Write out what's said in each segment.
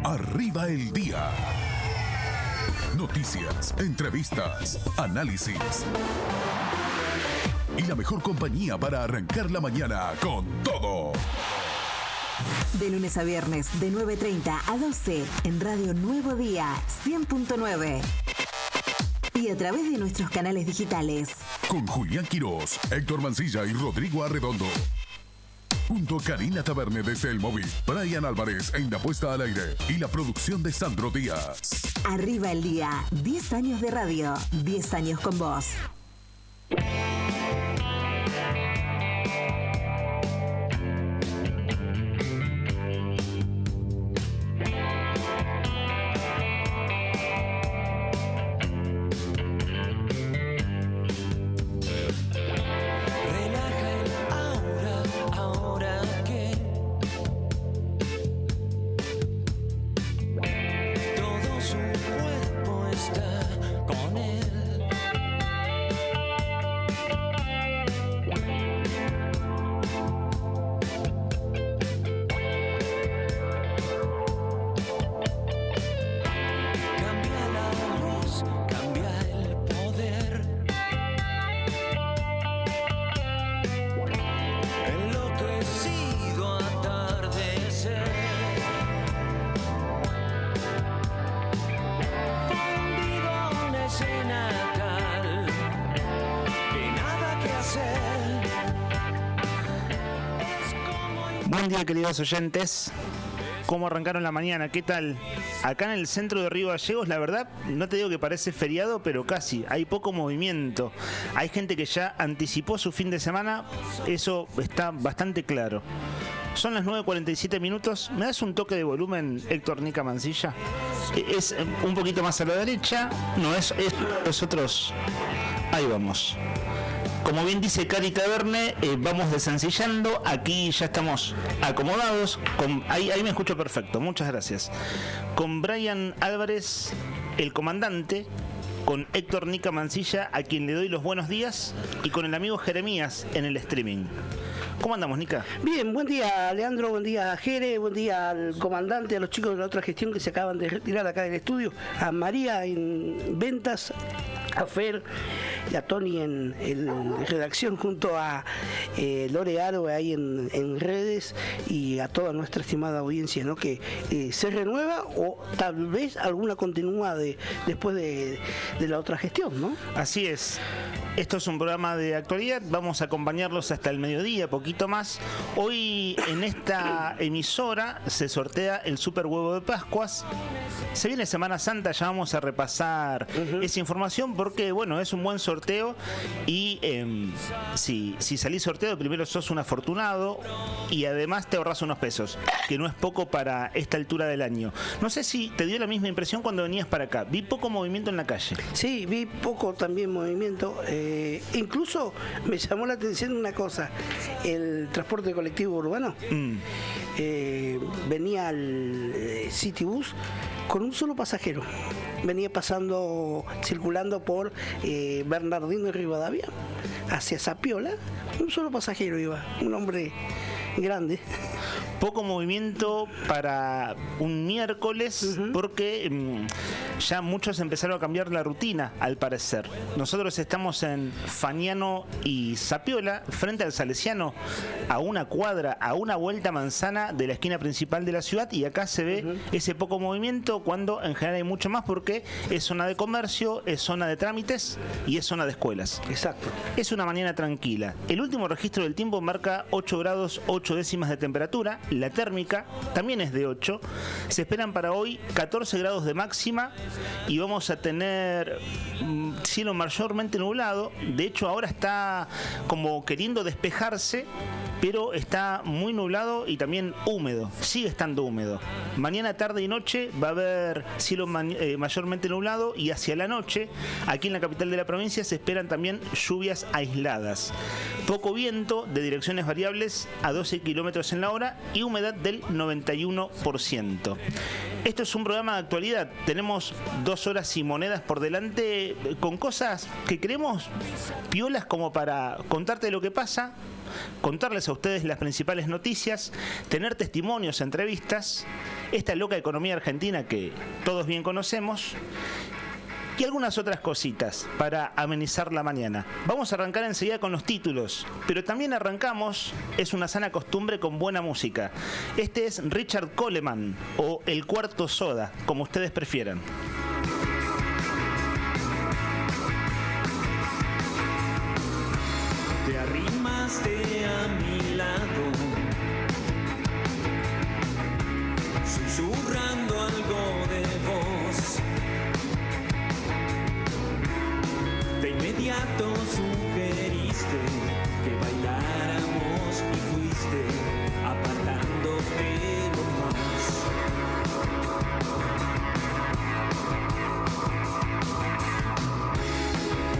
Arriba el día. Noticias, entrevistas, análisis. Y la mejor compañía para arrancar la mañana con todo. De lunes a viernes, de 9:30 a 12, en Radio Nuevo Día, 100.9. Y a través de nuestros canales digitales. Con Julián Quirós, Héctor Mancilla y Rodrigo Arredondo. Junto a Karina Taberne desde el móvil, Brian Álvarez en la puesta al aire y la producción de Sandro Díaz. Arriba el día, 10 años de radio, 10 años con vos. Buen día, queridos oyentes. ¿Cómo arrancaron la mañana? ¿Qué tal? Acá en el centro de Río Gallegos, la verdad, no te digo que parece feriado, pero casi. Hay poco movimiento. Hay gente que ya anticipó su fin de semana. Eso está bastante claro. Son las 9:47 minutos. ¿Me das un toque de volumen, Héctor Nica Mancilla? Es un poquito más a la derecha. No, es los otros. Ahí vamos. Como bien dice Cari Taberne, vamos desencillando. Aquí ya estamos acomodados. Ahí me escucho perfecto. Muchas gracias. Con Brian Álvarez, el comandante. Con Héctor Nica Mancilla, a quien le doy los buenos días. Y con el amigo Jeremías en el streaming. ¿Cómo andamos, Nica? Bien, buen día, Leandro, buen día, Jere, buen día al comandante, a los chicos de la otra gestión que se acaban de retirar acá del estudio, a María en ventas, a Fer y a Tony en redacción, junto a Lore Aro ahí en redes, y a toda nuestra estimada audiencia, ¿no? Que se renueva o tal vez alguna continúa después de la otra gestión, ¿no? Así es. Esto es un programa de actualidad. Vamos a acompañarlos hasta el mediodía, poquito más. Hoy en esta emisora se sortea el Super Huevo de Pascuas. Se viene Semana Santa, ya vamos a repasar esa información porque, bueno, es un buen sorteo y si salís sorteado, primero sos un afortunado y además te ahorras unos pesos, que no es poco para esta altura del año. No sé si te dio la misma impresión cuando venías para acá. Vi poco movimiento en la calle. Sí, vi poco también movimiento. Incluso me llamó la atención una cosa, el transporte colectivo urbano. Venía al Citybus con un solo pasajero. Venía circulando por Bernardino y Rivadavia hacia Zapiola. Un solo pasajero iba, un hombre grande. Poco movimiento para un miércoles porque ya muchos empezaron a cambiar la rutina, al parecer. Nosotros estamos en Fagnano y Zapiola, frente al Salesiano, a una cuadra, a una vuelta manzana de la esquina principal de la ciudad, y acá se ve ese poco movimiento cuando en general hay mucho más porque es zona de comercio, es zona de trámites y es zona de escuelas. Exacto. Es una mañana tranquila. El último registro del tiempo marca 8 grados 8 décimas de temperatura. La térmica también es de 8. Se esperan para hoy 14 grados de máxima y vamos a tener cielo mayormente nublado. De hecho, ahora está como queriendo despejarse, pero está muy nublado y también húmedo. Sigue estando húmedo. Mañana, tarde y noche va a haber cielo mayormente nublado, y hacia la noche, aquí en la capital de la provincia, se esperan también lluvias aisladas. Poco viento de direcciones variables a 12 kilómetros en la hora y humedad del 91%. Esto es un programa de actualidad. Tenemos 2 horas y monedas por delante con cosas que creemos piolas como para contarte lo que pasa, contarles a ustedes las principales noticias, tener testimonios, entrevistas, esta loca economía argentina que todos bien conocemos y algunas otras cositas para amenizar la mañana. Vamos a arrancar enseguida con los títulos, pero también arrancamos, es una sana costumbre, con buena música. Este es Richard Coleman o El Cuarto Soda, como ustedes prefieran. Te arrimaste a mi lado, susurrando algo de voz. De inmediato sugeriste que bailáramos y fuiste apartándote lo más.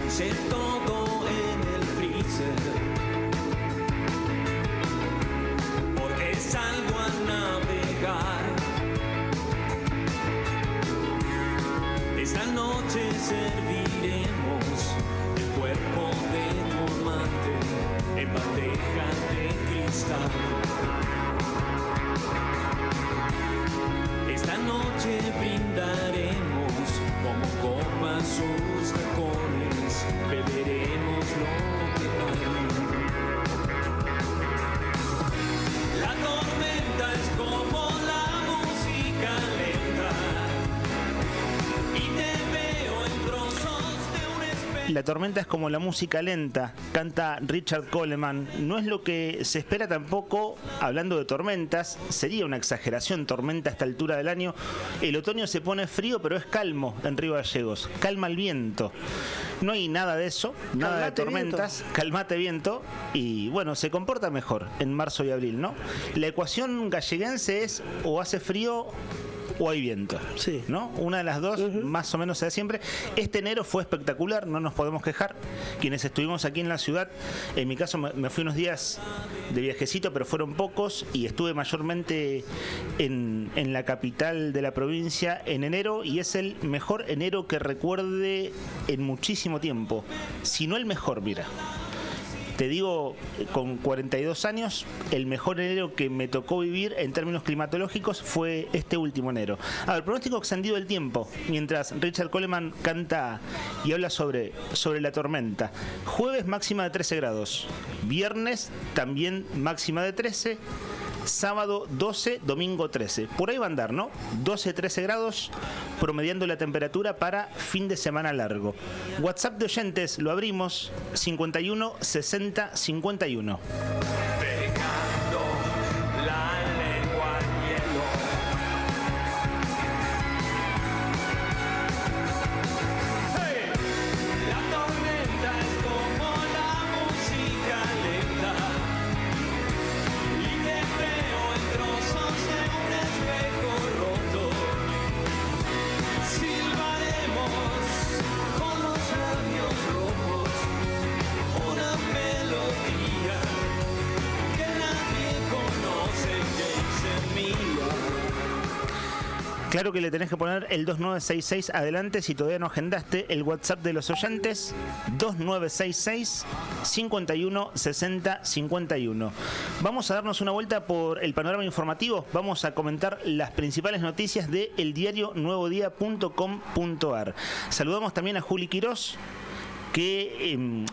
Puse todo en el freezer, porque salgo a navegar. Esta noche serviremos el cuerpo de tu amante en bandeja de cristal. Esta noche brindaremos como copas sus tacones, beberemos lo que hay. La tormenta es como la música lenta y te veo en trozos de un espejo. La tormenta es como la música lenta, canta Richard Coleman. No es lo que se espera tampoco, hablando de tormentas, sería una exageración tormenta a esta altura del año. El otoño se pone frío, pero es calmo en Río Gallegos, calma el viento. No hay nada de eso, nada de tormentas, viento. Calmate viento, y bueno, se comporta mejor en marzo y abril, ¿no? La ecuación galleguense es o hace frío o hay viento, sí, ¿no? Una de las dos, más o menos se da siempre. Este enero fue espectacular, no nos podemos quejar. Quienes estuvimos aquí en la ciudad, en mi caso me fui unos días de viajecito, pero fueron pocos, y estuve mayormente en la capital de la provincia en enero, y es el mejor enero que recuerde en muchísimo tiempo, si no el mejor, mira. Te digo, con 42 años, el mejor enero que me tocó vivir en términos climatológicos fue este último enero. A ver, pronóstico extendido del tiempo, mientras Richard Coleman canta y habla sobre la tormenta. Jueves máxima de 13 grados, viernes también máxima de 13, sábado 12, domingo 13. Por ahí va a andar, ¿no? 12, 13 grados, promediando la temperatura para fin de semana largo. WhatsApp de oyentes, lo abrimos, 51 60 51. Claro que le tenés que poner el 2966 adelante si todavía no agendaste el WhatsApp de los oyentes, 2966 51 60 51. Vamos a darnos una vuelta por el panorama informativo, vamos a comentar las principales noticias de eldiarionuevodía.com.ar. Saludamos también a Juli Quirós, que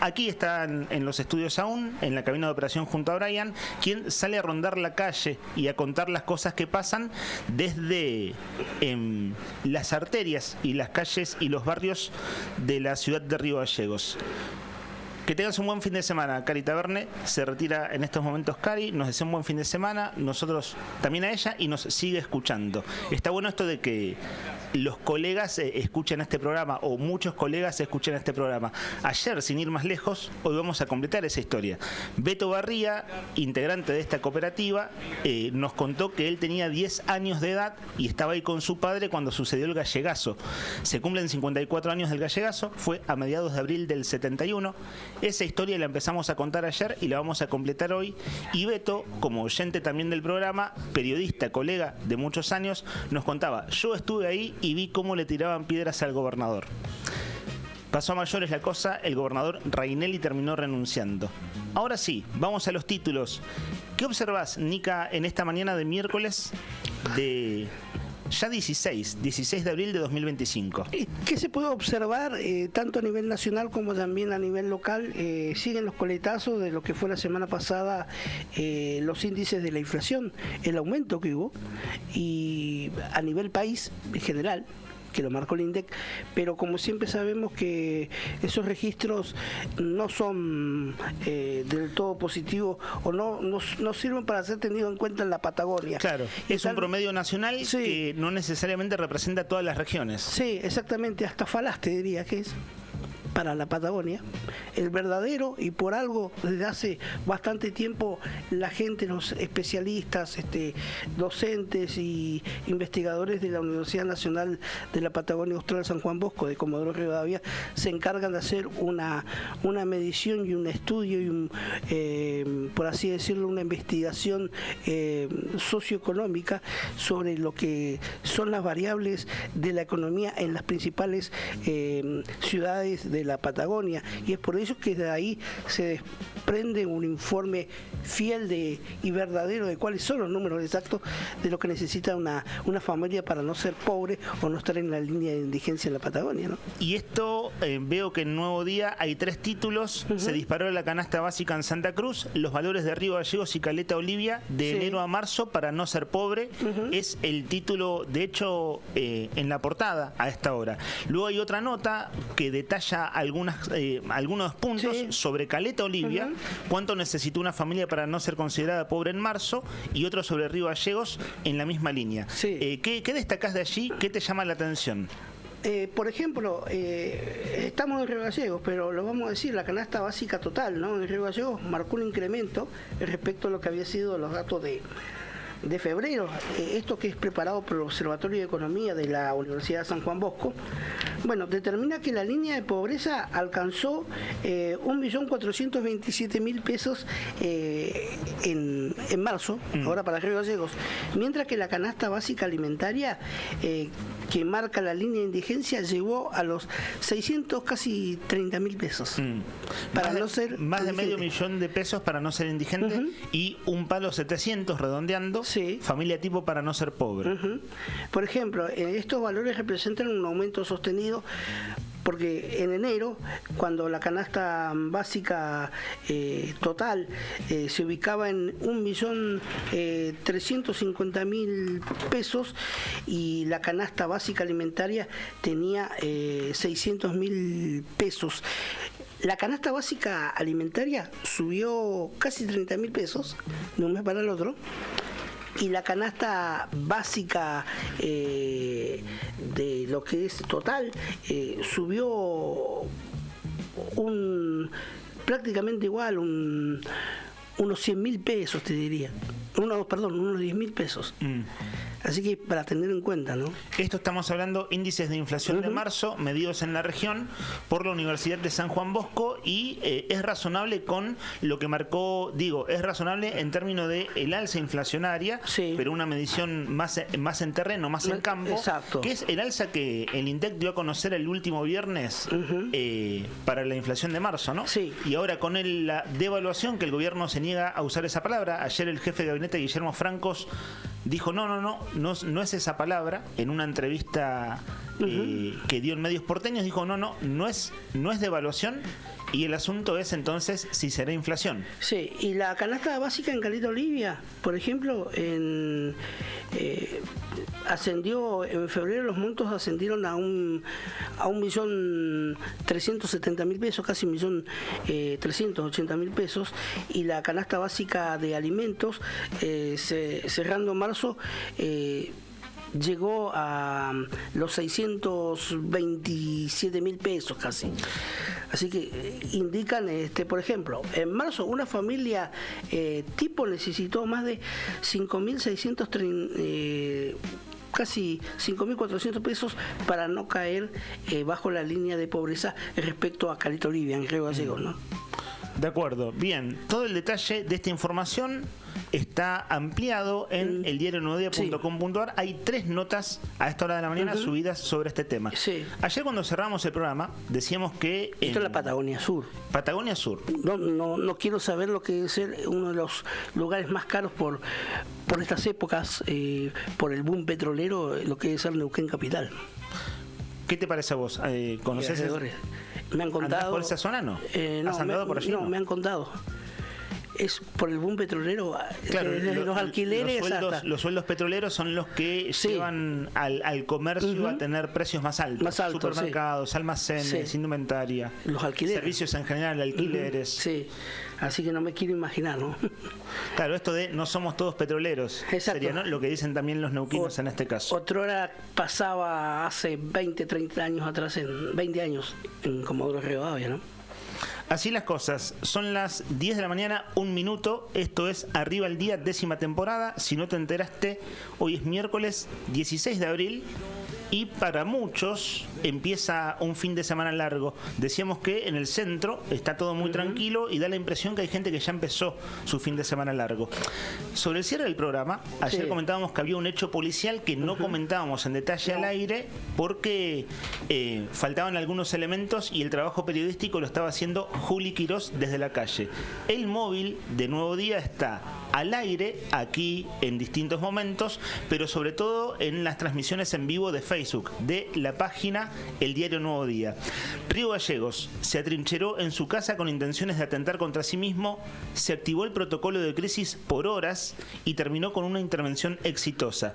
aquí están en los estudios aún, en la cabina de operación junto a Brian, quien sale a rondar la calle y a contar las cosas que pasan desde las arterias y las calles y los barrios de la ciudad de Río Gallegos. Que tengas un buen fin de semana, Cari Taverne. Se retira en estos momentos Cari, nos desea un buen fin de semana, nosotros también a ella, y nos sigue escuchando. Está bueno esto de que los colegas escuchen este programa, o muchos colegas escuchen este programa. Ayer, sin ir más lejos, hoy vamos a completar esa historia. Beto Barría, integrante de esta cooperativa, nos contó que él tenía 10 años de edad y estaba ahí con su padre cuando sucedió el gallegazo. Se cumplen 54 años del gallegazo, fue a mediados de abril del 71. Esa historia la empezamos a contar ayer y la vamos a completar hoy. Y Beto, como oyente también del programa, periodista, colega de muchos años, nos contaba: yo estuve ahí y vi cómo le tiraban piedras al gobernador. Pasó a mayores la cosa, el gobernador Rainelli terminó renunciando. Ahora sí, vamos a los títulos. ¿Qué observás, Nica, en esta mañana de miércoles de ya 16 de abril de 2025? ¿Qué se puede observar tanto a nivel nacional como también a nivel local? Siguen los coletazos de lo que fue la semana pasada, los índices de la inflación, el aumento que hubo, y a nivel país en general, que lo marcó el INDEC, pero como siempre sabemos que esos registros no son del todo positivos o no sirven para ser tenidos en cuenta en la Patagonia. Claro, es un promedio nacional que no necesariamente representa todas las regiones. Sí, exactamente, hasta falaste diría que es para la Patagonia, el verdadero, y por algo desde hace bastante tiempo la gente, los especialistas, docentes y investigadores de la Universidad Nacional de la Patagonia Austral San Juan Bosco de Comodoro Rivadavia se encargan de hacer una medición y un estudio y por así decirlo, una investigación socioeconómica sobre lo que son las variables de la economía en las principales ciudades de la Patagonia, y es por eso que de ahí se desprende un informe fiel y verdadero de cuáles son los números exactos de lo que necesita una familia para no ser pobre o no estar en la línea de indigencia en la Patagonia, ¿no? Y esto veo que en Nuevo Día hay 3 títulos. Se disparó la canasta básica en Santa Cruz, los valores de Río Gallegos y Caleta Olivia de enero a marzo para no ser pobre. Es el título, de hecho, en la portada a esta hora. Luego hay otra nota que detalla algunos puntos sobre Caleta Olivia, cuánto necesitó una familia para no ser considerada pobre en marzo, y otro sobre Río Gallegos en la misma línea. ¿Qué destacás de allí? ¿Qué te llama la atención? Por ejemplo, estamos en Río Gallegos, pero lo vamos a decir, la canasta básica total, ¿no? En Río Gallegos marcó un incremento respecto a lo que había sido los datos de febrero. Esto que es preparado por el Observatorio de Economía de la Universidad de San Juan Bosco, bueno, determina que la línea de pobreza alcanzó 1.427.000 pesos en marzo, ahora para Río Gallegos, mientras que la canasta básica alimentaria que marca la línea de indigencia llegó a los 600, casi 30.000 pesos. Para no ser más de medio millón de pesos para no ser indigente, y un palo 700 redondeando, familia tipo para no ser pobre. Por ejemplo, estos valores representan un aumento sostenido, porque en enero, cuando la canasta básica total se ubicaba en 1.350.000 pesos y la canasta básica alimentaria tenía 600.000 pesos. La canasta básica alimentaria subió casi 30.000 pesos de un mes para el otro, y la canasta básica de lo que es total subió prácticamente igual, unos 100.000 pesos, te diría. Unos 10.000 pesos. Así que para tener en cuenta, ¿no? Esto estamos hablando índices de inflación de marzo medidos en la región por la Universidad de San Juan Bosco, y es razonable con lo que marcó, es razonable en términos de el alza inflacionaria, pero una medición más en terreno, más en campo, que es el alza que el INDEC dio a conocer el último viernes para la inflación de marzo, ¿no? Y ahora con la devaluación, que el gobierno se niega a usar esa palabra. Ayer el jefe de gabinete, Guillermo Francos, dijo no es esa palabra. En una entrevista que dio en medios porteños dijo no es devaluación, y el asunto es entonces si será inflación. Sí, y la canasta básica en Caleta Olivia, por ejemplo, ascendió en febrero, los montos ascendieron a 1.370.000 pesos, casi 1.380.000 pesos, y la canasta básica de alimentos cerrando marzo llegó a los 627.000 pesos casi. Así que indican, por ejemplo, en marzo una familia tipo necesitó más de 5.600 casi 5.400 pesos para no caer bajo la línea de pobreza respecto a Caleta Olivia en Río Gallegos, ¿no? De acuerdo, bien. Todo el detalle de esta información está ampliado en eldiarionuevodía.com.ar. Hay 3 notas a esta hora de la mañana subidas sobre este tema. Sí. Ayer cuando cerramos el programa decíamos que... Esto es la Patagonia Sur. Patagonia Sur. No quiero saber lo que es ser uno de los lugares más caros por estas épocas, por el boom petrolero, lo que es ser Neuquén capital. ¿Qué te parece a vos? ¿Conoces? Me han contado. ¿Andás por esa zona no? ¿Has andado por allí? No, me han contado. Es por el boom petrolero, claro, desde los alquileres los sueldos petroleros son los que llevan al comercio a tener precios más altos. Supermercados, almacenes, indumentaria, los alquileres, servicios en general, alquileres. Sí, así que no me quiero imaginar, ¿no? Claro, esto de no somos todos petroleros. Exacto. Sería, ¿no?, lo que dicen también los neuquinos en este caso. Otrora pasaba hace 20, 30 años atrás, 20 años, en Comodoro Rivadavia, ¿no? Así las cosas, son las 10 de la mañana, 1 minuto, esto es Arriba el Día, 10ª temporada. Si no te enteraste, hoy es miércoles 16 de abril y para muchos empieza un fin de semana largo. Decíamos que en el centro está todo muy tranquilo y da la impresión que hay gente que ya empezó su fin de semana largo. Sobre el cierre del programa, ayer comentábamos que había un hecho policial que no comentábamos en detalle al aire porque faltaban algunos elementos y el trabajo periodístico lo estaba haciendo Juli Quirós desde la calle. El móvil de Nuevo Día está al aire, aquí en distintos momentos, pero sobre todo en las transmisiones en vivo de Facebook, de la página El Diario Nuevo Día. Río Gallegos se atrincheró en su casa con intenciones de atentar contra sí mismo, se activó el protocolo de crisis por horas y terminó con una intervención exitosa.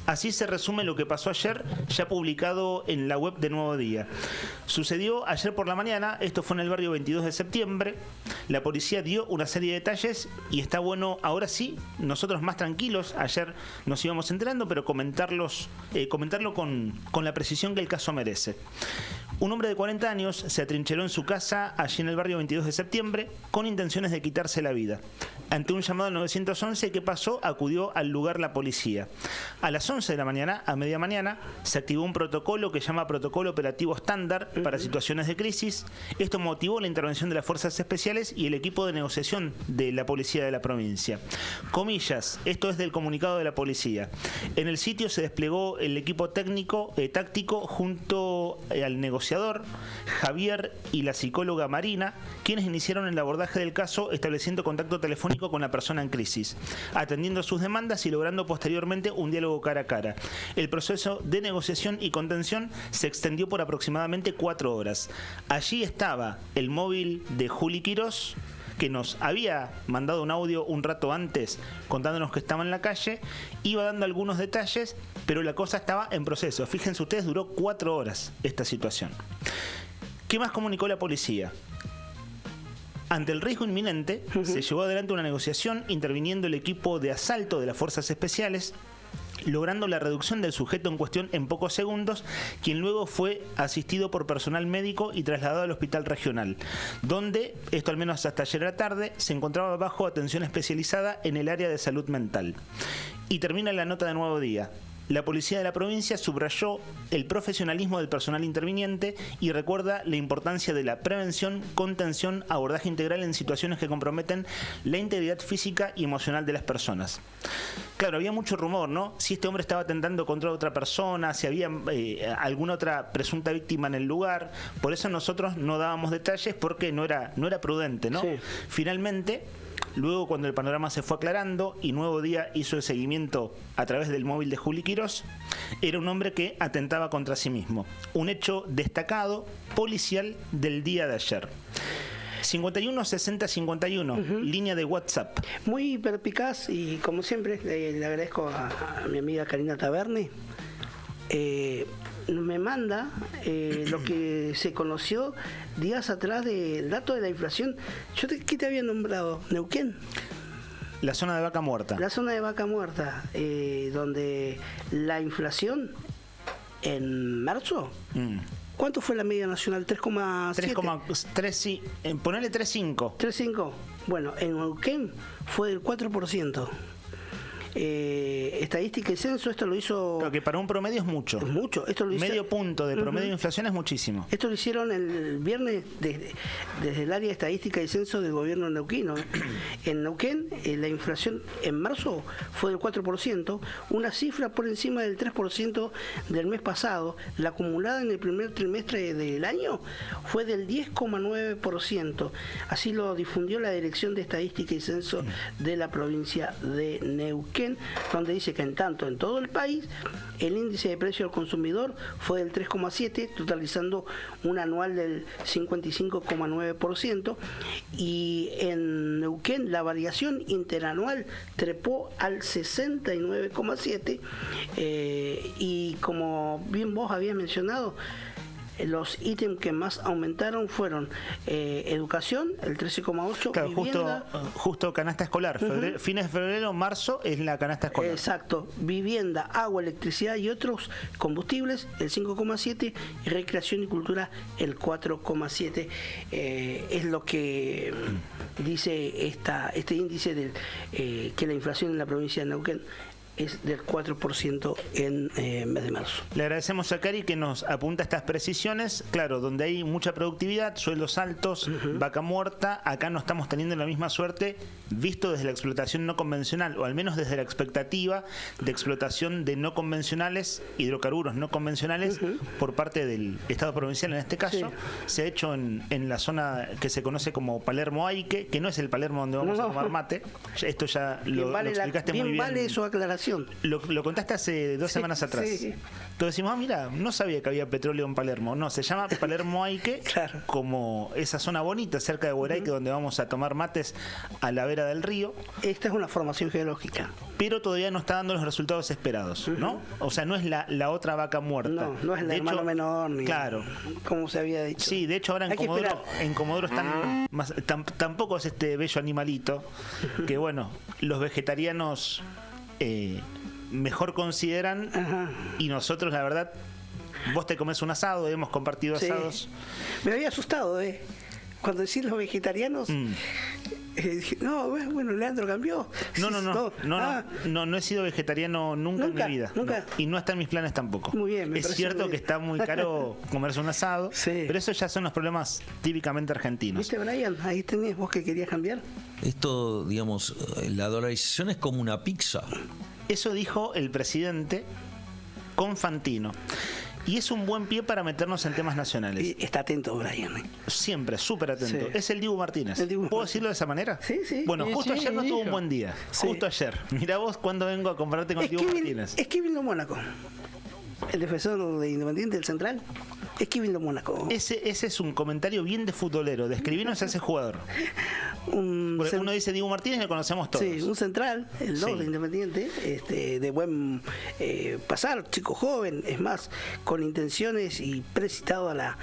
Así se resume lo que pasó ayer, ya publicado en la web de Nuevo Día. Sucedió ayer por la mañana, esto fue en el barrio 22 de septiembre. La policía dio una serie de detalles y está bueno, ahora sí, nosotros más tranquilos, ayer nos íbamos enterando, pero comentarlo con la precisión que el caso merece. Un hombre de 40 años se atrincheró en su casa, allí en el barrio 22 de septiembre, con intenciones de quitarse la vida. Ante un llamado al 911, ¿qué pasó? Acudió al lugar la policía. A las 11 de la mañana, a media mañana, se activó un protocolo que llama Protocolo Operativo Estándar para situaciones de crisis. Esto motivó la intervención de las fuerzas especiales y el equipo de negociación de la policía de la provincia. Comillas, esto es del comunicado de la policía. En el sitio se desplegó el equipo táctico junto al negociador Javier y la psicóloga Marina, quienes iniciaron el abordaje del caso estableciendo contacto telefónico con la persona en crisis, atendiendo sus demandas y logrando posteriormente un diálogo cara a cara. El proceso de negociación y contención se extendió por aproximadamente 4 horas. Allí estaba el móvil de Juli Quirós, que nos había mandado un audio un rato antes contándonos que estaba en la calle, iba dando algunos detalles, pero la cosa estaba en proceso. Fíjense ustedes, duró 4 horas esta situación. ¿Qué más comunicó la policía? Ante el riesgo inminente, se llevó adelante una negociación interviniendo el equipo de asalto de las fuerzas especiales, logrando la reducción del sujeto en cuestión en pocos segundos, quien luego fue asistido por personal médico y trasladado al hospital regional, donde, esto al menos hasta ayer a la tarde, se encontraba bajo atención especializada en el área de salud mental. Y termina la nota de Nuevo Día. La policía de la provincia subrayó el profesionalismo del personal interviniente y recuerda la importancia de la prevención, contención, abordaje integral en situaciones que comprometen la integridad física y emocional de las personas. Claro, había mucho rumor, ¿no? Si este hombre estaba atentando contra otra persona, si había alguna otra presunta víctima en el lugar. Por eso nosotros no dábamos detalles porque no era prudente, ¿no? Sí. Finalmente, luego, cuando el panorama se fue aclarando y Nuevo Día hizo el seguimiento a través del móvil de Juli Quirós, era un hombre que atentaba contra sí mismo. Un hecho destacado policial del día de ayer. 51 60 51, línea de WhatsApp. Muy perspicaz y, como siempre, le agradezco a mi amiga Karina Taverne. Me manda lo que se conoció días atrás del dato de la inflación. ¿Qué te había nombrado? ¿Neuquén? La zona de Vaca Muerta. La zona de Vaca Muerta, donde la inflación en marzo, ¿cuánto fue la media nacional? 3,7. 3,3, sí. Ponele 3,5. 3,5. Bueno, en Neuquén fue del 4%. Estadística y Censo, esto lo hizo... Claro, que para un promedio es mucho. Es mucho. Esto lo hizo, medio punto de promedio de inflación es muchísimo. Esto lo hicieron el viernes desde el área de Estadística y Censo del gobierno neuquino. En Neuquén, la inflación en marzo fue del 4%, una cifra por encima del 3% del mes pasado. La acumulada en el primer trimestre del año fue del 10,9%. Así lo difundió la Dirección de Estadística y Censo de la provincia de Neuquén, donde dice que en tanto en todo el país el índice de precio al consumidor fue del 3,7, totalizando un anual del 55,9%, y en Neuquén la variación interanual trepó al 69,7%, y como bien vos habías mencionado, los ítems que más aumentaron fueron educación, el 13,8%. Claro, vivienda, justo canasta escolar. Fines de febrero, marzo es la canasta escolar. Exacto. Vivienda, agua, electricidad y otros combustibles, el 5,7%. Y recreación y cultura, el 4,7%. Es lo que dice este índice que la inflación en la provincia de Neuquén es del 4% en mes de marzo. Le agradecemos a Cari que nos apunta estas precisiones. Claro, donde hay mucha productividad, sueldos altos, vaca muerta, acá no estamos teniendo la misma suerte, visto desde la explotación no convencional, o al menos desde la expectativa de explotación de no convencionales, hidrocarburos no convencionales, por parte del Estado provincial en este caso. Sí. Se ha hecho en la zona que se conoce como Palermo-Aique, que no es el Palermo donde vamos a tomar mate. Esto ya lo explicaste muy bien. Vale su aclaración. Lo contaste hace 2 semanas atrás. Sí. Entonces decimos, mira, no sabía que había petróleo en Palermo. No, se llama Palermo-Aique, Claro. como esa zona bonita cerca de Hueraique, donde vamos a tomar mates a la vera del río, Esta es una formación geológica. pero todavía no está dando los resultados esperados, ¿no? O sea, no es la otra vaca muerta. No es el De hermano hecho, menor, ni claro. como se había dicho. Sí, de hecho ahora Hay que esperar. en Comodoro están tampoco es este bello animalito que, bueno, los vegetarianos mejor consideran, Ajá. y nosotros, la verdad, vos te comes un asado, hemos compartido Sí. asados. Me había asustado, cuando decís los vegetarianos. Dije, no, bueno, Leandro cambió. No he sido vegetariano nunca en mi vida. ¿Nunca? No. Y no está en mis planes tampoco. Muy bien, me es parece cierto muy que bien. está muy caro comerse un asado, Sí. pero eso ya son los problemas típicamente argentinos. ¿Viste, Brian? Ahí tenés vos que querías cambiar. Esto, digamos, la dolarización es como una pizza. Eso dijo el presidente Confantino. Y es un buen pie para meternos en temas nacionales. Y está atento, Brian. Siempre, súper atento. Sí. Es el Dibu Martínez. El Dibu ¿Puedo Martínez. decirlo de esa manera? Sí, sí. Bueno, Sí, justo sí, ayer no tuvo un dijo. buen día. Sí. Justo ayer. Mirá vos cuando vengo a comprarte con el Dibu Martínez. Es Kevin Lo Mónaco. El defensor de Independiente del Central. Es Kevin Lo Mónaco. Ese es un comentario bien de futbolero. Describirnos a ese jugador. Porque uno dice Dibu Martínez, lo conocemos todos. Sí, un central, el 2 Sí. de Independiente, de buen pasar, chico joven, es más, con intenciones y precitado a la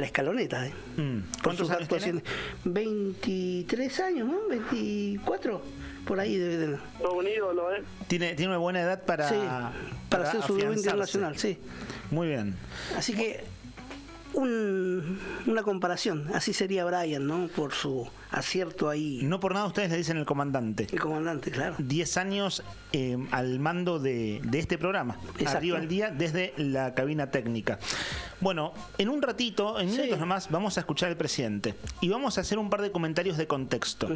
escaloneta. Por ¿Cuántos sus años tiene? actuaciones. 23 años, ¿no? 24, por ahí debe tener. Tiene una buena edad para Para hacer su debut afianzarse. internacional, sí. Muy bien. Así que una comparación, así sería Brian, ¿no? Por su acierto ahí, No por nada ustedes le dicen el comandante. el comandante, claro. 10 años al mando de este programa. Exacto. Arriba al día desde la cabina técnica. Bueno, en un ratito, en minutos nomás, vamos a escuchar al presidente. Y vamos a hacer un par de comentarios de contexto.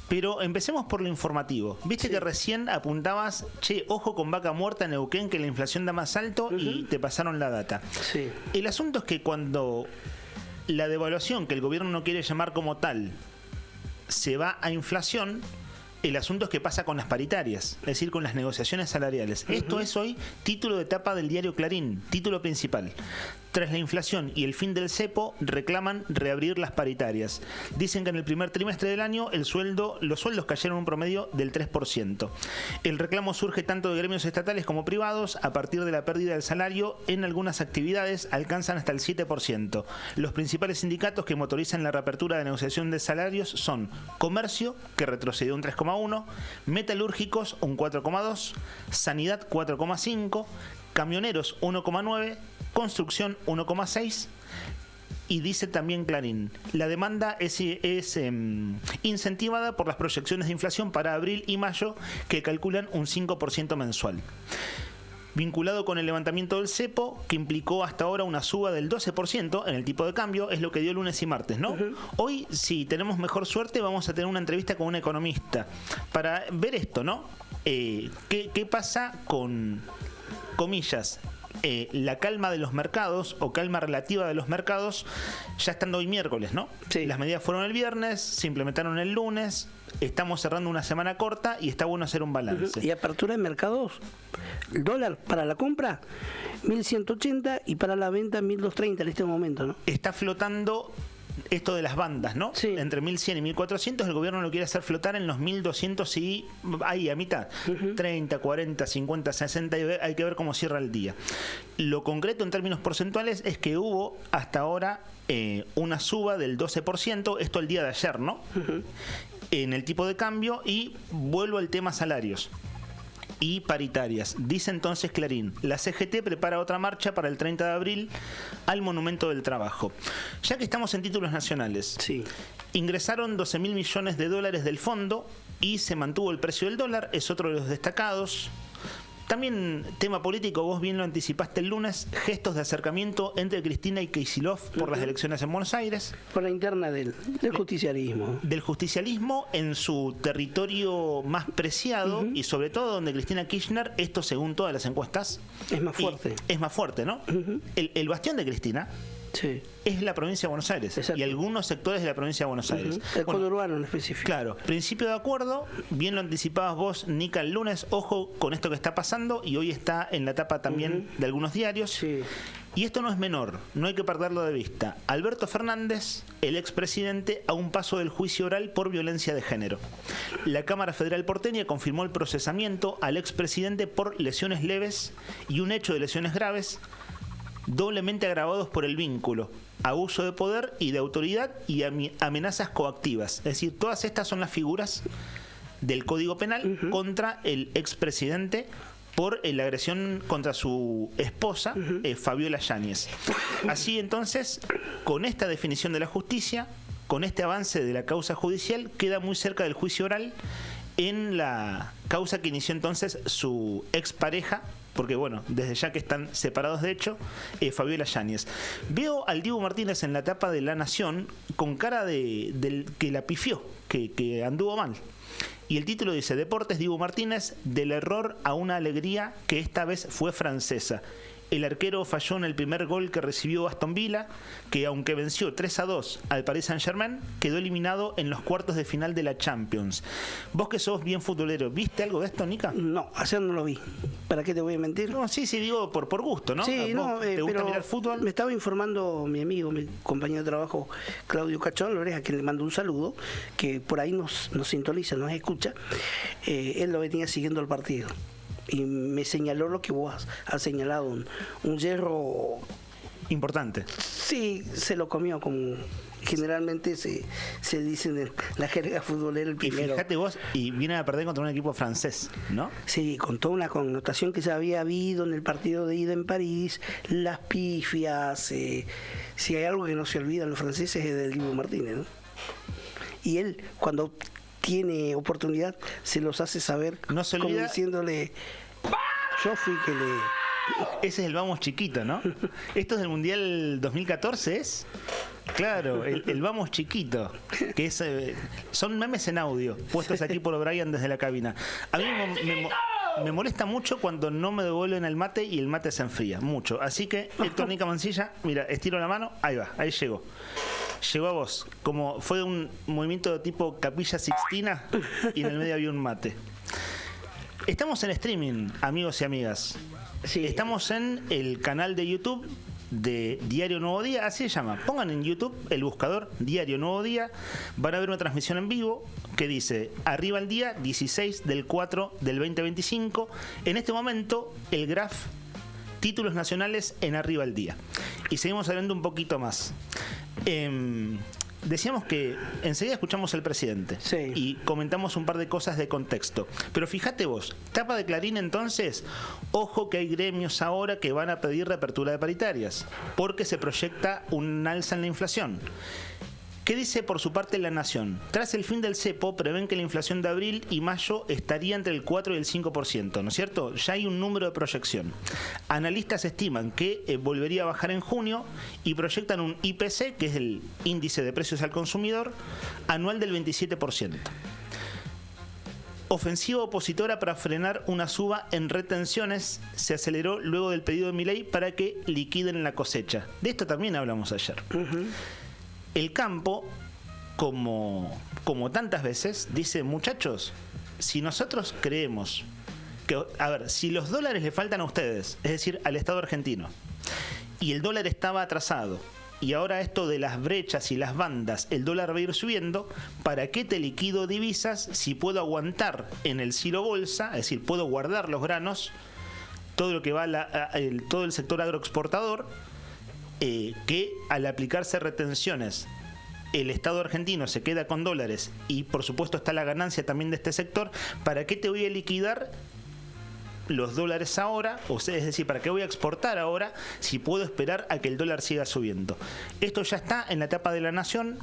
Pero empecemos por lo informativo. Viste que recién apuntabas, che, ojo con vaca muerta en Neuquén, que la inflación da más alto, y te pasaron la data. Sí. El asunto es que cuando la devaluación, que el gobierno no quiere llamar como tal, se va a inflación, el asunto es que pasa con las paritarias, es decir, con las negociaciones salariales. Esto es hoy título de tapa del diario Clarín, título principal. Tras la inflación y el fin del cepo, reclaman reabrir las paritarias. Dicen que en el primer trimestre del año los sueldos cayeron un promedio del 3%. El reclamo surge tanto de gremios estatales como privados. A partir de la pérdida del salario, en algunas actividades alcanzan hasta el 7%. Los principales sindicatos que motorizan la reapertura de negociación de salarios son Comercio, que retrocedió un 3,1%, Metalúrgicos un 4,2%, Sanidad 4,5%, Camioneros 1,9%, Construcción 1,6%, Y dice también Clarín, la demanda es incentivada por las proyecciones de inflación para abril y mayo que calculan un 5% mensual. Vinculado con el levantamiento del cepo, que implicó hasta ahora una suba del 12% en el tipo de cambio, es lo que dio lunes y martes, ¿no? Hoy, si tenemos mejor suerte, vamos a tener una entrevista con un economista para ver esto, ¿no? ¿Qué pasa con, comillas, la calma de los mercados o calma relativa de los mercados ya estando hoy miércoles, ¿no? Sí. Las medidas fueron el viernes, se implementaron el lunes, estamos cerrando una semana corta y está bueno hacer un balance. Y apertura de mercados, el dólar para la compra 1.180 y para la venta 1.230 en este momento, ¿no? Está flotando esto de las bandas, ¿no? Sí. Entre 1.100 y 1.400 el gobierno lo quiere hacer flotar en los 1.200 y ahí a mitad. 30, 40, 50, 60, hay que ver cómo cierra el día. Lo concreto en términos porcentuales es que hubo hasta ahora una suba del 12%, esto el día de ayer, ¿no? En el tipo de cambio, y vuelvo al tema salarios y paritarias. Dice entonces Clarín, la CGT prepara otra marcha para el 30 de abril al Monumento del Trabajo. Ya que estamos en títulos nacionales, Sí. ingresaron 12.000 millones de dólares del fondo y se mantuvo el precio del dólar, es otro de los destacados. También tema político, vos bien lo anticipaste el lunes, gestos de acercamiento entre Cristina y Kicillof por las elecciones en Buenos Aires. Por la interna del justicialismo. Del justicialismo en su territorio más preciado y sobre todo donde Cristina Kirchner, esto según todas las encuestas, Es más fuerte. es más fuerte, ¿no? El bastión de Cristina Sí. es la provincia de Buenos Aires. Exacto. Y algunos sectores de la provincia de Buenos Aires. El Bueno, conurbano en específico. claro, principio de acuerdo, bien lo anticipabas vos, Nica, el lunes, ojo con esto que está pasando y hoy está en la tapa también de algunos diarios. Sí. Y esto no es menor, no hay que perderlo de vista. Alberto Fernández, el expresidente, a un paso del juicio oral por violencia de género. La Cámara Federal porteña confirmó el procesamiento al expresidente por lesiones leves y un hecho de lesiones graves, doblemente agravados por el vínculo, abuso de poder y de autoridad y amenazas coactivas. Es decir, todas estas son las figuras del Código Penal contra el expresidente por la agresión contra su esposa, Fabiola Yáñez. Así entonces, con esta definición de la justicia, con este avance de la causa judicial, queda muy cerca del juicio oral en la causa que inició entonces su expareja, porque bueno, desde ya que están separados de hecho, Fabiola Yáñez. Veo al Dibu Martínez en la tapa de La Nación con cara del que la pifió, que anduvo mal. Y el título dice, Deportes Dibu Martínez, del error a una alegría que esta vez fue francesa. El arquero falló en el primer gol que recibió Aston Villa, que aunque venció 3-2 al Paris Saint-Germain, quedó eliminado en los cuartos de final de la Champions. Vos que sos bien futbolero, ¿viste algo de esto, Nica? No, ayer no lo vi. ¿Para qué te voy a mentir? No, sí, digo por gusto, ¿no? Sí, ¿Vos no, ¿Te gusta pero mirar fútbol? me estaba informando mi amigo, mi compañero de trabajo, Claudio Cachón Lores, a quien le mando un saludo, que por ahí nos sintoniza, nos escucha. Él lo venía siguiendo el partido. Y me señaló lo que vos has señalado, un hierro. Importante. Sí, se lo comió como generalmente se dice en la jerga futbolera el Y primero. fíjate vos, y viene a perder contra un equipo francés, ¿no? Sí, con toda una connotación que ya había habido en el partido de ida en París, las pifias, si hay algo que no se olvida en los franceses es del Dibu Martínez, ¿no? Y él, cuando tiene oportunidad, se los hace saber, No se como olvida. diciéndole, yo fui que le... Ese es el vamos chiquito, ¿no? Esto es del Mundial 2014, ¿es? Claro, el vamos chiquito, que es son memes en audio, puestos aquí por O'Brien desde la cabina. A mí me molesta mucho cuando no me devuelven el mate y el mate se enfría, mucho. Así que, Héctor Nica Mancilla, mira, estiro la mano, ahí va, ahí llegó. Llegó a vos, como fue un movimiento de tipo Capilla Sixtina y en el medio había un mate. Estamos en streaming, amigos y amigas. Sí. Estamos en el canal de YouTube de Diario Nuevo Día, así se llama. Pongan en YouTube el buscador Diario Nuevo Día, van a ver una transmisión en vivo que dice Arriba el Día, 16 del 4 del 2025. En este momento, el graph títulos nacionales en Arriba el Día. Y seguimos hablando un poquito más. decíamos que enseguida escuchamos al presidente y comentamos un par de cosas de contexto. Pero fíjate vos, tapa de Clarín entonces, ojo que hay gremios ahora que van a pedir reapertura de paritarias, porque se proyecta un alza en la inflación. ¿Qué dice por su parte La Nación? Tras el fin del cepo, prevén que la inflación de abril y mayo estaría entre el 4 y el 5%, ¿no es cierto? Ya hay un número de proyección. Analistas estiman que volvería a bajar en junio y proyectan un IPC, que es el índice de precios al consumidor, anual del 27%. Ofensiva opositora para frenar una suba en retenciones se aceleró luego del pedido de Milei para que liquiden la cosecha. De esto también hablamos ayer. El campo, como tantas veces, dice, muchachos, si nosotros creemos que, a ver, si los dólares le faltan a ustedes, es decir, al Estado argentino, y el dólar estaba atrasado, y ahora esto de las brechas y las bandas, el dólar va a ir subiendo, ¿para qué te liquido divisas si puedo aguantar en el silo bolsa, es decir, puedo guardar los granos, todo lo que va todo el sector agroexportador, que al aplicarse retenciones el Estado argentino se queda con dólares y por supuesto está la ganancia también de este sector? ¿Para qué te voy a liquidar los dólares ahora? O sea, es decir, ¿para qué voy a exportar ahora si puedo esperar a que el dólar siga subiendo? Esto ya está en la tapa de La Nación.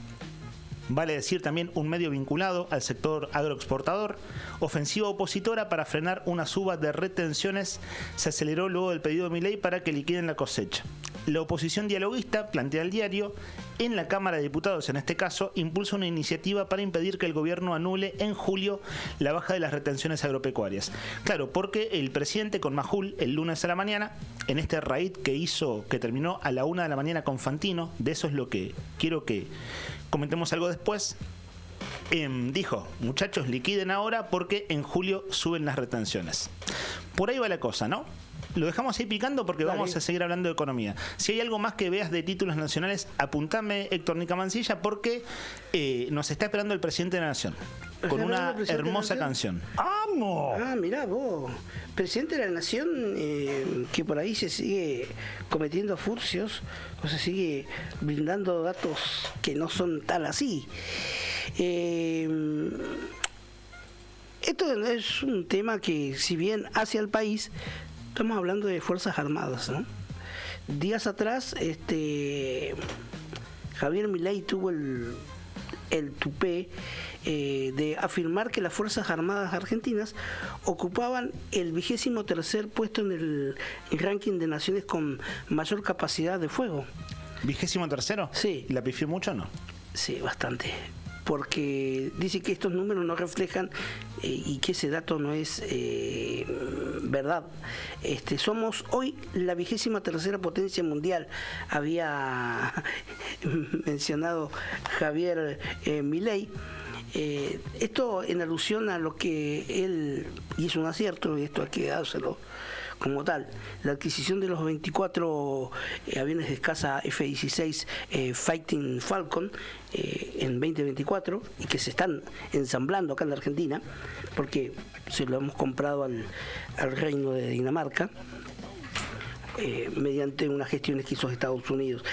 Vale decir también un medio vinculado al sector agroexportador. Ofensiva opositora para frenar una suba de retenciones se aceleró luego del pedido de Milei para que liquiden la cosecha. La oposición dialoguista, plantea el diario, en la Cámara de Diputados, en este caso, impulsa una iniciativa para impedir que el gobierno anule en julio la baja de las retenciones agropecuarias. Claro, porque el presidente con Majul el lunes a la mañana, en este raid que terminó a la 1 de la mañana con Fantino, de eso es lo que quiero que comentemos algo después, dijo, muchachos, liquiden ahora porque en julio suben las retenciones. Por ahí va la cosa, ¿no? Lo dejamos ahí picando porque vamos a seguir hablando de economía. Si hay algo más que veas de títulos nacionales, apuntame, Héctor Nicamancilla, porque nos está esperando el presidente de la Nación con una hermosa canción. ¡Amo! Ah, mirá vos. Presidente de la Nación, que por ahí se sigue cometiendo furcios, o se sigue brindando datos que no son tal así. Esto es un tema que, si bien hacia el país, estamos hablando de Fuerzas Armadas, ¿no? Días atrás, Javier Milei tuvo el tupé de afirmar que las Fuerzas Armadas argentinas ocupaban el 23º puesto en el ranking de naciones con mayor capacidad de fuego. ¿23º? Sí. ¿La pifió mucho o no? Sí, bastante. Porque dice que estos números no reflejan y que ese dato no es verdad. Somos hoy la 23ª potencia mundial, había mencionado Javier Milei. Esto en alusión a lo que él, y es un acierto, y esto hay que dárselo como tal, la adquisición de los 24 aviones de escasa F-16 Fighting Falcon en 2024, y que se están ensamblando acá en la Argentina, porque se lo hemos comprado al Reino de Dinamarca mediante unas gestiones que hizo Estados Unidos.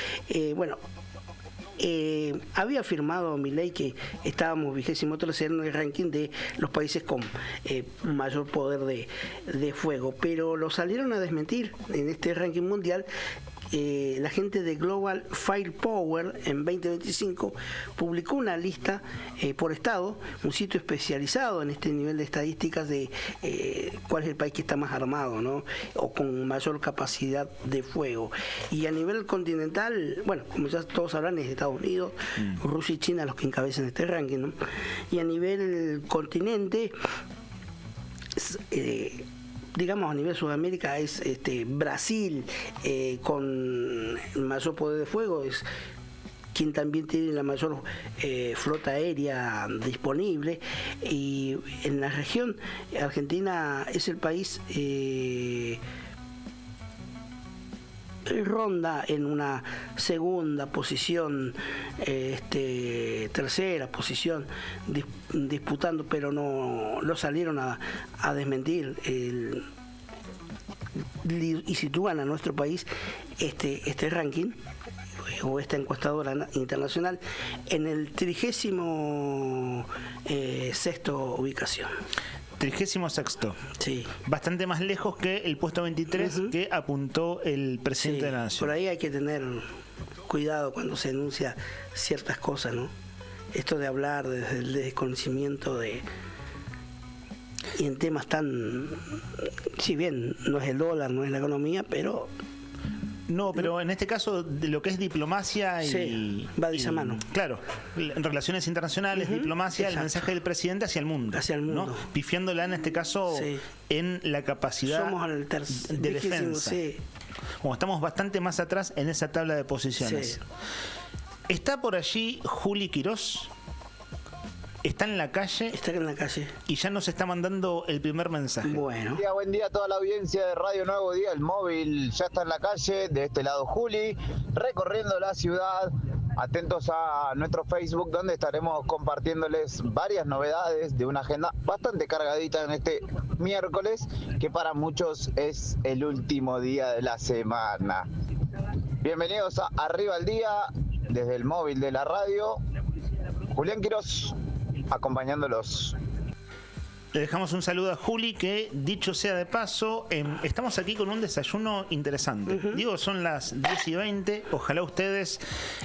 Había afirmado Milei que estábamos 23º en el ranking de los países con mayor poder de fuego, pero lo salieron a desmentir en este ranking mundial. La gente de Global Firepower en 2025 publicó una lista por estado, un sitio especializado en este nivel de estadísticas de cuál es el país que está más armado, ¿no? O con mayor capacidad de fuego. Y a nivel continental, bueno, como ya todos sabrán, es Estados Unidos, Rusia y China los que encabezan este ranking, ¿no? Y a nivel continente, digamos, a nivel Sudamérica es Brasil, con mayor poder de fuego, es quien también tiene la mayor flota aérea disponible, y en la región Argentina es el país ronda en una segunda posición, tercera posición, disputando, pero no lo salieron a desmentir y sitúan a nuestro país este ranking o esta encuestadora internacional, en el 36ª ubicación. 36º. Sí. Bastante más lejos que el puesto 23 que apuntó el presidente Sí, de la Nación. por ahí hay que tener cuidado cuando se denuncia ciertas cosas, ¿no? Esto de hablar desde el desconocimiento y en temas tan, si bien no es el dólar, no es la economía, pero No, pero en este caso, de lo que es diplomacia y... Sí, va de esa mano. Claro, en relaciones internacionales, diplomacia, exacto. el mensaje del presidente hacia el mundo. Hacia el mundo. ¿no? Pifiándola en este caso Sí. en la capacidad somos el de defensa. Sí. Como estamos bastante más atrás en esa tabla de posiciones. Sí. Está por allí Juli Quirós. Está en la calle Está en la calle. y ya nos está mandando el primer mensaje. Bueno. Buen día a toda la audiencia de Radio Nuevo Día. El móvil ya está en la calle. De este lado Juli, recorriendo la ciudad. Atentos a nuestro Facebook, donde estaremos compartiéndoles varias novedades de una agenda bastante cargadita en este miércoles, que para muchos es el último día de la semana. Bienvenidos a Arriba al Día, desde el móvil de la radio. Julián Quirós, acompañándolos. Le dejamos un saludo a Juli, que dicho sea de paso, estamos aquí con un desayuno interesante. Digo, son las 10:20, ojalá ustedes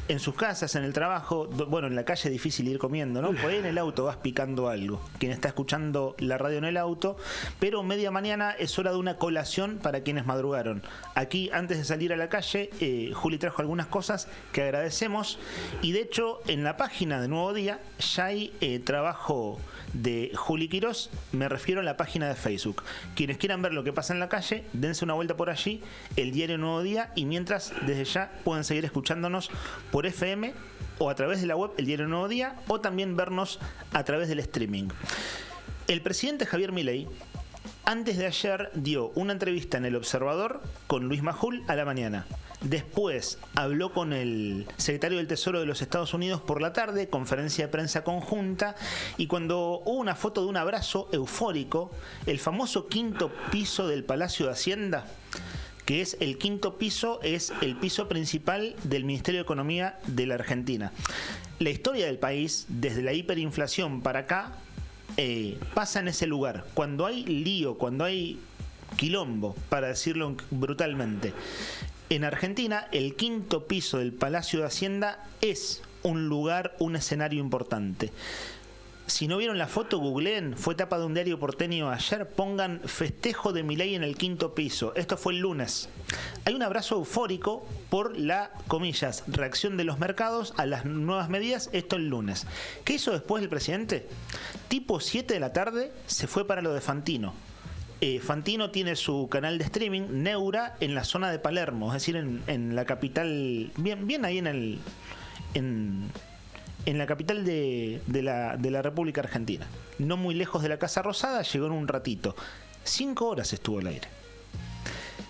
en sus casas, en el trabajo, bueno, en la calle es difícil ir comiendo, ¿no? Por ahí en el auto vas picando algo. Quien está escuchando la radio en el auto, pero media mañana es hora de una colación para quienes madrugaron. Aquí, antes de salir a la calle, Juli trajo algunas cosas que agradecemos, y de hecho, en la página de Nuevo Día ya hay trabajo de Juli Quirós. Me refiero a la página de Facebook. Quienes quieran ver lo que pasa en la calle, dense una vuelta por allí, el diario Nuevo Día, y mientras, desde ya pueden seguir escuchándonos por FM o a través de la web El Diario Nuevo Día, o también vernos a través del streaming. El presidente Javier Milei, antes de ayer, dio una entrevista en El Observador con Luis Majul a la mañana. Después habló con el secretario del Tesoro de los Estados Unidos por la tarde, conferencia de prensa conjunta, y cuando hubo una foto de un abrazo eufórico, el famoso quinto piso del Palacio de Hacienda, que es el quinto piso, es el piso principal del Ministerio de Economía de la Argentina. La historia del país, desde la hiperinflación para acá, pasa en ese lugar. Cuando hay lío, cuando hay quilombo, para decirlo brutalmente. En Argentina, el quinto piso del Palacio de Hacienda es un lugar, un escenario importante. Si no vieron la foto, googleen, fue tapa de un diario porteño ayer, pongan festejo de Milei en el quinto piso. Esto fue el lunes. Hay un abrazo eufórico por la, comillas, reacción de los mercados a las nuevas medidas, esto el lunes. ¿Qué hizo después el presidente? Tipo 7 de la tarde se fue para lo de Fantino. Fantino tiene su canal de streaming, Neura, en la zona de Palermo, es decir, en la capital, bien ahí en la capital de la República Argentina. No muy lejos de la Casa Rosada, llegó en un ratito. 5 horas estuvo al aire.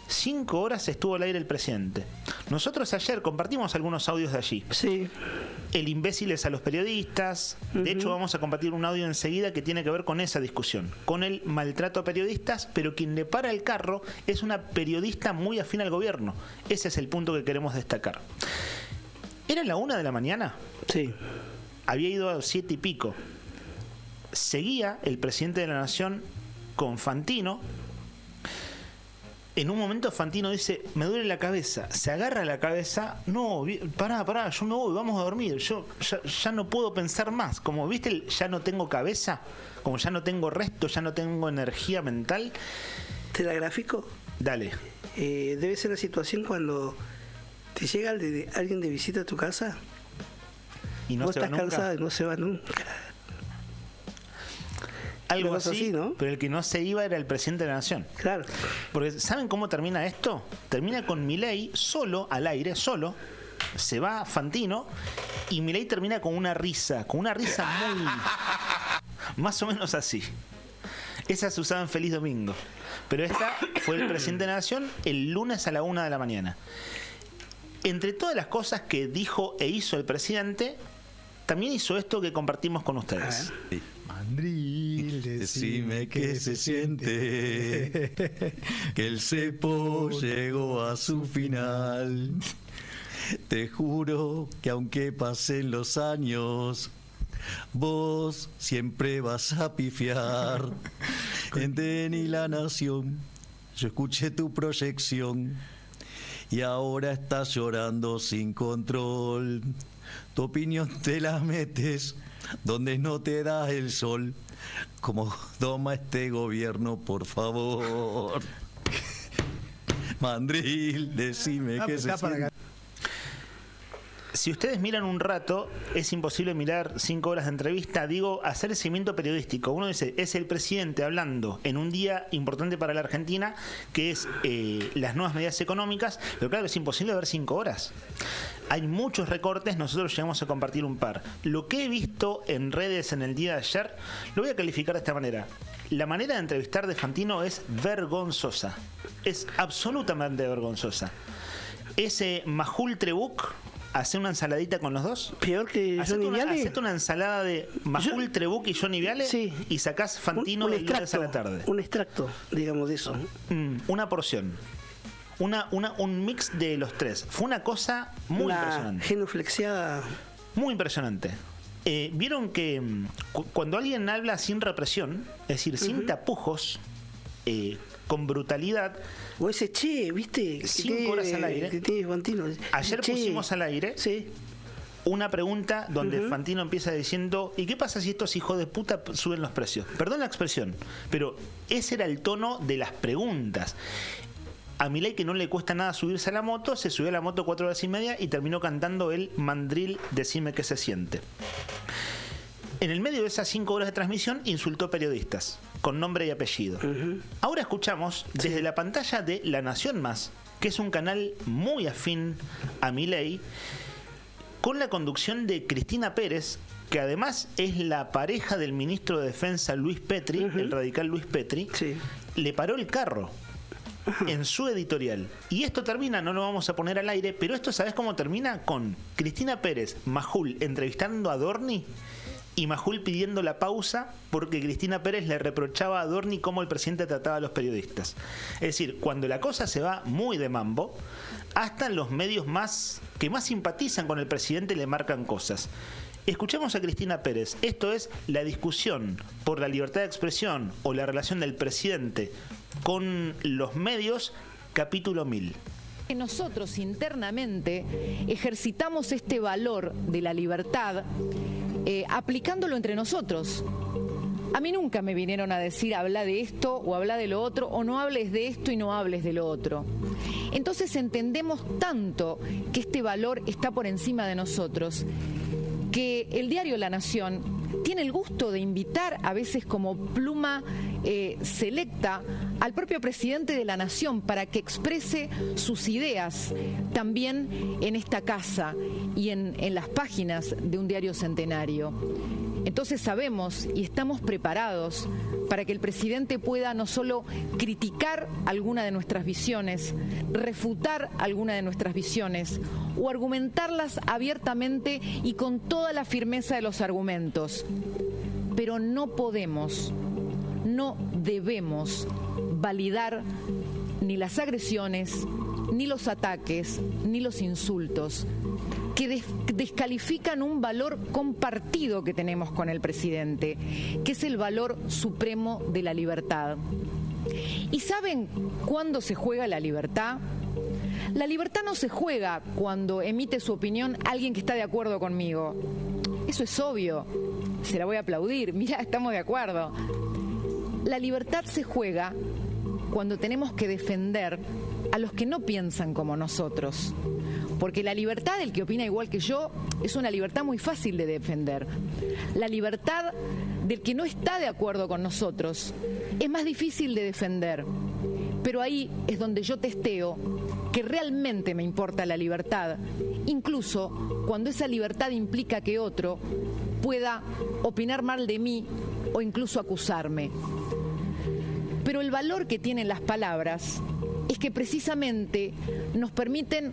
5 horas estuvo al aire el presidente. Nosotros ayer compartimos algunos audios de allí. Sí. El imbécil es a los periodistas. De hecho, vamos a compartir un audio enseguida que tiene que ver con esa discusión, con el maltrato a periodistas, pero quien le para el carro es una periodista muy afín al gobierno. Ese es el punto que queremos destacar. Era la 1 de la mañana. Sí. Había ido a 7 y pico. Seguía el presidente de la Nación con Fantino. En un momento Fantino dice, me duele la cabeza, se agarra la cabeza, no, pará, yo me voy, vamos a dormir, yo ya no puedo pensar más, como viste, ya no tengo cabeza, como ya no tengo resto, ya no tengo energía mental. ¿Te la grafico? Dale. Debe ser la situación cuando te llega alguien de visita a tu casa, Y no vos se va estás nunca. cansado y no se va nunca. Algo Una cosa así, así, ¿no? pero el que no se iba era el presidente de la Nación. Claro. Porque ¿saben cómo termina esto? Termina con Milei solo, al aire, solo. Se va Fantino y Milei termina con una risa muy... más o menos así. Esa se usaba en Feliz Domingo. Pero esta fue el presidente de la Nación el lunes a la 1 de la mañana. Entre todas las cosas que dijo e hizo el presidente, también hizo esto que compartimos con ustedes. Mandril, decime qué se siente, que el cepo llegó a su final. Te juro que aunque pasen los años, vos siempre vas a pifiar. En DN y La Nación yo escuché tu proyección y ahora estás llorando sin control. Tu opinión te la metes donde no te da el sol. Como toma este gobierno, por favor. Mandril, decime qué se siente. Si ustedes miran un rato, es imposible mirar 5 horas de entrevista. Digo, hacer seguimiento periodístico. Uno dice, es el presidente hablando en un día importante para la Argentina, que es las nuevas medidas económicas, pero claro, es imposible ver 5 horas. Hay muchos recortes, nosotros llegamos a compartir un par. Lo que he visto en redes en el día de ayer, lo voy a calificar de esta manera. La manera de entrevistar de Fantino es vergonzosa. Es absolutamente vergonzosa. Ese Majul Trebuch, hacer una ensaladita con los dos. Peor que Johnny Viale. Hacete una ensalada de Majul Trebuch y Johnny Viale, sí, y sacás Fantino del lunes a la tarde. Un extracto, digamos, de eso. Una porción. Un mix de los tres. Fue una cosa muy impresionante. Genuflexiada. Muy impresionante. Vieron que cuando alguien habla sin represión, es decir, sin tapujos, con brutalidad. O ese ¿viste? 5 horas al aire. Ayer pusimos al aire una pregunta donde Fantino empieza diciendo: ¿y qué pasa si estos hijos de puta suben los precios? Perdón la expresión, pero ese era el tono de las preguntas. A Milei, que no le cuesta nada subirse a la moto, se subió a la moto 4 horas y media y terminó cantando el Mandril, decime qué se siente. En el medio de esas 5 horas de transmisión insultó periodistas con nombre y apellido. Ahora escuchamos desde la pantalla de La Nación Más, que es un canal muy afín a Milei, con la conducción de Cristina Pérez, que además es la pareja del ministro de Defensa Luis Petri, el radical Luis Petri. Le paró el carro en su editorial. Y esto termina, no lo vamos a poner al aire, pero esto, ¿sabes cómo termina? Con Cristina Pérez, Majul entrevistando a Dorni y Majul pidiendo la pausa porque Cristina Pérez le reprochaba a Dorni cómo el presidente trataba a los periodistas. Es decir, cuando la cosa se va muy de mambo, hasta los medios que más simpatizan con el presidente le marcan cosas. Escuchemos a Cristina Pérez. Esto es la discusión por la libertad de expresión o la relación del presidente con los medios, capítulo 1000. Nosotros internamente ejercitamos este valor de la libertad aplicándolo entre nosotros. A mí nunca me vinieron a decir habla de esto o habla de lo otro, o no hables de esto y no hables de lo otro. Entonces entendemos tanto que este valor está por encima de nosotros, que el diario La Nación tiene el gusto de invitar, a veces como pluma selecta, al propio presidente de la Nación para que exprese sus ideas también en esta casa y en las páginas de un diario centenario. Entonces sabemos y estamos preparados para que el presidente pueda no solo criticar alguna de nuestras visiones, refutar alguna de nuestras visiones o argumentarlas abiertamente y con toda la firmeza de los argumentos. Pero no podemos, no debemos validar ni las agresiones, ni los ataques, ni los insultos que descalifican un valor compartido que tenemos con el presidente, que es el valor supremo de la libertad. ¿Y saben cuándo se juega la libertad? La libertad no se juega cuando emite su opinión alguien que está de acuerdo conmigo. Eso es obvio. Se la voy a aplaudir. Mira, estamos de acuerdo. La libertad se juega cuando tenemos que defender a los que no piensan como nosotros. Porque la libertad del que opina igual que yo es una libertad muy fácil de defender. La libertad del que no está de acuerdo con nosotros es más difícil de defender. Pero ahí es donde yo testeo que realmente me importa la libertad, incluso cuando esa libertad implica que otro pueda opinar mal de mí o incluso acusarme. Pero el valor que tienen las palabras es que precisamente nos permiten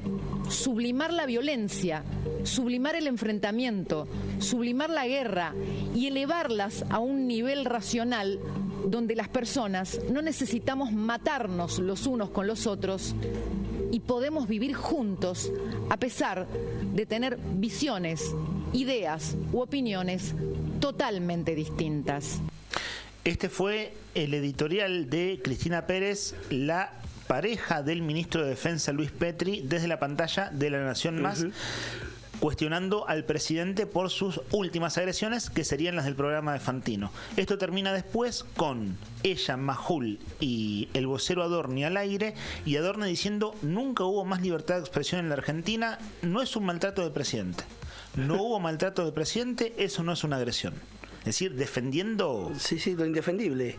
sublimar la violencia, sublimar el enfrentamiento, sublimar la guerra y elevarlas a un nivel racional donde las personas no necesitamos matarnos los unos con los otros, y podemos vivir juntos a pesar de tener visiones, ideas u opiniones totalmente distintas. Este fue el editorial de Cristina Pérez, la pareja del ministro de Defensa Luis Petri, desde la pantalla de La Nación Más, cuestionando al presidente por sus últimas agresiones, que serían las del programa de Fantino. Esto termina después con ella, Majul, y el vocero Adorni al aire, y Adorni diciendo: nunca hubo más libertad de expresión en la Argentina, no es un maltrato del presidente. No hubo maltrato del presidente, eso no es una agresión. Es decir, defendiendo... Sí, lo indefendible.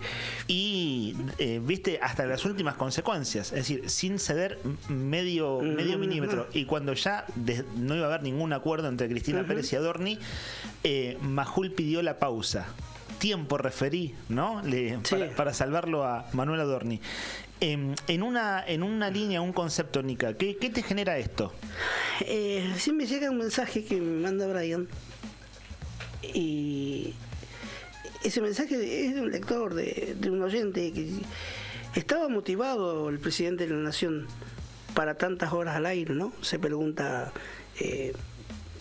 Y, viste, hasta las últimas consecuencias. Es decir, sin ceder medio milímetro. Y cuando ya no iba a haber ningún acuerdo entre Cristina Pérez y Adorni, Majul pidió la pausa. Tiempo referí, ¿no? Para salvarlo a Manuel Adorni. En una línea, un concepto, Nica, ¿qué te genera esto? Sí, me llega un mensaje que me manda Brian. Y ese mensaje es de un lector, de un oyente, que estaba motivado el presidente de la Nación para tantas horas al aire, ¿no? Se pregunta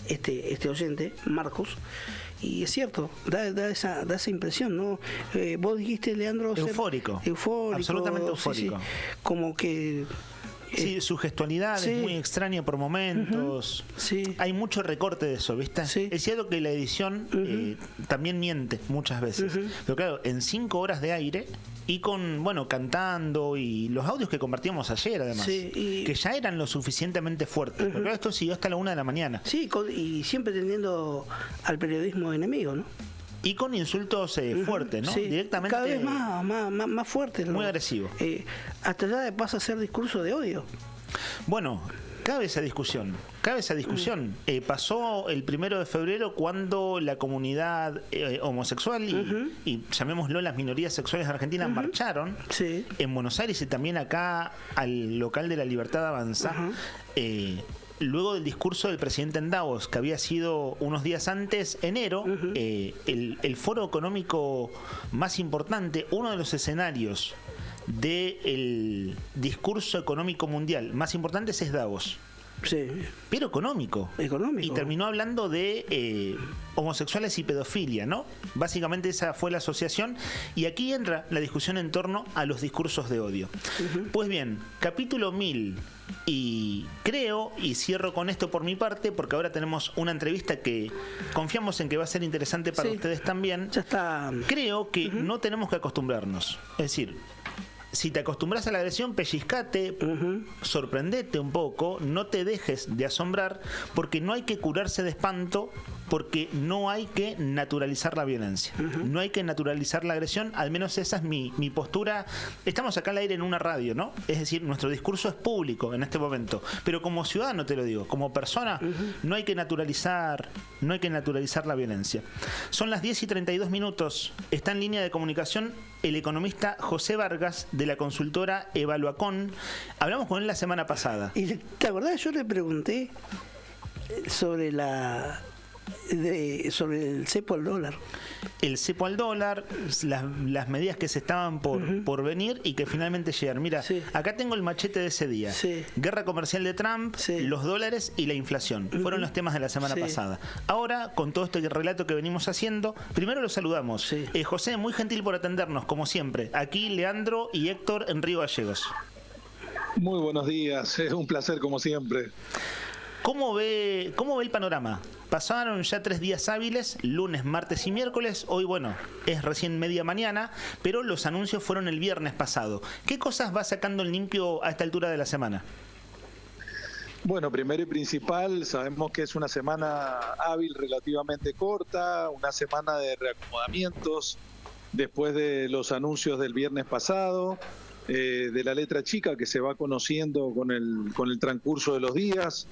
este oyente, Marcos, y es cierto, da esa impresión, ¿no? Vos dijiste, Leandro, eufórico, absolutamente eufórico. Sí. Como que... Sí, su gestualidad es muy extraña por momentos. Hay mucho recorte de eso, ¿viste? Es cierto que la edición también miente muchas veces. Pero claro, en 5 horas de aire y con, cantando, y los audios que compartíamos ayer, además, que ya eran lo suficientemente fuertes. Pero claro, esto siguió hasta la 1 de la mañana. Sí, y siempre teniendo al periodismo enemigo, ¿no? Y con insultos fuertes, ¿no? Directamente. Cada vez más fuertes. Muy agresivo. Hasta ya pasa a ser discurso de odio. Bueno, cabe esa discusión. Pasó el 1 de febrero cuando la comunidad homosexual y llamémoslo las minorías sexuales argentinas marcharon en Buenos Aires y también acá al local de la Libertad Avanza. Luego del discurso del presidente en Davos, que había sido unos días antes, enero, el foro económico más importante, uno de los escenarios del discurso económico mundial más importantes es Davos. Pero económico. Y terminó hablando de homosexuales y pedofilia, ¿no? Básicamente esa fue la asociación. Y aquí entra la discusión en torno a los discursos de odio. Pues bien, capítulo 1000. Y creo, y cierro con esto por mi parte, porque ahora tenemos una entrevista que confiamos en que va a ser interesante para ustedes también. Ya está. Creo que no tenemos que acostumbrarnos. Es decir, si te acostumbras a la agresión, pellizcate, sorprendete un poco, no te dejes de asombrar, porque no hay que curarse de espanto, porque no hay que naturalizar la violencia. No hay que naturalizar la agresión, al menos esa es mi postura. Estamos acá al aire en una radio, ¿no? Es decir, nuestro discurso es público en este momento, pero como ciudadano te lo digo, como persona, no hay que naturalizar la violencia. Son las 10:32, está en línea de comunicación el economista José Vargas de la consultora Evaluacon. Hablamos con él la semana pasada. ¿Y te acordás? Yo le pregunté sobre sobre el cepo al dólar. El cepo al dólar, las medidas que se estaban por venir y que finalmente llegan. Mira, acá tengo el machete de ese día. Guerra comercial de Trump, los dólares y la inflación. Fueron los temas de la semana pasada. Ahora, con todo este relato que venimos haciendo, primero los saludamos. José, muy gentil por atendernos, como siempre. Aquí Leandro y Héctor en Río Gallegos. Muy buenos días, es un placer como siempre. ¿Cómo ve el panorama? Pasaron ya 3 días hábiles, lunes, martes y miércoles. Hoy, es recién media mañana, pero los anuncios fueron el viernes pasado. ¿Qué cosas va sacando el limpio a esta altura de la semana? Bueno, primero y principal, sabemos que es una semana hábil relativamente corta, una semana de reacomodamientos después de los anuncios del viernes pasado, de la letra chica que se va conociendo con el transcurso de los días.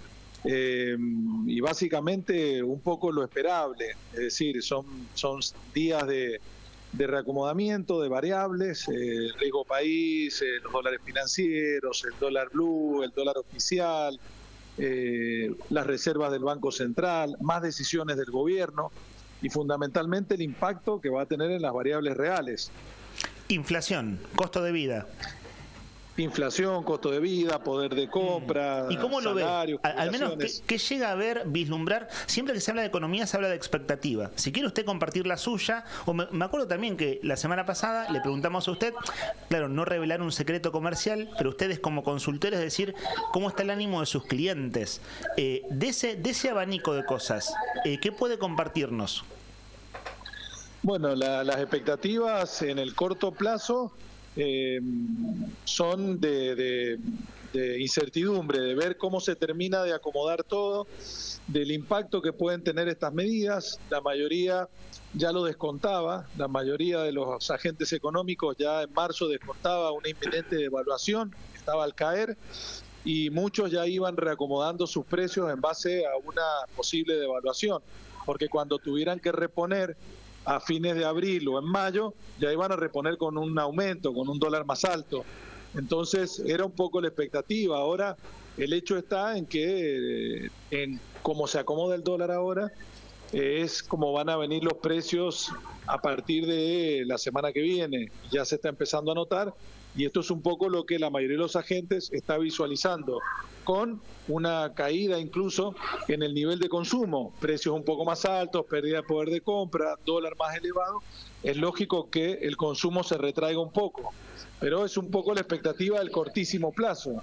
Y básicamente un poco lo esperable, es decir, son días de reacomodamiento de variables, riesgo país, los dólares financieros, el dólar blue, el dólar oficial, las reservas del Banco Central, más decisiones del gobierno y fundamentalmente el impacto que va a tener en las variables reales. Inflación, costo de vida. inflación, costo de vida, poder de compra, ¿Y cómo lo ve? salarios, Al menos, jubilaciones. ¿qué llega a ver, vislumbrar? Siempre que se habla de economía se habla de expectativa. Si quiere usted compartir la suya, o me acuerdo también que la semana pasada le preguntamos a usted, claro, no revelar un secreto comercial, pero ustedes como consultores decir cómo está el ánimo de sus clientes. De ese abanico de cosas, ¿qué puede compartirnos? Bueno, las expectativas en el corto plazo son de incertidumbre, de ver cómo se termina de acomodar todo, del impacto que pueden tener estas medidas. La mayoría ya lo descontaba, la mayoría de los agentes económicos ya en marzo descontaba una inminente devaluación, estaba al caer, y muchos ya iban reacomodando sus precios en base a una posible devaluación, porque cuando tuvieran que reponer a fines de abril o en mayo, ya iban a reponer con un aumento, con un dólar más alto. Entonces era un poco la expectativa. Ahora el hecho está en que en cómo se acomoda el dólar ahora, es como van a venir los precios a partir de la semana que viene. Ya se está empezando a notar, y esto es un poco lo que la mayoría de los agentes está visualizando, con una caída incluso en el nivel de consumo, precios un poco más altos, pérdida de poder de compra, dólar más elevado. Es lógico que el consumo se retraiga un poco, pero es un poco la expectativa del cortísimo plazo.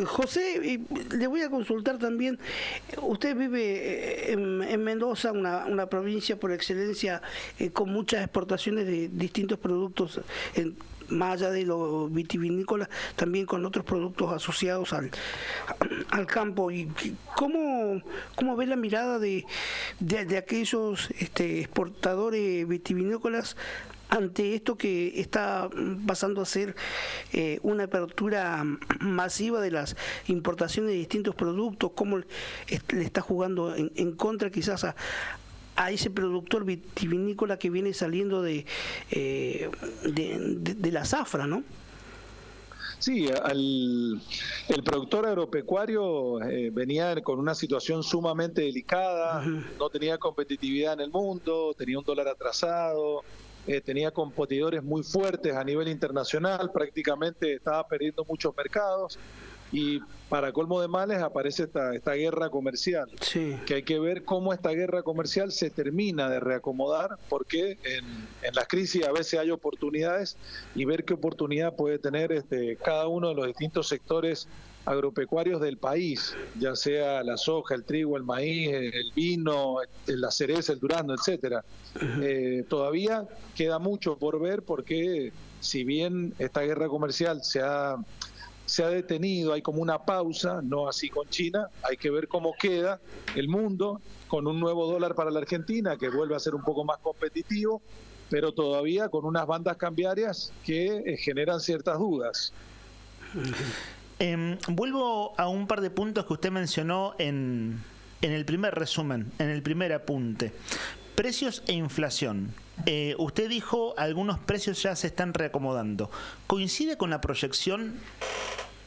José, le voy a consultar también, usted vive en Mendoza, una provincia por excelencia con muchas exportaciones de distintos productos, más allá de lo vitivinícola, también con otros productos asociados al campo. ¿Y cómo ve la mirada de aquellos exportadores vitivinícolas ante esto que está pasando a ser una apertura masiva de las importaciones de distintos productos? ¿Cómo le está jugando en contra quizás a ese productor vitivinícola que viene saliendo de la zafra, ¿no? Sí, el productor agropecuario venía con una situación sumamente delicada, no tenía competitividad en el mundo, tenía un dólar atrasado, tenía competidores muy fuertes a nivel internacional, prácticamente estaba perdiendo muchos mercados, y para colmo de males aparece esta guerra comercial, sí, que hay que ver cómo esta guerra comercial se termina de reacomodar, porque en las crisis a veces hay oportunidades, y ver qué oportunidad puede tener cada uno de los distintos sectores agropecuarios del país, ya sea la soja, el trigo, el maíz, el vino, la cereza, el durazno, etcétera. Todavía queda mucho por ver, porque si bien esta guerra comercial se ha detenido, hay como una pausa, no así con China, hay que ver cómo queda el mundo con un nuevo dólar para la Argentina, que vuelve a ser un poco más competitivo, pero todavía con unas bandas cambiarias que generan ciertas dudas. Vuelvo a un par de puntos que usted mencionó en el primer resumen, en el primer apunte. Precios e inflación. Usted dijo algunos precios ya se están reacomodando. ¿Coincide con la proyección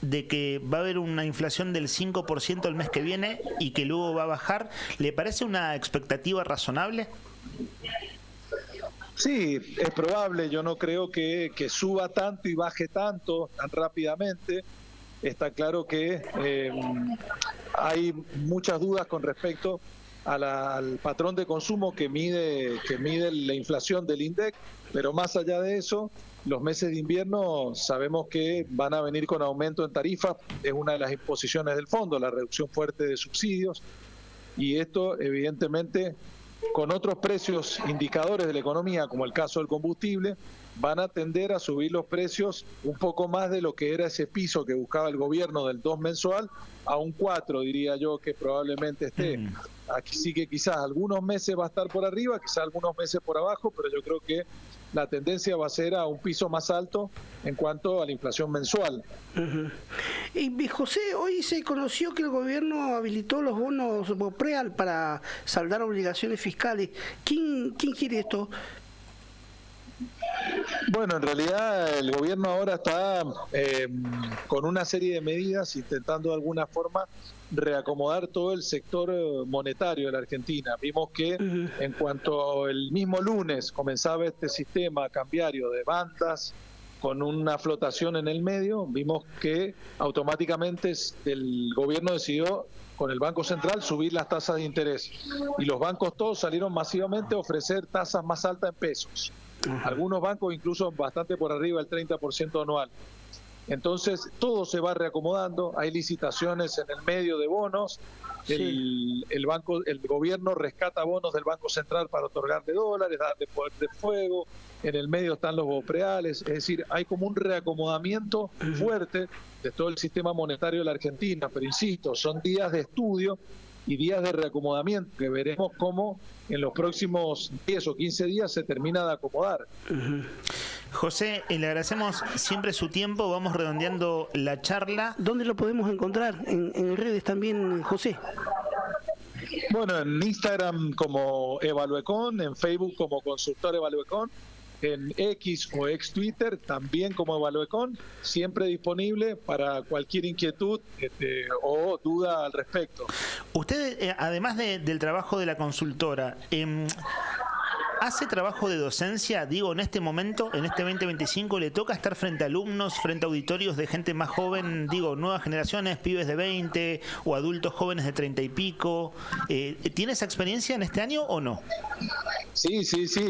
de que va a haber una inflación del 5% el mes que viene y que luego va a bajar? ¿Le parece una expectativa razonable? Sí, es probable. Yo no creo que suba tanto y baje tanto tan rápidamente. Está claro que hay muchas dudas con respecto al patrón de consumo que mide la inflación del INDEC, pero más allá de eso, los meses de invierno sabemos que van a venir con aumento en tarifas. Es una de las imposiciones del fondo, la reducción fuerte de subsidios, y esto evidentemente con otros precios indicadores de la economía, como el caso del combustible, van a tender a subir los precios un poco más de lo que era ese piso que buscaba el gobierno del 2 mensual a un 4, diría yo, que probablemente esté. Aquí sí que quizás algunos meses va a estar por arriba, quizás algunos meses por abajo, pero yo creo que la tendencia va a ser a un piso más alto en cuanto a la inflación mensual. Y José, hoy se conoció que el gobierno habilitó los bonos BOPREAL para saldar obligaciones fiscales. ¿Quién quiere esto? Bueno, en realidad el gobierno ahora está con una serie de medidas intentando de alguna forma reacomodar todo el sector monetario de la Argentina. Vimos que en cuanto el mismo lunes comenzaba este sistema cambiario de bandas con una flotación en el medio, vimos que automáticamente el gobierno decidió con el Banco Central subir las tasas de interés y los bancos todos salieron masivamente a ofrecer tasas más altas en pesos. Algunos bancos incluso bastante por arriba del 30% anual. Entonces todo se va reacomodando, hay licitaciones en el medio de bonos, el gobierno rescata bonos del Banco Central para otorgarle dólares, darle poder de fuego, en el medio están los bopreales, es decir, hay como un reacomodamiento fuerte de todo el sistema monetario de la Argentina, pero insisto, son días de estudio y días de reacomodamiento que veremos cómo en los próximos 10 o 15 días se termina de acomodar. José, le agradecemos siempre su tiempo, vamos redondeando la charla. ¿Dónde lo podemos encontrar? En redes también, José. Bueno, en Instagram como Evaluecon, en Facebook como Consultor Evaluecon, en X o ex Twitter también como Evaluecon, siempre disponible para cualquier inquietud o duda al respecto. Usted, además del trabajo de la consultora, ¿hace trabajo de docencia? Digo, en este momento, en este 2025, ¿le toca estar frente a alumnos, frente a auditorios de gente más joven? Digo, nuevas generaciones, pibes de 20 o adultos jóvenes de 30 y pico. ¿Tiene esa experiencia en este año o no? Sí,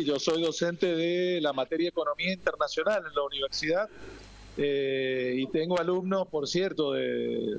yo soy docente de la materia Economía Internacional en la universidad y tengo alumnos, por cierto, de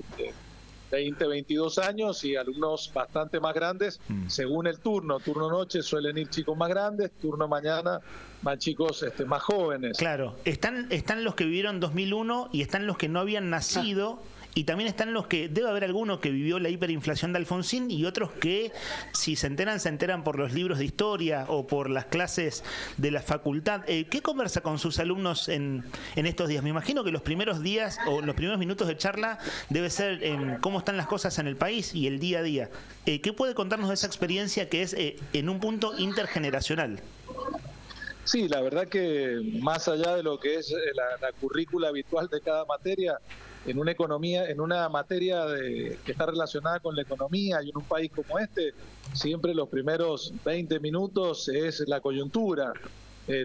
20, 22 años y alumnos bastante más grandes, según el turno noche suelen ir chicos más grandes, turno mañana van chicos más jóvenes. Claro, están los que vivieron 2001 y están los que no habían nacido. Y también están los que, debe haber alguno que vivió la hiperinflación de Alfonsín y otros que, si se enteran por los libros de historia o por las clases de la facultad. ¿Qué conversa con sus alumnos en estos días? Me imagino que los primeros días o los primeros minutos de charla debe ser cómo están las cosas en el país y el día a día. ¿Qué puede contarnos de esa experiencia que es en un punto intergeneracional? Sí, la verdad que más allá de lo que es la currícula habitual de cada materia, en una materia que está relacionada con la economía y en un país como este, siempre los primeros 20 minutos es la coyuntura.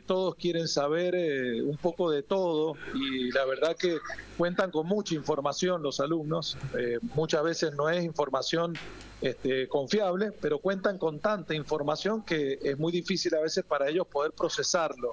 Todos quieren saber un poco de todo y la verdad que cuentan con mucha información los alumnos. Muchas veces no es información confiable, pero cuentan con tanta información que es muy difícil a veces para ellos poder procesarlo.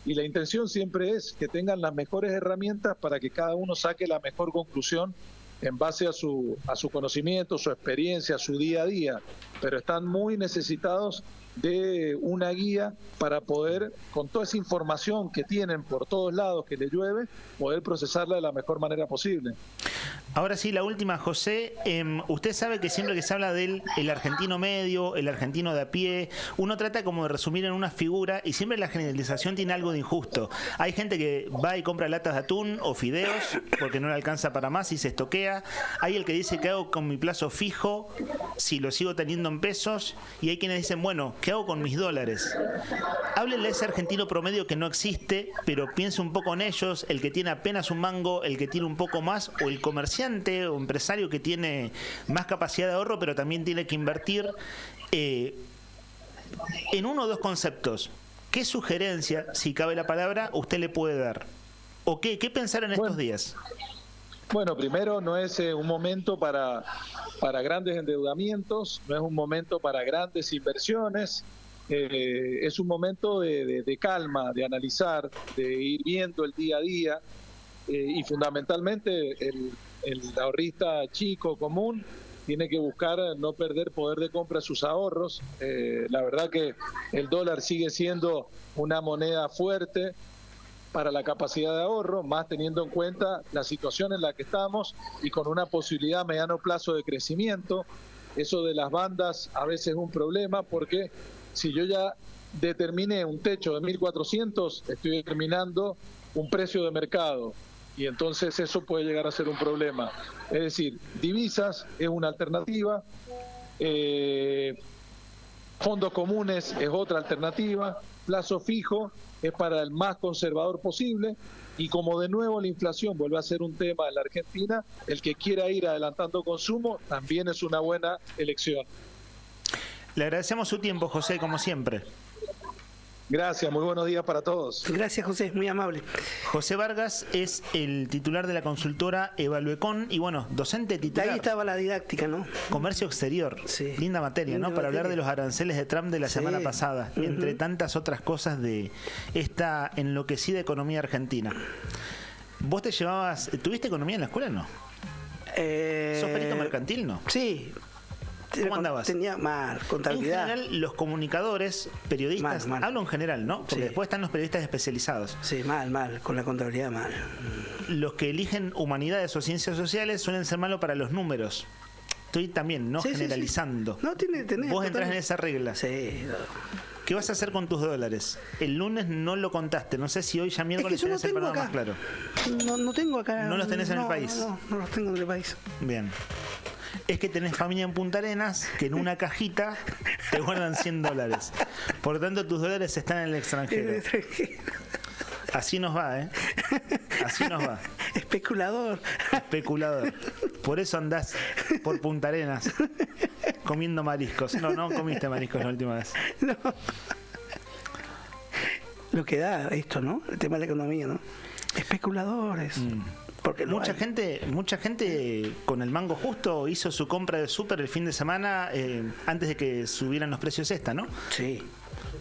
Y la intención siempre es que tengan las mejores herramientas para que cada uno saque la mejor conclusión en base a su conocimiento, su experiencia, su día a día, pero están muy necesitados de una guía para poder, con toda esa información que tienen por todos lados que le llueve, poder procesarla de la mejor manera posible. Ahora sí, la última, José. Usted sabe que siempre que se habla del argentino medio, el argentino de a pie, uno trata como de resumir en una figura y siempre la generalización tiene algo de injusto. Hay gente que va y compra latas de atún o fideos porque no le alcanza para más y se estoquea. Hay el que dice ¿qué hago con mi plazo fijo si lo sigo teniendo en pesos? Y hay quienes dicen, bueno, ¿qué hago con mis dólares? Háblenle a ese argentino promedio que no existe, pero piense un poco en ellos, el que tiene apenas un mango, el que tiene un poco más, o el comerciante o empresario que tiene más capacidad de ahorro, pero también tiene que invertir. En uno o dos conceptos, ¿qué sugerencia, si cabe la palabra, usted le puede dar? ¿O qué pensar en estos días? Bueno, primero no es un momento para grandes endeudamientos, no es un momento para grandes inversiones, es un momento de calma, de analizar, de ir viendo el día a día y fundamentalmente el ahorrista chico, común, tiene que buscar no perder poder de compra de sus ahorros. La verdad que el dólar sigue siendo una moneda fuerte para la capacidad de ahorro, más teniendo en cuenta la situación en la que estamos y con una posibilidad a mediano plazo de crecimiento. Eso de las bandas a veces es un problema porque si yo ya determiné un techo de 1.400, estoy determinando un precio de mercado y entonces eso puede llegar a ser un problema. Es decir, divisas es una alternativa, fondos comunes es otra alternativa, plazo fijo es para el más conservador posible y como de nuevo la inflación vuelve a ser un tema en la Argentina, el que quiera ir adelantando consumo también es una buena elección. Le agradecemos su tiempo, José, como siempre. Gracias, muy buenos días para todos. Gracias, José, muy amable. José Vargas es el titular de la consultora Evaluecon y bueno, docente titular. Ahí estaba la didáctica, ¿no? Comercio exterior. Sí. Linda materia, Linda ¿no? Para materia. hablar de los aranceles de Trump de la semana pasada, entre tantas otras cosas de esta enloquecida economía argentina. ¿Vos tuviste economía en la escuela o no? ¿Sos perito mercantil, no? Sí. ¿Cómo andabas? Tenía mal, contabilidad. En general, los comunicadores, periodistas, Mal. hablo en general, ¿no? Porque Sí. después están los periodistas especializados. Sí, mal, con la contabilidad mal. Los que eligen humanidades o ciencias sociales suelen ser malos para los números. Estoy también, no Sí, sí, generalizando. No, tenés Vos entrás en esa regla. Sí. ¿Qué vas a hacer con tus dólares? El lunes no lo contaste. No sé si hoy ya miércoles yo no tenés el tengo panorama acá. más claro. No tengo acá. ¿No los tenés en el país? No los tengo en el país. Bien. Es que tenés familia en Punta Arenas que en una cajita te guardan $100. Por lo tanto, tus dólares están en el extranjero. Así nos va, ¿eh? Así nos va. Especulador. Especulador. Por eso andás por Punta Arenas comiendo mariscos. No comiste mariscos la última vez. No. Lo que da esto, ¿no? El tema de la economía, ¿no? Especuladores. Porque mucha gente con el mango justo hizo su compra de súper el fin de semana antes de que subieran los precios ¿no? Sí.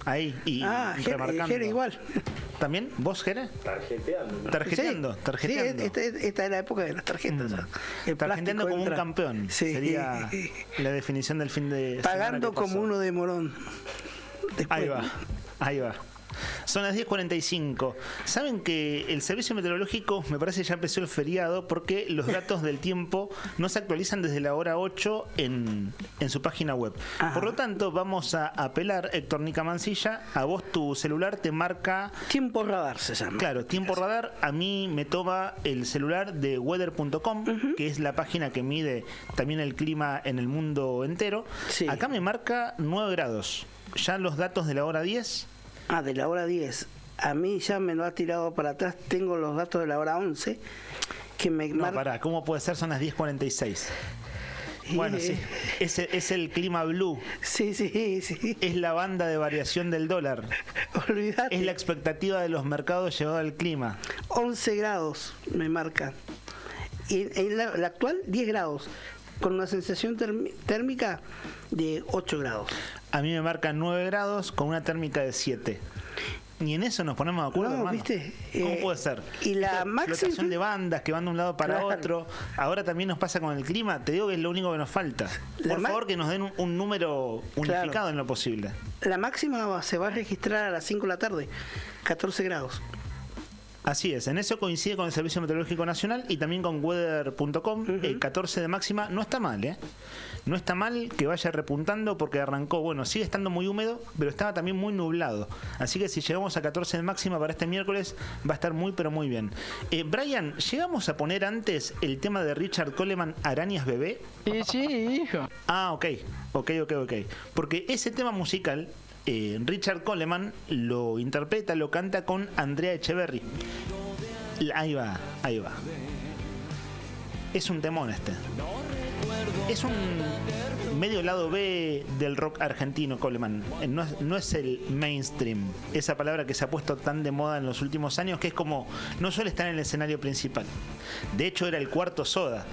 Ahí, y remarcando. Jere igual. ¿También? ¿Vos, Jere? Tarjeteando. Sí, esta es la época de las tarjetas. El tarjeteando como entra. un campeón. Sí. Sería la definición del fin de semana. Pagando como uno de Morón. Después, Ahí va. Son las 10:45. Saben que el servicio meteorológico me parece ya empezó el feriado porque los datos del tiempo no se actualizan desde la hora 8 en su página web. Ajá. Por lo tanto, vamos a apelar, Héctor Nica Mancilla, a vos tu celular te marca... Tiempo radar se llama. Claro, tiempo radar. A mí me toma el celular de weather.com, que es la página que mide también el clima en el mundo entero. Sí. Acá me marca 9 grados. Ya los datos de la hora 10... de la hora 10. A mí ya me lo ha tirado para atrás. Tengo los datos de la hora 11. Que me pará, ¿cómo puede ser? Son las 10:46. Bueno, sí. Es el clima blue. Sí. Es la banda de variación del dólar. Olvídate. Es la expectativa de los mercados llevado al clima. 11 grados me marca. Y en la actual, 10 grados. Con una sensación térmica de 8 grados. A mí me marcan 9 grados con una térmica de 7. Ni en eso nos ponemos de acuerdo, hermano. ¿Viste? ¿Cómo puede ser? Y la máxima flotación de bandas que van de un lado para Claro. otro. Ahora también nos pasa con el clima. Te digo que es lo único que nos falta. Por favor, que nos den un número unificado en lo posible. La máxima se va a registrar a las 5 de la tarde. 14 grados. Así es, en eso coincide con el Servicio Meteorológico Nacional y también con weather.com. 14 de máxima, no está mal, ¿eh? No está mal que vaya repuntando porque arrancó, bueno, sigue estando muy húmedo, pero estaba también muy nublado. Así que si llegamos a 14 de máxima para este miércoles, va a estar muy, pero muy bien. Brian, ¿llegamos a poner antes el tema de Richard Coleman, Arañas Bebé? Sí, hijo. Ah, ok. Porque ese tema musical... Richard Coleman lo interpreta, lo canta con Andrea Echeverry. Ahí va. Es un temón este. Es un medio lado B del rock argentino, Coleman. No es el mainstream. Esa palabra que se ha puesto tan de moda en los últimos años, que es como no suele estar en el escenario principal. De hecho, era el cuarto Soda.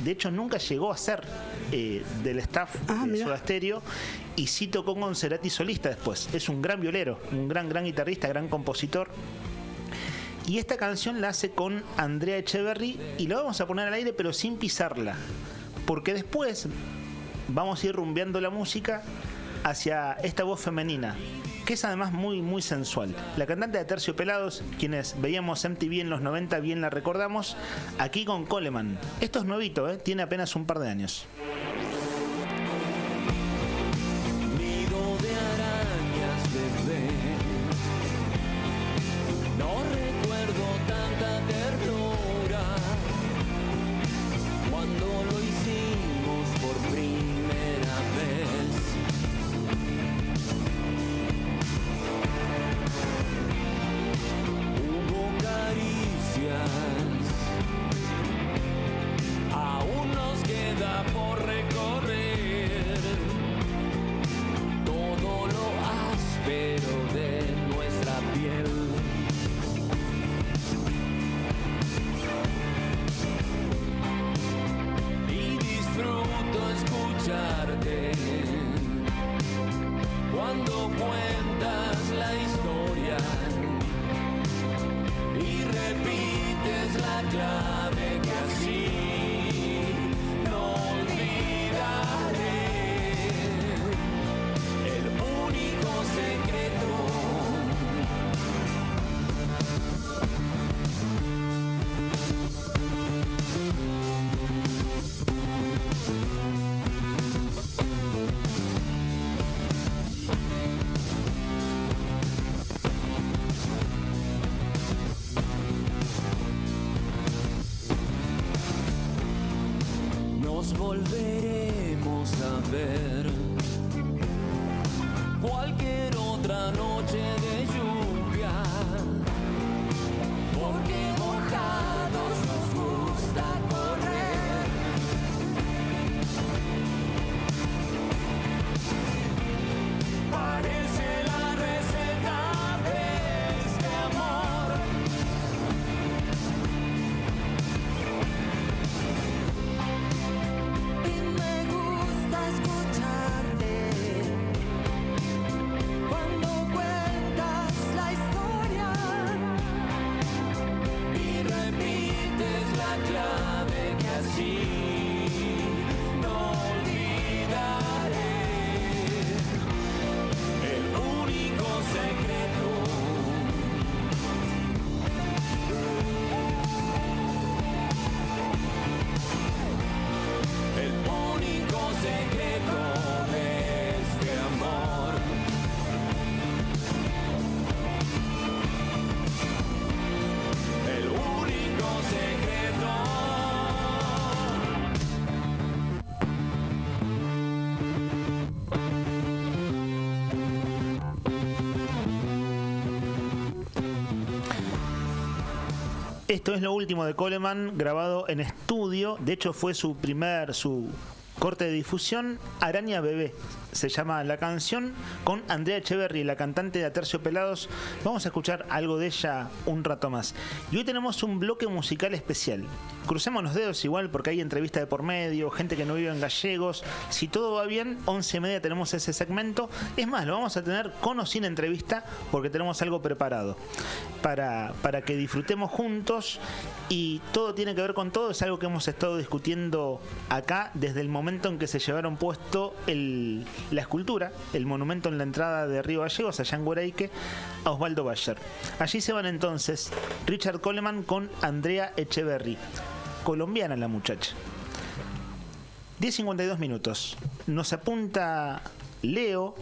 De hecho, nunca llegó a ser del staff de Soda Stereo y sí tocó con Cerati solista después. Es un gran violero, un gran guitarrista, gran compositor. Y esta canción la hace con Andrea Echeverry y la vamos a poner al aire pero sin pisarla. Porque después vamos a ir rumbeando la música hacia esta voz femenina, que es además muy, muy sensual. La cantante de Terciopelados, quienes veíamos MTV en los 90, bien la recordamos, aquí con Coleman. Esto es nuevito, tiene apenas un par de años. Nido de arañas, bebé. No recuerdo tanta ternura cuando lo hicimos por primera vez. Hubo caricias, aún nos queda por clave que así no olvidaré. El único secreto. Nos volveremos a ver cualquier otra noche de lluvia, porque mojados nos gusta correr. Parece la receta de este amor. Y me gusta escucharte cuando cuentas la historia Y repites la clave que así no olvidaré. El único secreto. El único secreto de este amor. El único secreto. Esto es lo último de Coleman, grabado en estudio. De hecho, fue su corte de difusión. Araña Bebé se llama la canción, con Andrea Echeverri, la cantante de Aterciopelados. Vamos a escuchar algo de ella un rato más. Y hoy tenemos un bloque musical especial. Crucemos los dedos igual, porque hay entrevista de por medio, gente que no vive en Gallegos. Si todo va bien, 11:30 tenemos ese segmento. Es más, lo vamos a tener con o sin entrevista, porque tenemos algo preparado para que disfrutemos juntos. Y todo tiene que ver con todo. Es algo que hemos estado discutiendo acá desde el momento en que se llevaron puesto la escultura, el monumento en la entrada de Río Gallegos, allá en Gueraique, a Osvaldo Bayer. Allí se van entonces Richard Coleman con Andrea Echeverri. Colombiana la muchacha. 10:52 minutos. Nos apunta Leo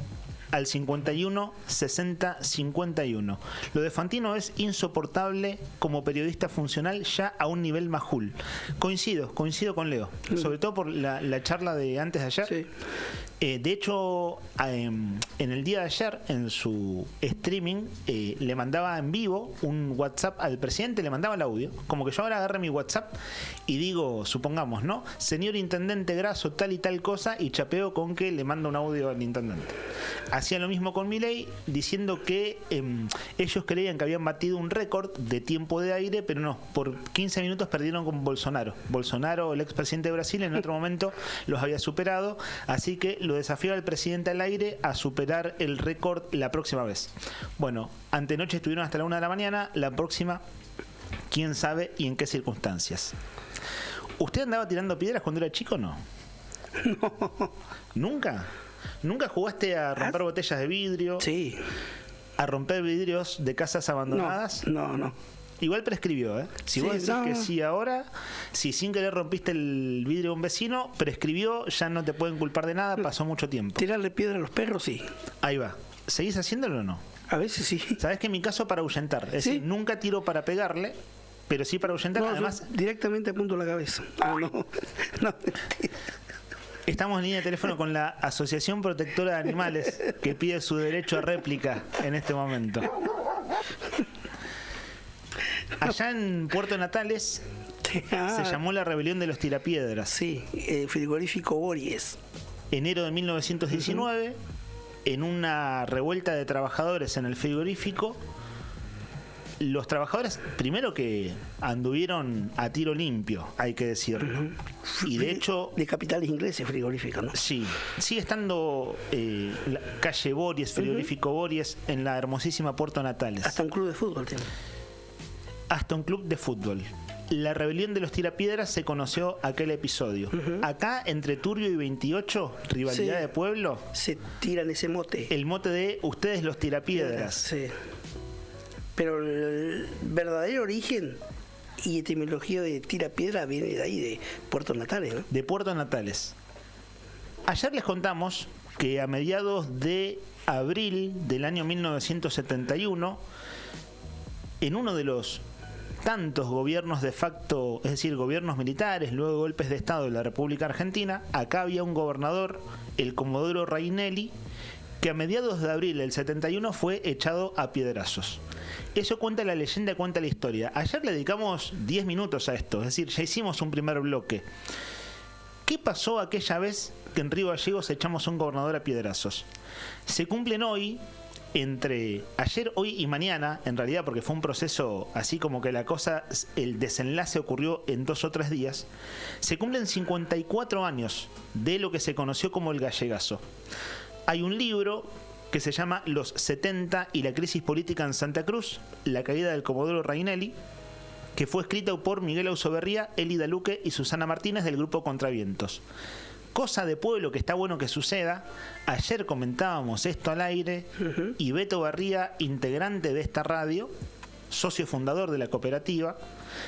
al 51 60 51. Lo de Fantino es insoportable como periodista funcional, ya a un nivel majul. Coincido con Leo, sobre todo por la charla de antes de ayer. Sí. De hecho, en el día de ayer, en su streaming, le mandaba en vivo un WhatsApp al presidente, le mandaba el audio. Como que yo ahora agarré mi WhatsApp y digo, supongamos, ¿no? Señor intendente Grasso, tal y tal cosa, y chapeo con que le manda un audio al intendente. Hacía lo mismo con Milei, diciendo que ellos creían que habían batido un récord de tiempo de aire, pero no, por 15 minutos perdieron con Bolsonaro. Bolsonaro, el expresidente de Brasil, en otro momento los había superado, así que lo desafió al presidente al aire a superar el récord la próxima vez. Bueno, antenoche estuvieron hasta la 1 de la mañana, la próxima, quién sabe y en qué circunstancias. ¿Usted andaba tirando piedras cuando era chico o no? No. ¿Nunca? ¿Nunca jugaste a romper botellas de vidrio? Sí. ¿A romper vidrios de casas abandonadas? No. Igual prescribió, ¿eh? Si Sí, vos decís que sí ahora, si sin querer rompiste el vidrio de un vecino, prescribió, ya no te pueden culpar de nada, pasó mucho tiempo. Tirarle piedra a los perros, sí. Ahí va. ¿Seguís haciéndolo o no? A veces sí. Sabés que en mi caso para ahuyentar, es decir, nunca tiro para pegarle, pero sí para ahuyentar. No, además, directamente apunto la cabeza. No. Estamos en línea de teléfono con la Asociación Protectora de Animales, que pide su derecho a réplica en este momento. Allá en Puerto Natales se llamó la rebelión de los tirapiedras. Sí, frigorífico Bories. Enero de 1919, en una revuelta de trabajadores en el frigorífico, los trabajadores, primero que anduvieron a tiro limpio, hay que decirlo. Y de hecho... De capitales ingleses, frigorífico, ¿no? Sí, sigue estando la calle Bories, frigorífico Bories, en la hermosísima Puerto Natales. Hasta un club de fútbol tiene. hasta un club de fútbol. La rebelión de los tirapiedras se conoció aquel episodio. Acá, entre Turbio y 28, rivalidad de pueblo, se tiran ese mote. El mote de ustedes los tirapiedras. Sí. Pero el verdadero origen y etimología de tirapiedra viene de ahí, de Puerto Natales, ¿no? De Puerto Natales. Ayer les contamos que a mediados de abril del año 1971, en uno de los tantos gobiernos de facto, es decir, gobiernos militares, luego golpes de Estado de la República Argentina, acá había un gobernador, el Comodoro Rainelli, que a mediados de abril del 71 fue echado a piedrazos. Eso cuenta la leyenda, cuenta la historia. Ayer le dedicamos 10 minutos a esto, es decir, ya hicimos un primer bloque. ¿Qué pasó aquella vez que en Río Gallegos echamos a un gobernador a piedrazos? Se cumplen hoy, entre ayer, hoy y mañana, en realidad, porque fue un proceso así como que la cosa, el desenlace ocurrió en 2 o 3 días, se cumplen 54 años de lo que se conoció como el Gallegazo. Hay un libro que se llama Los 70 y la crisis política en Santa Cruz, la caída del Comodoro Rainelli, que fue escrito por Miguel Ausoberría, Elida Luque y Susana Martínez del grupo Contravientos. Cosa de pueblo que está bueno que suceda. Ayer comentábamos esto al aire y Beto Barría, integrante de esta radio, socio fundador de la cooperativa,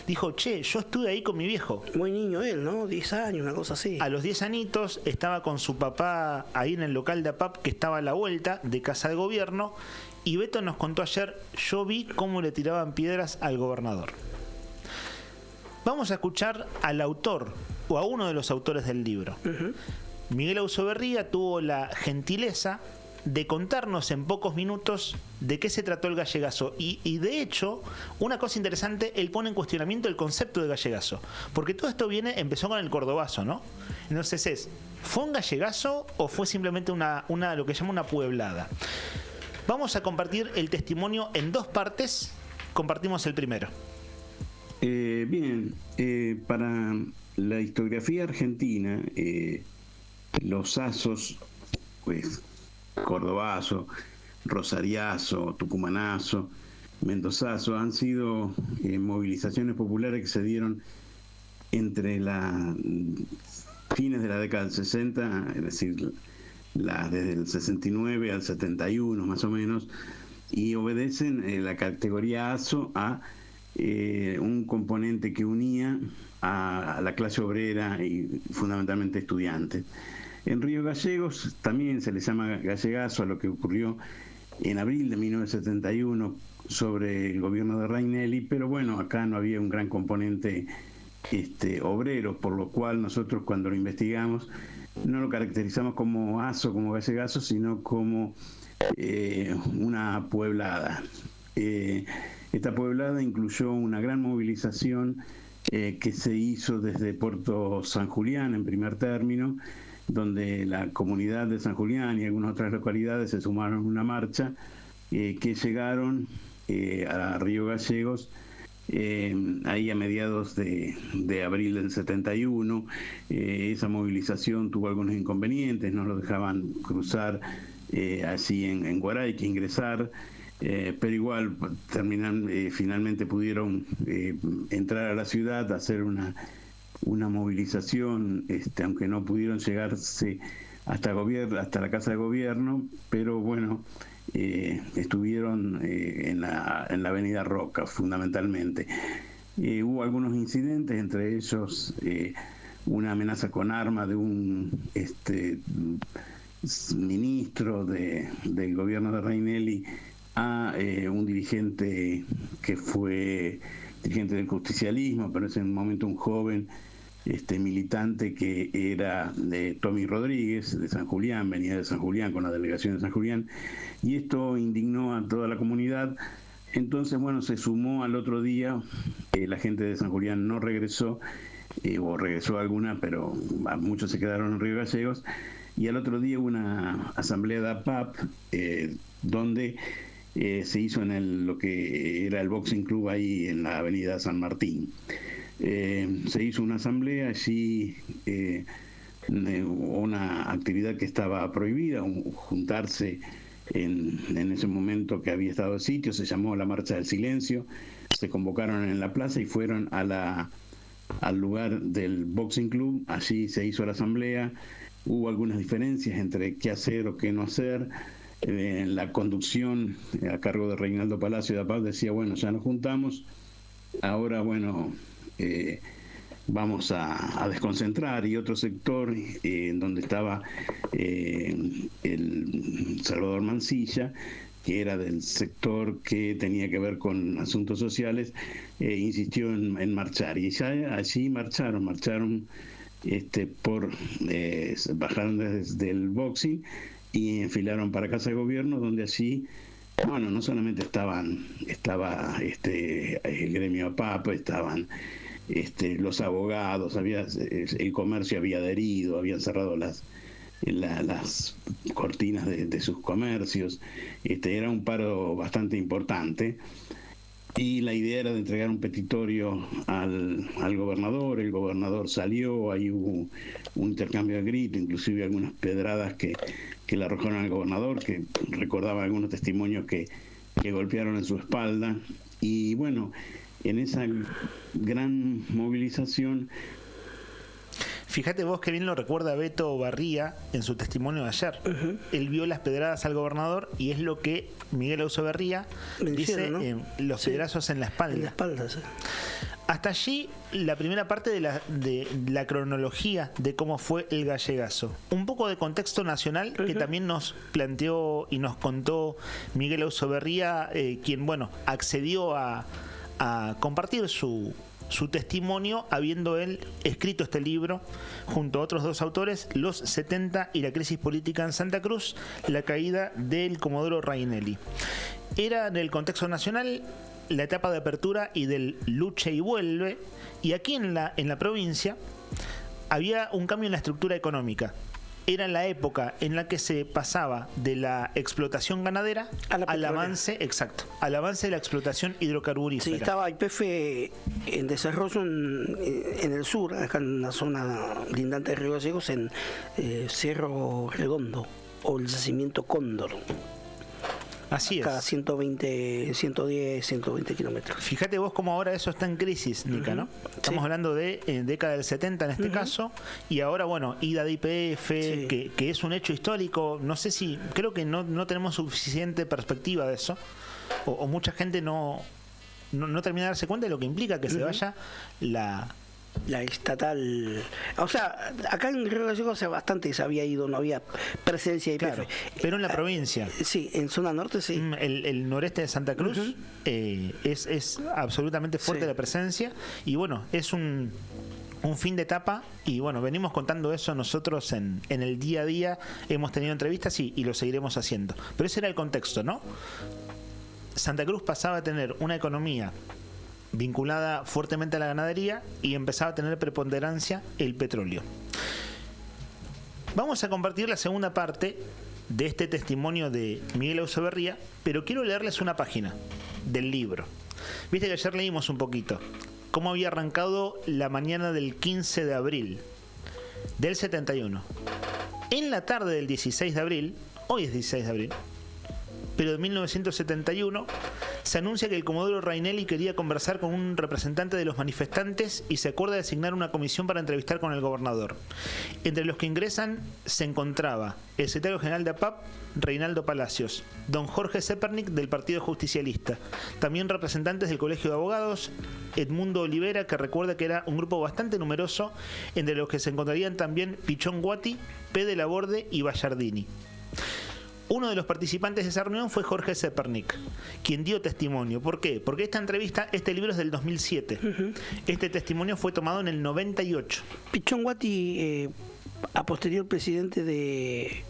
dijo, che, yo estuve ahí con mi viejo. Muy niño él, ¿no? 10 años, una cosa así. A los 10 añitos estaba con su papá ahí en el local de APAP que estaba a la vuelta de Casa de Gobierno y Beto nos contó ayer, yo vi cómo le tiraban piedras al gobernador. Vamos a escuchar al autor o a uno de los autores del libro. Miguel Ausoberría tuvo la gentileza de contarnos en pocos minutos de qué se trató el Gallegazo. Y de hecho, una cosa interesante, él pone en cuestionamiento el concepto de Gallegazo. Porque todo esto empezó con el Cordobazo, ¿no? Entonces ¿fue un Gallegazo o fue simplemente lo que llama una pueblada? Vamos a compartir el testimonio en 2 partes. Compartimos el primero. Bien, para la historiografía argentina, los asos, pues, Cordobazo, Rosariazo, Tucumanazo, Mendozazo, han sido movilizaciones populares que se dieron entre fines de la década del 60, es decir, desde el 69 al 71 más o menos, y obedecen la categoría aso a un componente que unía a la clase obrera y fundamentalmente estudiantes. En Río Gallegos también se le llama Gallegazo a lo que ocurrió en abril de 1971 sobre el gobierno de Rainelli, pero bueno, acá no había un gran componente obrero, por lo cual nosotros cuando lo investigamos no lo caracterizamos como aso, como Gallegazo, sino como una pueblada. Esta pueblada incluyó una gran movilización que se hizo desde Puerto San Julián en primer término, donde la comunidad de San Julián y algunas otras localidades se sumaron a una marcha que llegaron a Río Gallegos ahí a mediados de abril del 71. Esa movilización tuvo algunos inconvenientes, no lo dejaban cruzar así en Guaraique, ingresar, pero igual finalmente pudieron entrar a la ciudad, hacer una movilización, aunque no pudieron llegarse hasta la Casa de Gobierno, pero bueno, estuvieron en la Avenida Roca fundamentalmente. Hubo algunos incidentes, entre ellos una amenaza con arma de un ministro del gobierno de Rainelli a un dirigente que fue dirigente del justicialismo, pero en ese momento un joven militante que era de Tommy Rodríguez, de San Julián, venía de San Julián con la delegación de San Julián, y esto indignó a toda la comunidad. Entonces, bueno, se sumó al otro día, la gente de San Julián no regresó, o regresó alguna, pero muchos se quedaron en Río Gallegos, y al otro día hubo una asamblea de APAP, donde se hizo en lo que era el Boxing Club ahí en la avenida San Martín. Se hizo una asamblea allí, una actividad que estaba prohibida, juntarse en ese momento que había estado de sitio, se llamó la Marcha del Silencio, se convocaron en la plaza y fueron al lugar del Boxing Club. Allí se hizo la asamblea, hubo algunas diferencias entre qué hacer o qué no hacer. La conducción a cargo de Reinaldo Palacio de APAP decía, bueno, ya nos juntamos, ahora bueno, vamos a desconcentrar, y otro sector en donde estaba el Salvador Mansilla, que era del sector que tenía que ver con asuntos sociales, insistió en marchar, y ya allí marcharon bajaron desde el Boxing y enfilaron para Casa de Gobierno, donde allí, bueno, no solamente estaba el gremio APAP, estaban los abogados, el comercio había adherido, habían cerrado las cortinas de sus comercios. Era un paro bastante importante, y la idea era de entregar un petitorio al gobernador. El gobernador salió, ahí hubo un intercambio de gritos, inclusive algunas pedradas que le arrojaron al gobernador, que recordaban algunos testimonios que golpearon en su espalda. Y bueno, en esa gran movilización... Fíjate vos que bien lo recuerda Beto Barría en su testimonio de ayer. Él vio las pedradas al gobernador, y es lo que Miguel Eusebia dice, ¿no? Los pedrazos en la espalda. En la espalda, sí. Hasta allí la primera parte de la cronología de cómo fue el gallegazo. Un poco de contexto nacional que también nos planteó y nos contó Miguel Eusebia, quien, bueno, accedió a compartir su testimonio, habiendo él escrito este libro junto a otros dos autores, Los 70 y la crisis política en Santa Cruz, la caída del Comodoro Rainelli. Era en el contexto nacional la etapa de apertura y del lucha y vuelve, y aquí en la provincia había un cambio en la estructura económica. Era la época en la que se pasaba de la explotación ganadera al avance de la explotación hidrocarburífera. Sí, estaba YPF en desarrollo en el sur, acá en la zona lindante de Río Gallegos, en Cerro Redondo, o el yacimiento Cóndor. Así es. Cada 110, 120 kilómetros. Fíjate vos cómo ahora eso está en crisis, Nica, ¿no? Estamos hablando de década del 70 en este caso, y ahora, bueno, ida de YPF, que es un hecho histórico. No sé si, creo que no tenemos suficiente perspectiva de eso, o mucha gente no termina de darse cuenta de lo que implica que se vaya la estatal. O sea, acá en Río Gallegos hace bastante se había ido, no había presencia de YPF. Claro, pero en la provincia. Sí, en zona norte sí. El noreste de Santa Cruz es absolutamente fuerte la presencia, y bueno, es un fin de etapa, y bueno, venimos contando eso nosotros en el día a día, hemos tenido entrevistas y lo seguiremos haciendo. Pero ese era el contexto, ¿no? Santa Cruz pasaba a tener una economía vinculada fuertemente a la ganadería, y empezaba a tener preponderancia el petróleo. Vamos a compartir la segunda parte de este testimonio de Miguel Eusebia, pero quiero leerles una página del libro. Viste que ayer leímos un poquito cómo había arrancado la mañana del 15 de abril del 71. En la tarde del 16 de abril, hoy es 16 de abril, pero de 1971, se anuncia que el Comodoro Rainelli quería conversar con un representante de los manifestantes, y se acuerda designar una comisión para entrevistar con el gobernador. Entre los que ingresan se encontraba el secretario general de APAP, Reinaldo Palacios, don Jorge Zepernik del Partido Justicialista, también representantes del Colegio de Abogados, Edmundo Olivera, que recuerda que era un grupo bastante numeroso, entre los que se encontrarían también Pichón Guati, P. de la Borde y Ballardini. Uno de los participantes de esa reunión fue Jorge Zepernik, quien dio testimonio. ¿Por qué? Porque este libro es del 2007. Este testimonio fue tomado en el 98. Pichón Guati, a posterior presidente del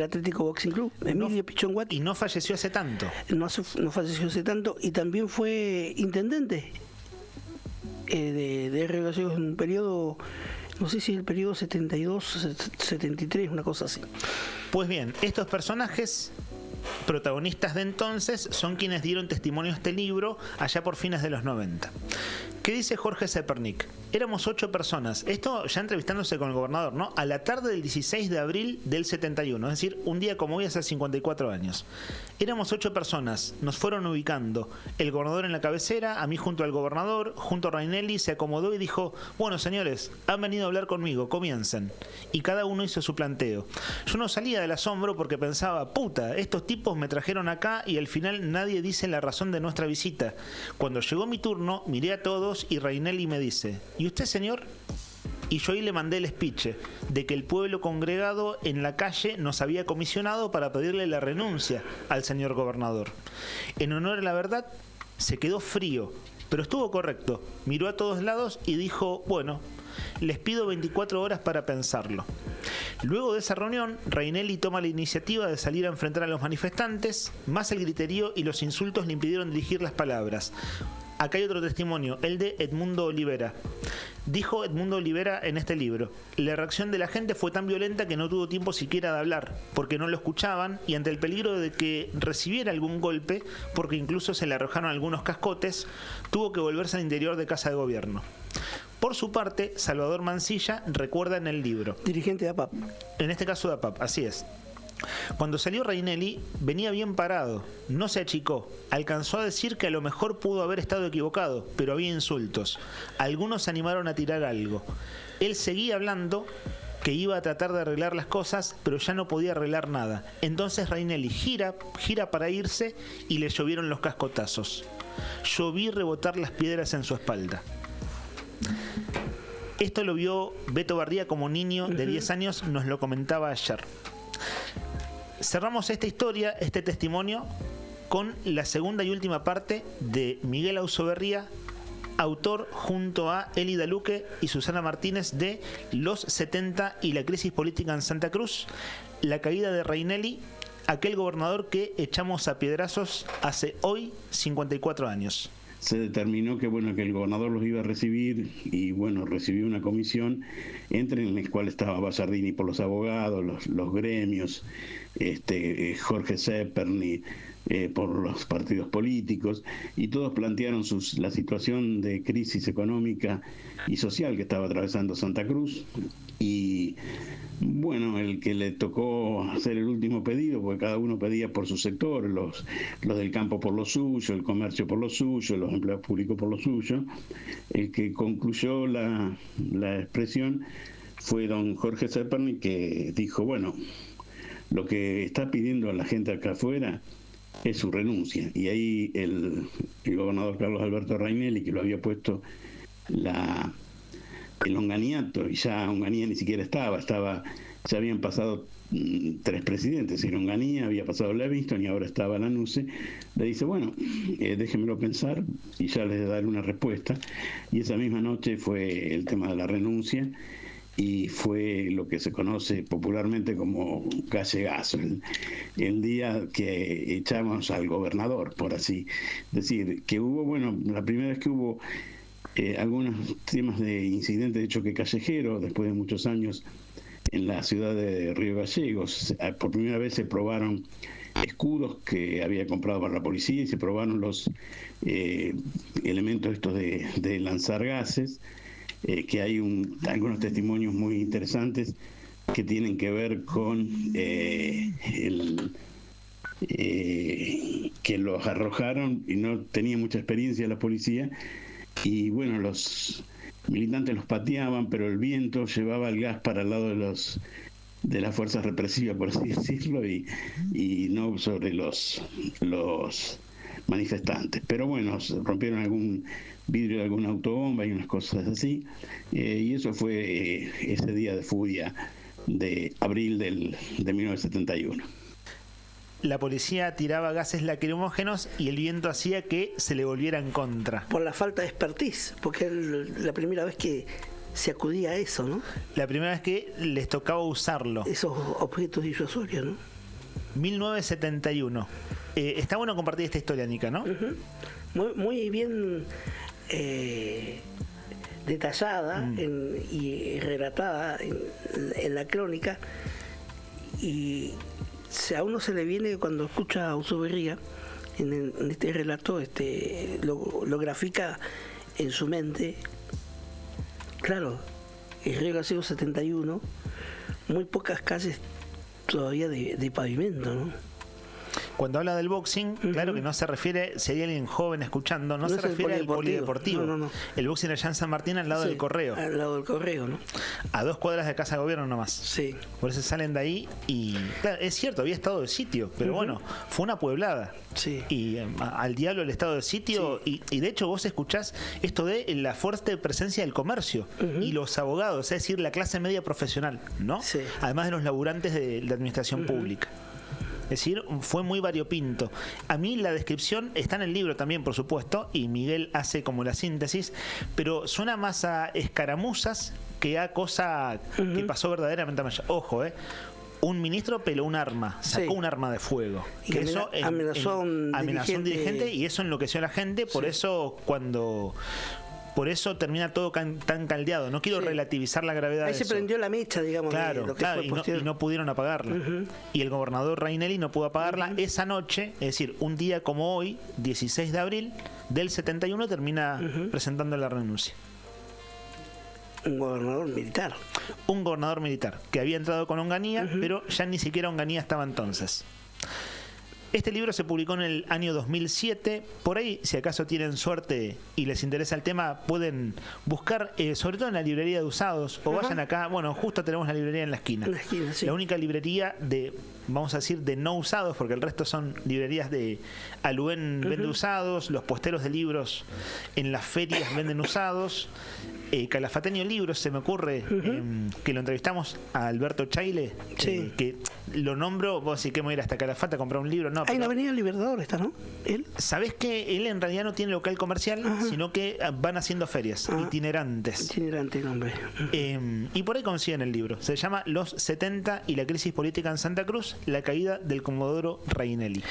Atlético Boxing Club, Emilio Pichón Guati. Y no falleció hace tanto. No falleció hace tanto, y también fue intendente de Río Gallegos en un periodo, no sé si el periodo 72, 73, una cosa así. Pues bien, estos personajes protagonistas de entonces son quienes dieron testimonio a este libro allá por fines de los 90. ¿Qué dice Jorge Zepernik? Éramos 8 personas. Esto ya entrevistándose con el gobernador, ¿no? A la tarde del 16 de abril del 71, es decir, un día como hoy hace 54 años. Éramos 8 personas. Nos fueron ubicando. El gobernador en la cabecera, a mí junto al gobernador, junto a Rainelli, se acomodó y dijo: bueno, señores, han venido a hablar conmigo, comiencen. Y cada uno hizo su planteo. Yo no salía del asombro porque pensaba: puta, estos tipos me trajeron acá y al final nadie dice la razón de nuestra visita. Cuando llegó mi turno, miré a todos y Rainelli me dice: ¿y usted, señor? Y yo ahí le mandé el speech de que el pueblo congregado en la calle nos había comisionado para pedirle la renuncia al señor gobernador. En honor a la verdad, se quedó frío, pero estuvo correcto. Miró a todos lados y dijo: bueno, les pido 24 horas para pensarlo. Luego de esa reunión, Rainelli toma la iniciativa de salir a enfrentar a los manifestantes, más el griterío y los insultos le impidieron dirigir las palabras. Acá hay otro testimonio, el de Edmundo Olivera. Dijo Edmundo Olivera en este libro: la reacción de la gente fue tan violenta que no tuvo tiempo siquiera de hablar, porque no lo escuchaban y ante el peligro de que recibiera algún golpe, porque incluso se le arrojaron algunos cascotes, tuvo que volverse al interior de Casa de Gobierno. Por su parte, Salvador Mansilla recuerda en el libro. Dirigente de APAP. En este caso de APAP, así es. Cuando salió Rainelli, venía bien parado, no se achicó. Alcanzó a decir que a lo mejor pudo haber estado equivocado, pero había insultos. Algunos se animaron a tirar algo. Él seguía hablando que iba a tratar de arreglar las cosas, pero ya no podía arreglar nada. Entonces Rainelli gira para irse y le llovieron los cascotazos. Yo vi rebotar las piedras en su espalda. Esto lo vio Beto Barría como niño de 10 años, nos lo comentaba ayer. Cerramos esta historia, este testimonio, con la segunda y última parte de Miguel Ausoberría, autor junto a Elida Luque y Susana Martínez de Los 70 y la crisis política en Santa Cruz, la caída de Rainelli, aquel gobernador que echamos a piedrazos hace hoy 54 años. Se determinó que bueno, que el gobernador los iba a recibir y bueno, recibió una comisión entre en la cual estaba Ballardini por los abogados, los gremios, Jorge Zepernik por los partidos políticos, y todos plantearon la situación de crisis económica y social que estaba atravesando Santa Cruz. Y bueno, el que le tocó hacer el último pedido, porque cada uno pedía por su sector, los del campo por lo suyo, el comercio por lo suyo, los empleados públicos por lo suyo, el que concluyó la expresión fue don Jorge Zepernik, que dijo: bueno, lo que está pidiendo a la gente acá afuera es su renuncia. Y ahí el gobernador Carlos Alberto Rainelli, que lo había puesto el Onganiato, y ya Onganía ni siquiera ya habían pasado 3 presidentes, en Onganía había pasado Levingston y ahora estaba Lanusse, le dice: bueno, déjenmelo pensar y ya les daré una respuesta. Y esa misma noche fue el tema de la renuncia, y fue lo que se conoce popularmente como gallegazo, el día que echamos al gobernador, por así decir, que hubo, bueno, la primera vez que hubo algunos temas de incidentes de choque callejero, después de muchos años en la ciudad de Río Gallegos. Por primera vez se probaron escudos que había comprado para la policía y se probaron los elementos estos de lanzar gases, que hay algunos testimonios muy interesantes que tienen que ver con que los arrojaron y no tenía mucha experiencia la policía, y bueno, los militantes los pateaban, pero el viento llevaba el gas para el lado de las fuerzas represivas, por así decirlo, y no sobre los manifestantes. Pero bueno, rompieron algún vidrio de alguna autobomba y unas cosas así, y eso fue ese día de furia de abril de 1971. La policía tiraba gases lacrimógenos y el viento hacía que se le volviera en contra. Por la falta de expertise, porque es la primera vez que se acudía a eso, ¿no? La primera vez que les tocaba usarlo. Esos objetos disuasorios, ¿no? 1971. Está bueno compartir esta historia, Nica, ¿no? Uh-huh. Muy bien detallada y relatada en la crónica, y a uno se le viene cuando escucha a Ausoberría en este relato, lo grafica en su mente, claro, el Río Gallegos 71, muy pocas calles todavía de pavimento, ¿no? Cuando habla del boxing, claro que no se refiere, si hay alguien joven escuchando, no se es el refiere al polideportivo. No. El boxing allá en San Martín al lado del correo. Al lado del correo, ¿no? A 2 cuadras de Casa de Gobierno nomás. Sí. Por eso salen de ahí y, claro, es cierto, había estado de sitio, pero bueno, fue una pueblada. Sí. Y al diablo el estado de sitio. Sí. Y de hecho vos escuchás esto de la fuerte presencia del comercio y los abogados, es decir, la clase media profesional, ¿no? Sí. Además de los laburantes de la administración pública. Es decir, fue muy variopinto. A mí la descripción está en el libro también, por supuesto, y Miguel hace como la síntesis, pero suena más a escaramuzas que a cosa que pasó verdaderamente. Ojo, un ministro peló un arma, sacó un arma de fuego. Y Que eso amenazó a un dirigente y eso enloqueció a la gente, por eso por eso termina todo tan caldeado. No quiero relativizar la gravedad de eso. Ahí se prendió la mecha, digamos. Claro, lo que fue y no pudieron apagarla. Y el gobernador Rainelli no pudo apagarla esa noche, es decir, un día como hoy, 16 de abril del 71, termina presentando la renuncia. Un gobernador militar. Un gobernador militar, que había entrado con Onganía, pero ya ni siquiera Onganía estaba entonces. Este libro se publicó en el año 2007. Por ahí, si acaso tienen suerte y les interesa el tema, pueden buscar, sobre todo en la librería de usados, o vayan acá. Bueno, justo tenemos la librería en la esquina. En la esquina, sí. La única librería de, vamos a decir, de no usados, porque el resto son librerías de Aluén vende usados, los puesteros de libros en las ferias venden usados. Calafateño Libros, se me ocurre que lo entrevistamos a Alberto Chaile, que lo nombro, vos decís que me voy a ir hasta Calafate a comprar un libro. No, en la Avenida Libertador está, ¿no? ¿Él? ¿Sabés que él en realidad no tiene local comercial, sino que van haciendo ferias itinerantes? Itinerante el nombre. Y por ahí consiguen el libro. Se llama Los 70 y la crisis política en Santa Cruz, la caída del Comodoro Rainelli.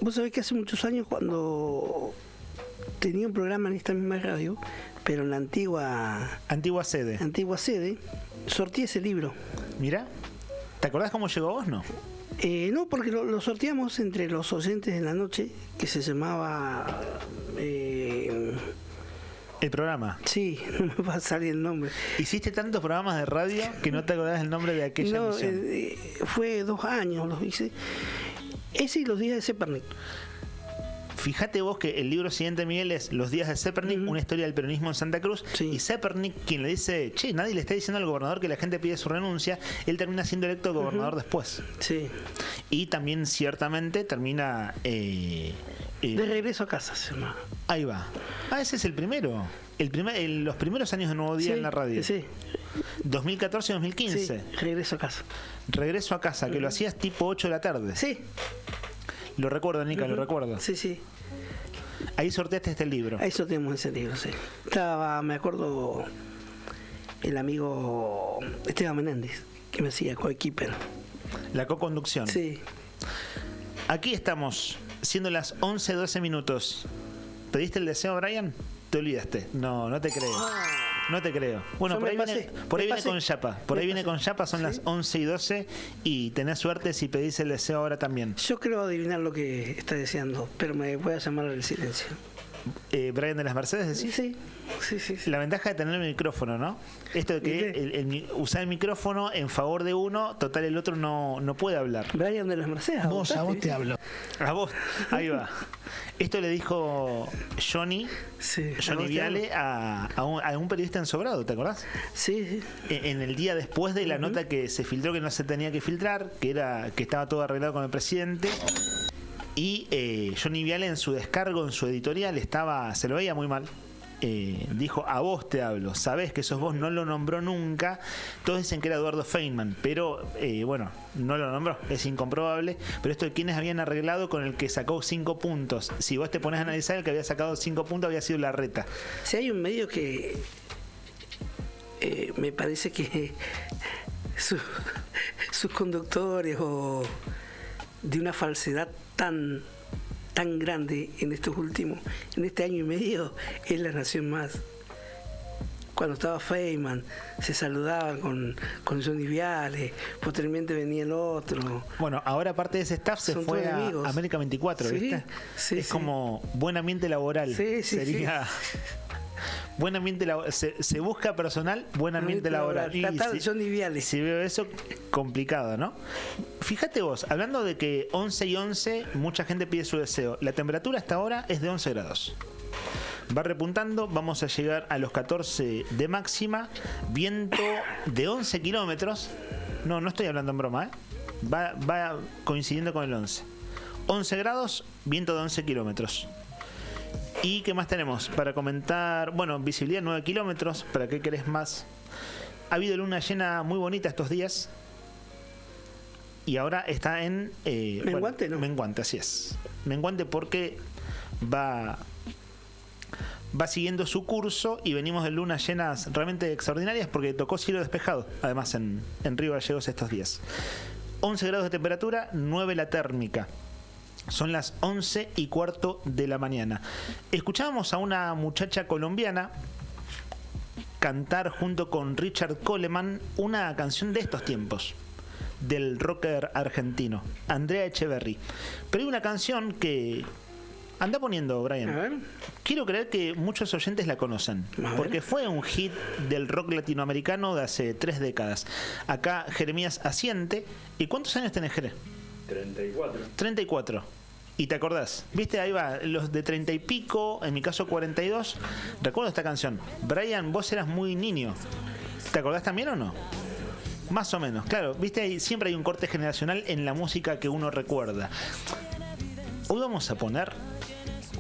Vos sabés que hace muchos años, cuando tenía un programa en esta misma radio, pero en la antigua sede, sorteé ese libro. Mira, ¿te acordás cómo llegó a vos, no? No, porque lo sorteamos entre los oyentes de la noche, que se llamaba... ¿El programa? Sí, no me va a salir el nombre. ¿Hiciste tantos programas de radio que no te acordás el nombre de aquella emisión? Fue 2 años los hice. Ese y los días de Zepernik. Fíjate vos que el libro siguiente, Miguel, es Los días de Zepernik, una historia del peronismo en Santa Cruz. Y Zepernik, quien le dice, nadie le está diciendo al gobernador que la gente pide su renuncia, él termina siendo electo gobernador después. Sí. Y también ciertamente termina... de regreso a casa se llama. Ahí va. Ese es el primero. Los primeros años de Nuevo Día en la radio. Sí. 2014-2015. Sí, regreso a casa. Regreso a casa, que lo hacías tipo 8 de la tarde. Sí. Lo recuerdo, Nica, lo recuerdo. Sí, sí. Ahí sorteaste este libro. Ahí sorteamos ese libro, sí. Estaba, me acuerdo, el amigo Esteban Menéndez, que me hacía coequiper. La co-conducción. Sí. Aquí estamos, siendo las 11:12 minutos. ¿Pediste el deseo, Brian? Te olvidaste. No te creo. No te creo. Bueno, por ahí viene con Yapa. Por ahí viene con Yapa, son las 11:12 y tenés suerte si pedís el deseo ahora también. Yo creo adivinar lo que está deseando, pero me voy a llamar al silencio. Brian de las Mercedes, ¿decís? Sí. La ventaja de tener el micrófono, ¿no? Esto de que usar el micrófono en favor de uno, total el otro no puede hablar. Brian de las Mercedes, a vos te hablo. A vos, ahí va. Esto le dijo Johnny Viale a un periodista ensobrado, ¿te acordás? Sí. En el día después de la nota que se filtró, que no se tenía que filtrar, que estaba todo arreglado con el presidente. Y Johnny Viale, en su descargo, en su editorial, se lo veía muy mal. Dijo, a vos te hablo, sabés que sos vos, no lo nombró nunca. Todos dicen que era Eduardo Feynman, pero bueno, no lo nombró, es incomprobable. Pero esto de quienes habían arreglado con el que sacó 5 puntos. Si vos te pones a analizar, el que había sacado 5 puntos había sido Larreta. Si hay un medio que me parece que sus conductores o de una falsedad tan grande en este año y medio, es La Nación Más. cuando estaba Feynman, se saludaban con Johnny Viale, posteriormente venía el otro. Bueno, ahora parte de ese staff se Son fue todos a amigos. América 24, Sí, ¿viste? sí, es sí. como buen ambiente laboral. Sí, Sería buen ambiente laboral. Se busca personal, buen ambiente laboral. Tratar de si, Johnny Viale. si veo eso, complicado, ¿no? Fíjate vos, hablando de que 11 y 11, mucha gente pide su deseo. La temperatura hasta ahora es de 11 grados. Va repuntando, vamos a llegar a los 14 de máxima, viento de 11 kilómetros. No estoy hablando en broma, ¿eh? Va coincidiendo con el 11. 11 grados, viento de 11 kilómetros. ¿Y qué más tenemos para comentar? Bueno, visibilidad 9 kilómetros, ¿para qué querés más? Ha habido luna llena muy bonita estos días. Y ahora está en... Menguante, ¿no? Menguante, así es. Menguante porque va siguiendo su curso y venimos de lunas llenas realmente extraordinarias porque tocó cielo despejado, además en Río Gallegos estos días. 11 grados de temperatura, 9 la térmica. Son las 11:15 de la mañana. Escuchábamos a una muchacha colombiana cantar junto con Richard Coleman una canción de estos tiempos, del rocker argentino, Andrea Echeverry. Pero hay una canción que... Anda poniendo, Brian. A ver. Quiero creer que muchos oyentes la conocen, porque fue un hit del rock latinoamericano de hace 3 décadas. Acá Jeremías asiente. ¿Y cuántos años tenés, Jere? 34. 34. ¿Y te acordás? ¿Viste? Ahí va, los de 30 y pico, en mi caso 42. Recuerdo esta canción. Brian, vos eras muy niño. ¿Te acordás también o no? Más o menos, claro. ¿Viste? Ahí siempre hay un corte generacional en la música que uno recuerda. Hoy vamos a poner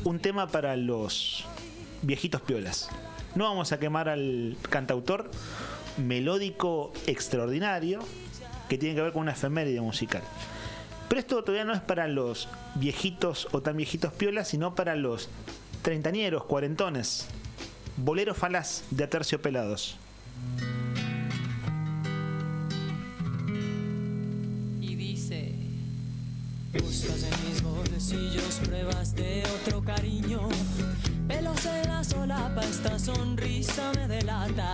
un tema para los viejitos piolas. No vamos a quemar al cantautor melódico extraordinario que tiene que ver con una efeméride musical. Pero esto todavía no es para los viejitos o tan viejitos piolas, sino para los treintañeros, cuarentones. Bolero falaz de Aterciopelados. Y dice: buscas en mis bolsillos pruebas de otro cariño. Pelos en la solapa, esta sonrisa me delata.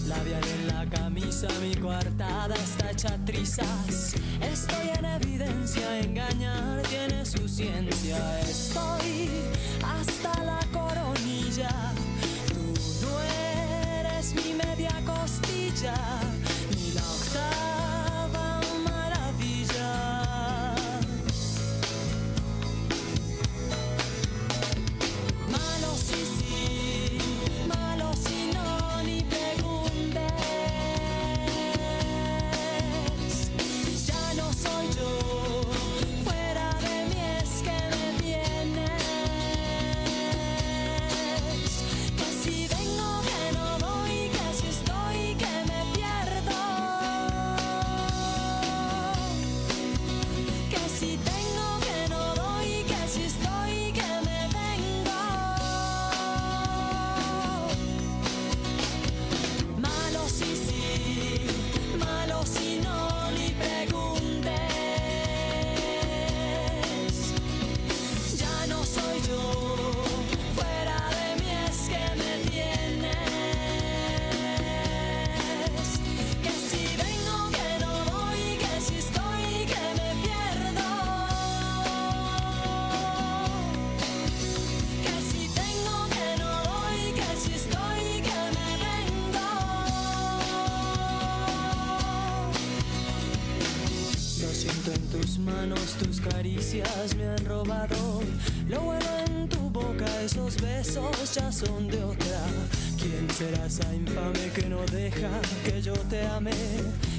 Labial en la camisa, mi coartada está hecha trizas. Estoy en evidencia, engañar tiene su ciencia. Estoy hasta la coronilla. Tú no eres mi media costilla, ni la octava maravilla. Malo sí, sí, malo si no, ni preguntes. Ya no soy yo, fuera de mí es que me tienes. Que si vengo que no voy, que si estoy que me pierdo. Que si tengo que no doy, que si estoy que me vengo. Malo sí, sí, malo si no, ni preguntes. Ya no soy yo, fuera de mí es que me tienes. Que si vengo que no voy, que si estoy que me pierdo. Que si tengo que no doy, que si estoy que me vengo. Lo siento en tus manos, tus caricias me han robado. Lo bueno en tu boca, esos besos ya son de otra. ¿Quién será esa infame que no deja que yo te ame?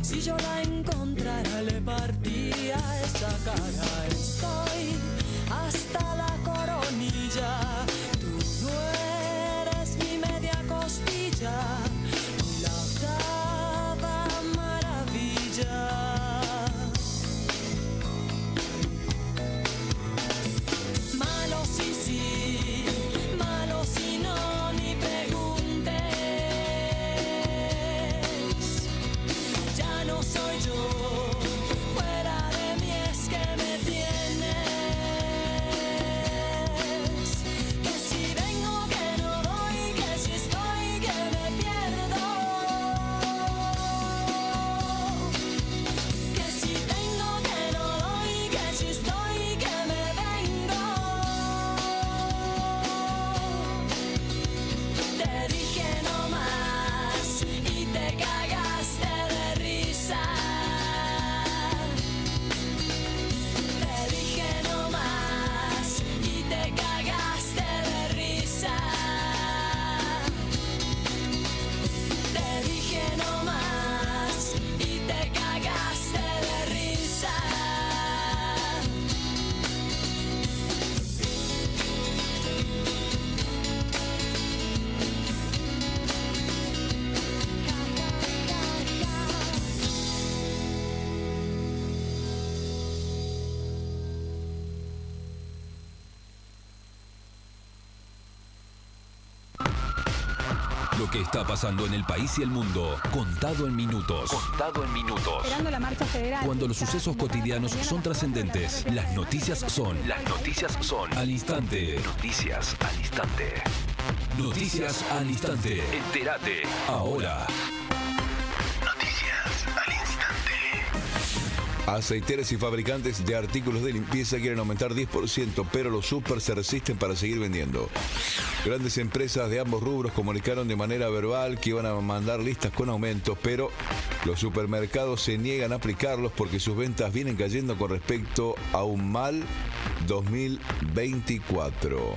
Si yo la encontrara le partiría esa cara. Estoy hasta la coronilla. Tú no eres mi media costilla, ni la octava maravilla. Malo sí, sí, malo si no, ni preguntes. Ya no soy yo, fuera de mí es que me tienes. Lo que está pasando en el país y el mundo, contado en minutos. Contado en minutos. Esperando la marcha federal. Cuando los sucesos cotidianos son trascendentes, las noticias son al instante. Noticias al instante. Noticias al instante. Entérate ahora. Aceiteras y fabricantes de artículos de limpieza quieren aumentar 10%, pero los super se resisten para seguir vendiendo. Grandes empresas de ambos rubros comunicaron de manera verbal que iban a mandar listas con aumentos, pero los supermercados se niegan a aplicarlos porque sus ventas vienen cayendo con respecto a un mal 2024.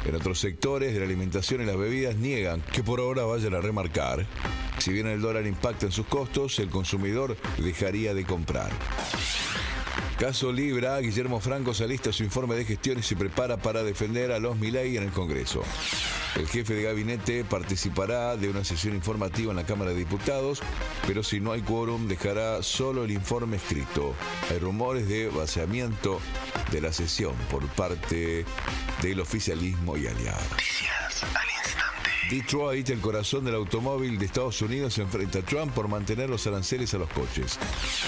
En otros sectores de la alimentación y las bebidas niegan que por ahora vayan a remarcar. Si bien el dólar impacta en sus costos, el consumidor dejaría de comprar. Caso Libra, Guillermo Franco se alista su informe de gestión y se prepara para defender a los Milei en el Congreso. El jefe de gabinete participará de una sesión informativa en la Cámara de Diputados, pero si no hay quórum dejará solo el informe escrito. Hay rumores de vaciamiento de la sesión por parte del oficialismo y aliados. Detroit, el corazón del automóvil de Estados Unidos, se enfrenta a Trump por mantener los aranceles a los coches.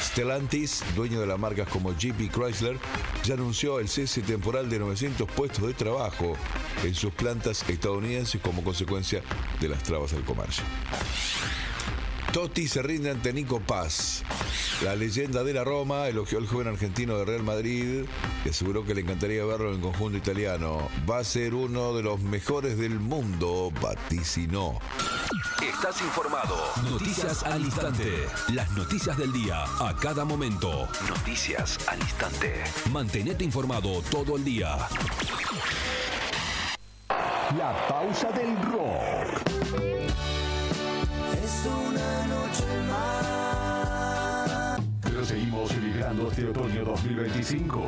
Stellantis, dueño de las marcas como Jeep y Chrysler, ya anunció el cese temporal de 900 puestos de trabajo en sus plantas estadounidenses como consecuencia de las trabas al comercio. Totti se rinde ante Nico Paz. La leyenda de la Roma elogió al joven argentino de Real Madrid y aseguró que le encantaría verlo en el conjunto italiano. Va a ser uno de los mejores del mundo, vaticinó. Estás informado. Noticias al instante. Las noticias del día a cada momento. Noticias al instante. Mantenete informado todo el día. La pausa del rock. Es una noche más. Pero seguimos vibrando este otoño 2025.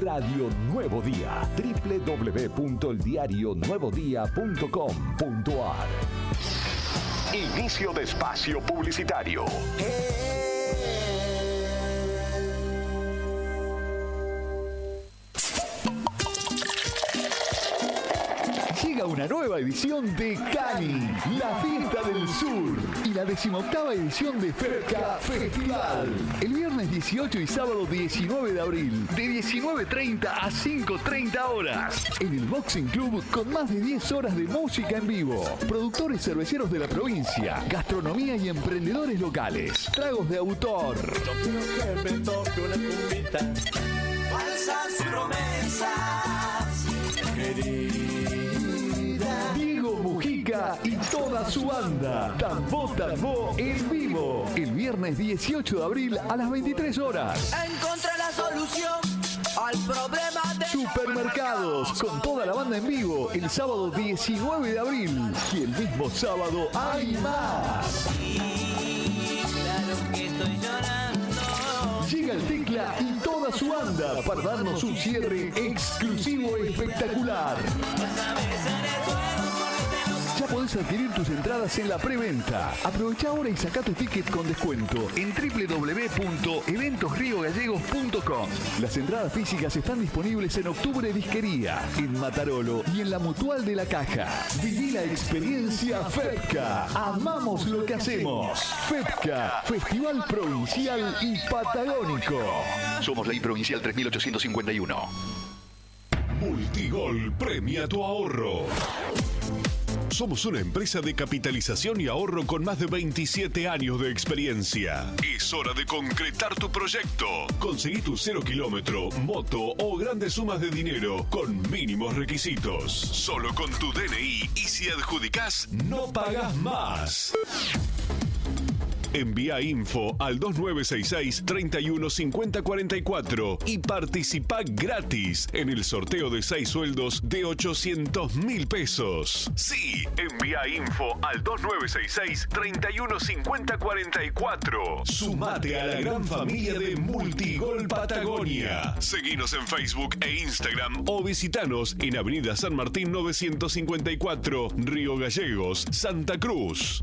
Radio Nuevo Día, www.eldiarionuevodía.com.ar. Inicio de espacio publicitario. Llega una nueva edición de Cani, la fiesta del sur, y la 18ª edición de FEPCA Festival. El viernes 18 y sábado 19 de abril, de 19:30 a 5:30 horas, en el Boxing Club con más de 10 horas de música en vivo. Productores cerveceros de la provincia, gastronomía y emprendedores locales. Tragos de autor. Yo quiero que me toque una cumbita. Falsas promesas, querida. Diego Mujica y toda su banda. Tambó Tambó en vivo. El viernes 18 de abril a las 23 horas. Encontré la solución al problema de Supermercados, con toda la banda en vivo, el sábado 19 de abril. Y el mismo sábado hay más. Claro que estoy llorando. Llega el Tecla y toda su banda para darnos un cierre exclusivo y espectacular. Ya podés adquirir tus entradas en la preventa. Aprovecha ahora y saca tu ticket con descuento en www.eventosriogallegos.com. Las entradas físicas están disponibles en Octubre Disquería, en Matarolo y en la Mutual de la Caja. Viví la experiencia FEPCA. Amamos lo que hacemos. FEPCA, Festival Provincial y Patagónico. Somos Ley Provincial 3851. Multigol premia tu ahorro. Somos una empresa de capitalización y ahorro con más de 27 años de experiencia. Es hora de concretar tu proyecto. Conseguí tu 0 kilómetro, moto o grandes sumas de dinero con mínimos requisitos. Solo con tu DNI y si adjudicás, no pagas más. Envía info al 2966-315044 y participa gratis en el sorteo de 6 sueldos de 800.000 pesos. Sí, envía info al 2966-315044. Sumate a la gran familia de Multigol Patagonia. Seguinos en Facebook e Instagram o visitanos en Avenida San Martín 954, Río Gallegos, Santa Cruz.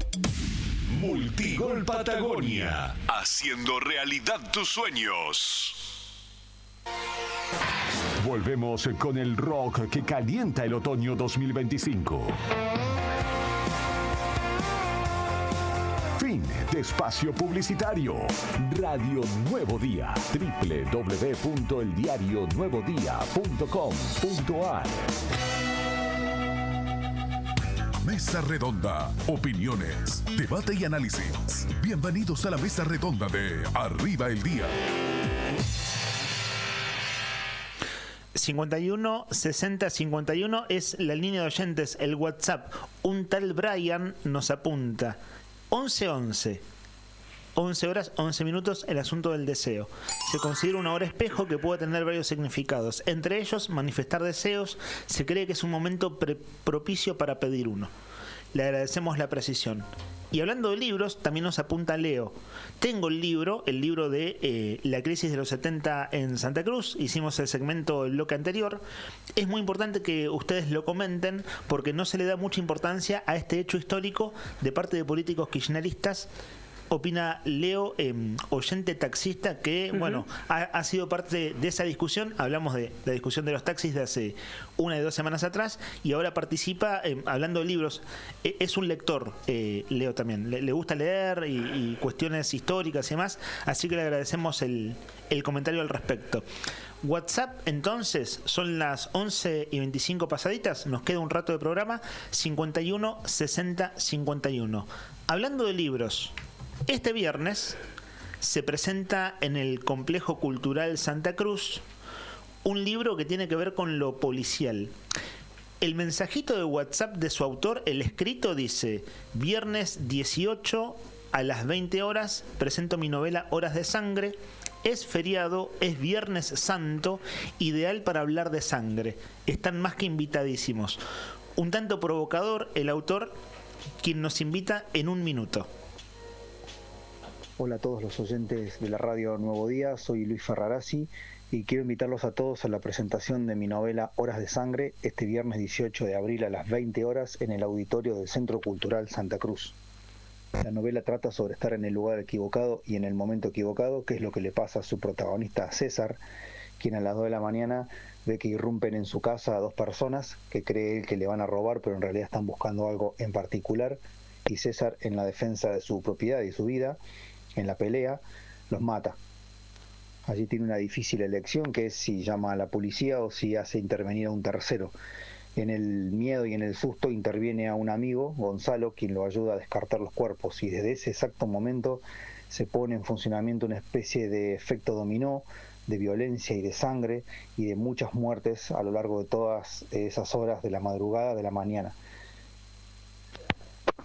Multigol Patagonia, haciendo realidad tus sueños. Volvemos con el rock que calienta el otoño 2025. Fin de espacio publicitario. Radio Nuevo Día. www.eldiarionuevodía.com.ar. Mesa Redonda. Opiniones, debate y análisis. Bienvenidos a la Mesa Redonda de Arriba el Día. 51 60 51 es la línea de oyentes, el WhatsApp. Un tal Brian nos apunta 11 horas 11 minutos, el asunto del deseo. Se considera una hora espejo que puede tener varios significados, entre ellos manifestar deseos. Se cree que es un momento propicio para pedir uno. Le agradecemos la precisión. Y hablando de libros, también nos apunta Leo. Tengo el libro de la crisis de los 70 en Santa Cruz. Hicimos el segmento el bloque anterior. Es muy importante que ustedes lo comenten porque no se le da mucha importancia a este hecho histórico de parte de políticos kirchneristas. Opina Leo, oyente taxista, que bueno, ha sido parte de esa discusión. Hablamos de la discusión de los taxis de hace 1 y 2 semanas atrás y ahora participa hablando de libros. Es un lector, Leo también. Le gusta leer y cuestiones históricas y demás, así que le agradecemos el comentario al respecto. WhatsApp, entonces, son las 11:25 pasaditas, nos queda un rato de programa. 51 60 51. Hablando de libros, este viernes se presenta en el Complejo Cultural Santa Cruz un libro que tiene que ver con lo policial. El mensajito de WhatsApp de su autor, el escrito, dice: viernes 18 a las 20 horas presento mi novela Horas de Sangre. Es feriado, es Viernes Santo, ideal para hablar de sangre. Están más que invitadísimos. Un tanto provocador el autor, quien nos invita en un minuto. Hola a todos los oyentes de la radio Nuevo Día, soy Luis Ferrarasi y quiero invitarlos a todos a la presentación de mi novela Horas de Sangre este viernes 18 de abril a las 20 horas en el auditorio del Centro Cultural Santa Cruz. La novela trata sobre estar en el lugar equivocado y en el momento equivocado, que es lo que le pasa a su protagonista César, quien a las 2 de la mañana ve que irrumpen en su casa a 2 personas que cree él que le van a robar, pero en realidad están buscando algo en particular, y César, en la defensa de su propiedad y su vida, en la pelea, los mata. Allí tiene una difícil elección, que es si llama a la policía o si hace intervenir a un tercero. En el miedo y en el susto interviene a un amigo, Gonzalo, quien lo ayuda a descartar los cuerpos, y desde ese exacto momento se pone en funcionamiento una especie de efecto dominó, de violencia y de sangre y de muchas muertes a lo largo de todas esas horas de la madrugada de la mañana.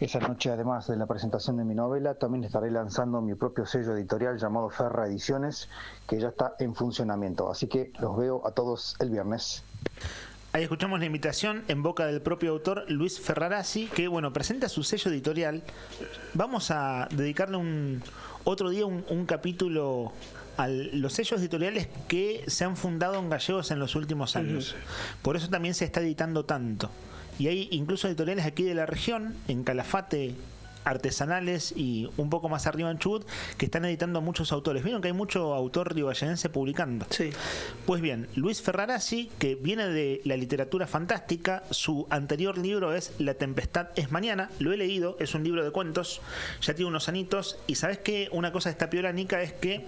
Esa noche, además de la presentación de mi novela, también estaré lanzando mi propio sello editorial llamado Ferra Ediciones, que ya está en funcionamiento. Así que los veo a todos el viernes. Ahí escuchamos la invitación en boca del propio autor, Luis Ferrarasi, que bueno, presenta su sello editorial. Vamos a dedicarle otro día un capítulo a los sellos editoriales que se han fundado en gallegos en los últimos años. Por eso también se está editando tanto. Y hay incluso editoriales aquí de la región, en Calafate, artesanales y un poco más arriba en Chubut, que están editando a muchos autores. Vieron que hay mucho autor ribayense publicando. Sí. Pues bien, Luis Ferrarasi, que viene de la literatura fantástica, su anterior libro es La tempestad es mañana, lo he leído, es un libro de cuentos, ya tiene unos anitos, y sabes que una cosa de esta piola, Nica, es que,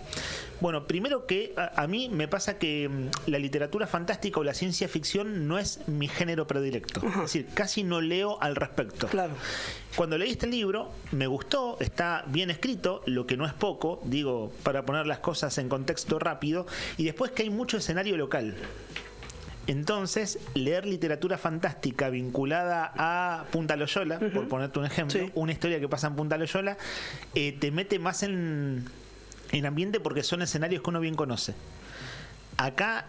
bueno, primero que a mí me pasa que la literatura fantástica o la ciencia ficción no es mi género predilecto. Es decir, casi no leo al respecto. Claro. Cuando leí este libro, me gustó, está bien escrito, lo que no es poco, digo, para poner las cosas en contexto rápido, y después que hay mucho escenario local. Entonces, leer literatura fantástica vinculada a Punta Loyola, por ponerte un ejemplo, sí, una historia que pasa en Punta Loyola, te mete más en ambiente porque son escenarios que uno bien conoce. Acá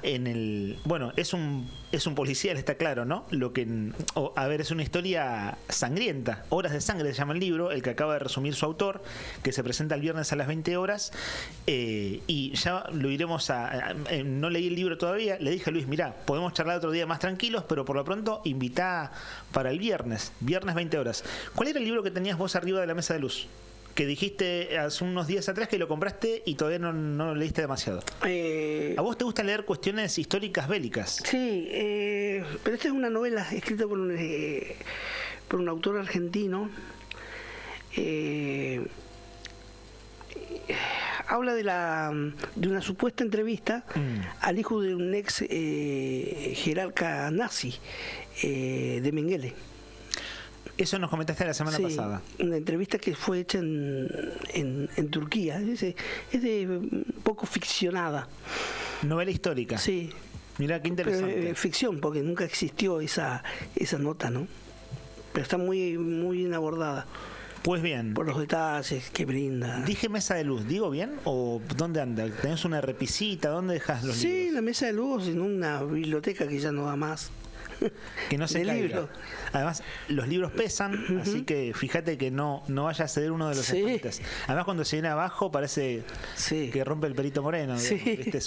bueno, es un policial, está claro, ¿no? Es una historia sangrienta. Horas de Sangre se llama el libro, el que acaba de resumir su autor, que se presenta el viernes a las 20 horas, y ya lo iremos no leí el libro todavía, le dije a Luis, mirá, podemos charlar otro día más tranquilos, pero por lo pronto invitá para el viernes 20 horas. ¿Cuál era el libro que tenías vos arriba de la mesa de luz? Que dijiste hace unos días atrás que lo compraste y todavía no lo leíste demasiado. ¿A vos te gusta leer cuestiones históricas bélicas? Sí, pero esta es una novela escrita por un autor argentino, habla de una supuesta entrevista al hijo de un ex jerarca nazi de Mengele. Eso nos comentaste la semana pasada. Una entrevista que fue hecha en Turquía. Es de un poco ficcionada. Novela histórica. Sí. Mirá qué interesante. Pero, ficción, porque nunca existió esa nota, ¿no? Pero está muy, muy bien abordada. Pues bien. Por los detalles que brinda. Dije mesa de luz, ¿digo bien? ¿O dónde anda? ¿Tenés una repisita? ¿Dónde dejas los libros? Sí, la mesa de luz en una biblioteca que ya no da más. Que no se caiga. Libro. Además, los libros pesan, así que fíjate que no vaya a ceder uno de los estantes. Además, cuando se viene abajo parece que rompe el Perito Moreno. Este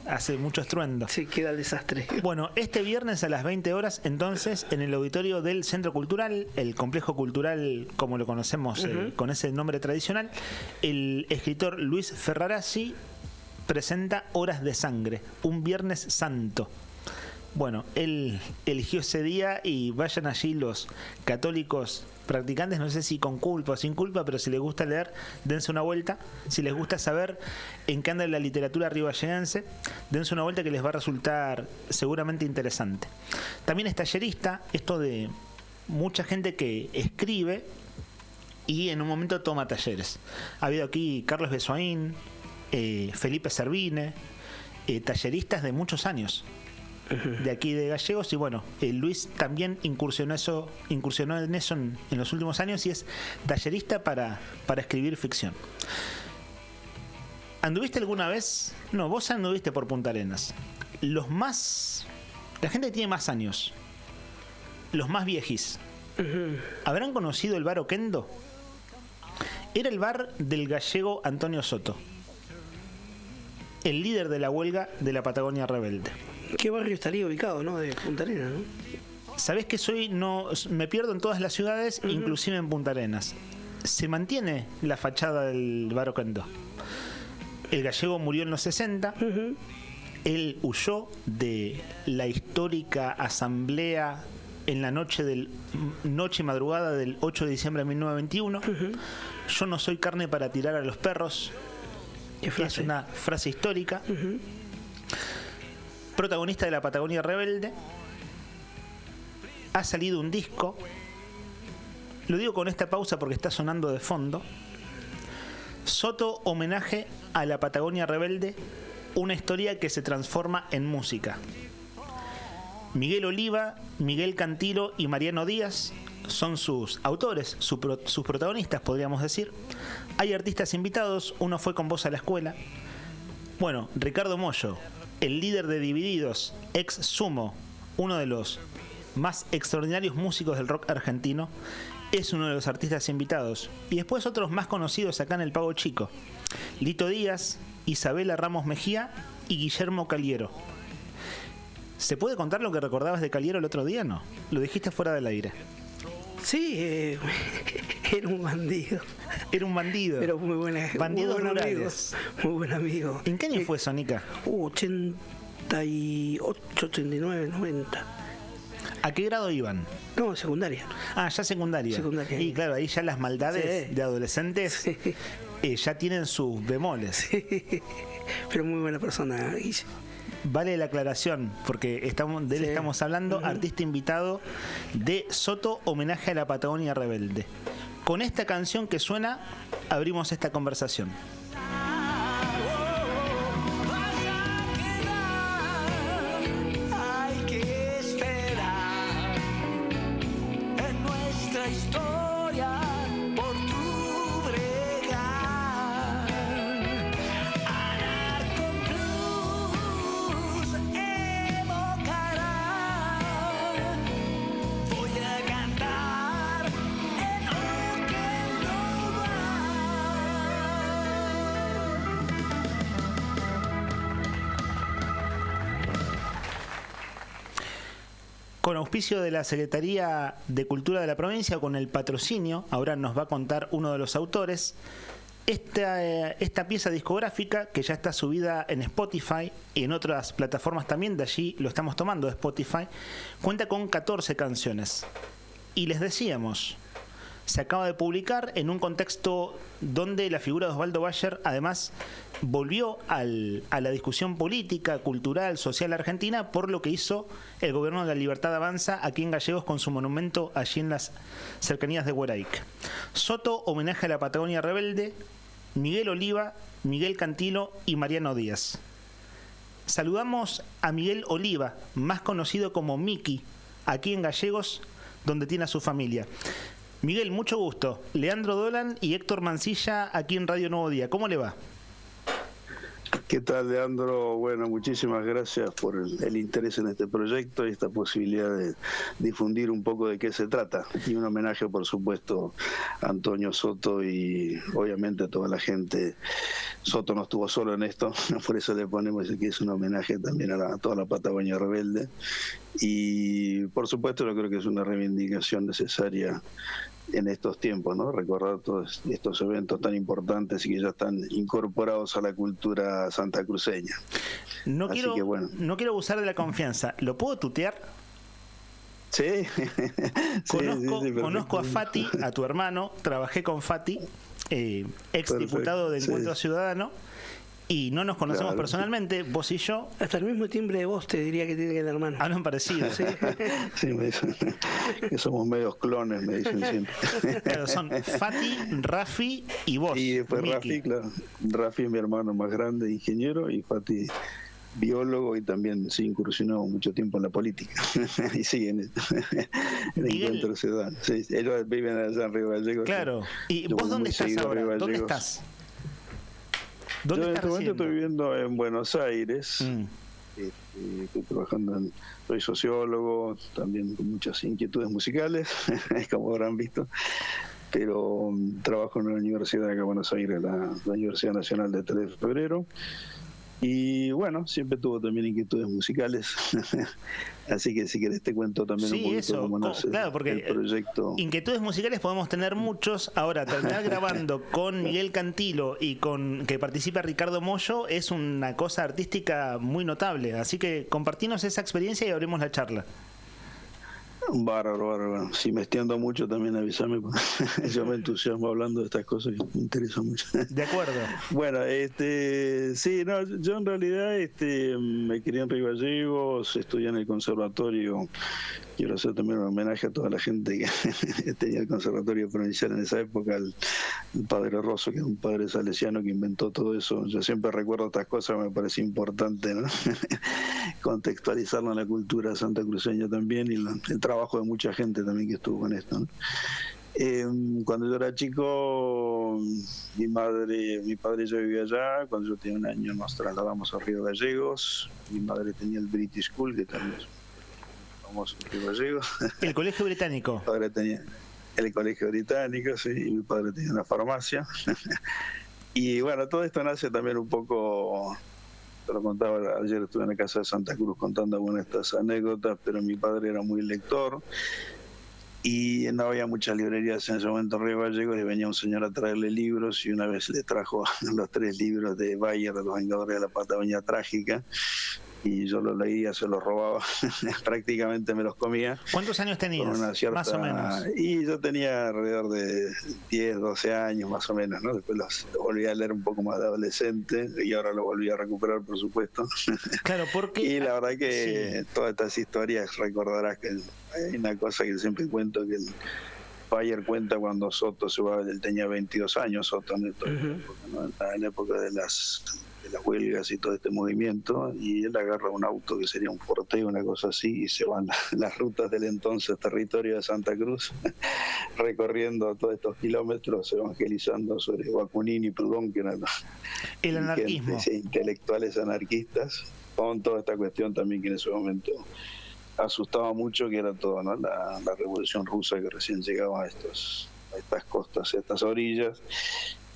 hace mucho estruendo. Sí, queda el desastre. Bueno, este viernes a las 20 horas, entonces, en el auditorio del Centro Cultural, el complejo cultural como lo conocemos, con ese nombre tradicional, el escritor Luis Ferrarasi presenta Horas de Sangre, un Viernes Santo. Bueno, él eligió ese día y vayan allí los católicos practicantes, no sé si con culpa o sin culpa, pero si les gusta leer, dense una vuelta. Si les gusta saber en qué anda la literatura riballeyense, dense una vuelta que les va a resultar seguramente interesante. También es tallerista, esto de mucha gente que escribe y en un momento toma talleres. Ha habido aquí Carlos Besoín, Felipe Servine, talleristas de muchos años. De aquí de Gallegos, y bueno, Luis también incursionó en eso en los últimos años y es tallerista para escribir ficción. ¿Anduviste alguna vez? No, vos anduviste por Punta Arenas. La gente que tiene más años, los más viejis, ¿habrán conocido el bar Oquendo? Era el bar del gallego Antonio Soto, el líder de la huelga de la Patagonia Rebelde. ¿Qué barrio estaría ubicado, no? De Punta Arenas, ¿no? Sabés que me pierdo en todas las ciudades, inclusive en Punta Arenas. Se mantiene la fachada del bar Oquendo. El gallego murió en los 60. Él huyó de la histórica asamblea en la noche y madrugada del 8 de diciembre de 1921. Yo no soy carne para tirar a los perros. Es una frase histórica. Protagonista de la Patagonia Rebelde. Ha salido un disco. Lo digo con esta pausa porque está sonando de fondo. Soto, homenaje a la Patagonia Rebelde, una historia que se transforma en música. Miguel Oliva, Miguel Cantilo y Mariano Díaz son sus autores, sus protagonistas, podríamos decir. Hay artistas invitados, uno fue con Voz a la Escuela. Bueno, Ricardo Mollo, el líder de Divididos, ex Sumo, uno de los más extraordinarios músicos del rock argentino, es uno de los artistas invitados. Y después otros más conocidos acá en el Pago Chico: Lito Díaz, Isabela Ramos Mejía y Guillermo Caliero. ¿Se puede contar lo que recordabas de Caliero el otro día? No, lo dijiste fuera del aire. Sí, era un bandido. Era un bandido. Pero muy buena. Bandidos muy buen rurales. Amigo, muy buen amigo. ¿En qué año fue eso, Nica? 88, 89, 90. ¿A qué grado iban? No, secundaria. Ah, ya secundaria. Y claro, ahí ya las maldades de adolescentes ya tienen sus bemoles. Sí. Pero muy buena persona, Guille. Vale la aclaración, porque de él estamos hablando, artista invitado de Soto, homenaje a la Patagonia Rebelde. Con esta canción que suena, abrimos esta conversación. Hay que esperar en nuestra historia por tu bregar. Anarcocruz evocará. Voy a cantar en Oquendo Con auspicio de la Secretaría de Cultura de la provincia, con el patrocinio, ahora nos va a contar uno de los autores, esta pieza discográfica que ya está subida en Spotify y en otras plataformas también, de allí lo estamos tomando de Spotify, cuenta con 14 canciones. Y les decíamos, se acaba de publicar en un contexto donde la figura de Osvaldo Bayer además volvió a la discusión política, cultural, social argentina por lo que hizo el gobierno de la Libertad Avanza aquí en Gallegos con su monumento allí en las cercanías de Hueraic. Soto, homenaje a la Patagonia rebelde, Miguel Oliva, Miguel Cantilo y Mariano Díaz. Saludamos a Miguel Oliva, más conocido como Miki, aquí en Gallegos, donde tiene a su familia. Miguel, mucho gusto. Leandro Dolan y Héctor Mancilla aquí en Radio Nuevo Día. ¿Cómo le va? ¿Qué tal, Leandro? Bueno, muchísimas gracias por el interés en este proyecto y esta posibilidad de difundir un poco de qué se trata. Y un homenaje, por supuesto, a Antonio Soto y obviamente a toda la gente. Soto no estuvo solo en esto, por eso le ponemos que es un homenaje también a toda la Patagonia rebelde. Y por supuesto yo creo que es una reivindicación necesaria en estos tiempos, ¿no? Recordar todos estos eventos tan importantes y que ya están incorporados a la cultura santacruceña. No quiero abusar de la confianza. ¿Lo puedo tutear? Sí. Conozco a Fati, a tu hermano, trabajé con Fati, ex diputado del Encuentro Ciudadano, y no nos conocemos personalmente, vos y yo. Hasta el mismo timbre de voz te diría que tiene el hermano. Hablan parecido. Sí, me dicen que somos medios clones, me dicen siempre. Claro, son Fati, Rafi y vos. Y después Rafi, claro. Rafi es mi hermano más grande, ingeniero, y Fati biólogo y también se incursionó mucho tiempo en la política y sigue en el Encuentro Ciudadano. Sí, ellos viven allá en Río Gallegos. Claro. ¿Y vos dónde estás ahora? ¿Dónde estás? Yo en este momento estoy viviendo en Buenos Aires. Estoy trabajando soy sociólogo, también con muchas inquietudes musicales, como habrán visto. Pero trabajo en la Universidad de acá de Buenos Aires, la Universidad Nacional de 3 de Febrero. Y bueno, siempre tuvo también inquietudes musicales. Así que si querés te cuento también un poquito cómo nace el proyecto. Inquietudes musicales podemos tener muchos. Ahora, terminar grabando con Miguel Cantilo y con que participa Ricardo Mollo es una cosa artística muy notable. Así que compartinos esa experiencia y abrimos la charla. Bárbaro. Si me extiendo mucho también avísame. Yo me entusiasmo hablando de estas cosas que me interesan mucho. De acuerdo. Bueno, sí, no, yo en realidad me crié en Río Gallegos, estudié en el conservatorio. Quiero hacer también un homenaje a toda la gente que tenía el conservatorio provincial en esa época, el padre Rosso, que es un padre salesiano que inventó todo eso. Yo siempre recuerdo estas cosas, me parece importante, ¿no? Contextualizarlo en la cultura santacruceña también y el trabajo de mucha gente también que estuvo con esto, ¿no? Cuando yo era chico, mi padre y yo vivía allá. Cuando yo tenía 1 año nos trasladamos a Río Gallegos. Mi madre tenía el British School, que también es famoso en Río Gallegos. El colegio británico. Mi padre tenía el colegio británico, sí, y mi padre tenía una farmacia. Y bueno, todo esto nace también un poco, te lo contaba ayer, estuve en la casa de Santa Cruz contando algunas de estas anécdotas, pero mi padre era muy lector y no había muchas librerías en ese momento en Río Gallegos y venía un señor a traerle libros y una vez le trajo los 3 libros de Bayer, de los Vengadores de la Patagonia Trágica, y yo los leía, se los robaba, prácticamente me los comía. ¿Cuántos años tenías? Más o menos. Y yo tenía alrededor de 10, 12 años más o menos, ¿no? Después los volví a leer un poco más de adolescente y ahora los volví a recuperar, por supuesto. Claro, porque... Y la verdad que todas estas historias, recordarás que hay una cosa que siempre cuento, que Bayer cuenta cuando Soto se va, él tenía 22 años, Soto, en la época de las huelgas y todo este movimiento, y él agarra un auto que sería un Forte, una cosa así, y se van las rutas del entonces territorio de Santa Cruz, recorriendo todos estos kilómetros, evangelizando sobre Bakunin y Proudhon, que eran el anarquismo, intelectuales anarquistas, con toda esta cuestión también que en ese momento asustaba mucho, que era todo, ¿no? La revolución rusa que recién llegaba a estas costas, a estas orillas.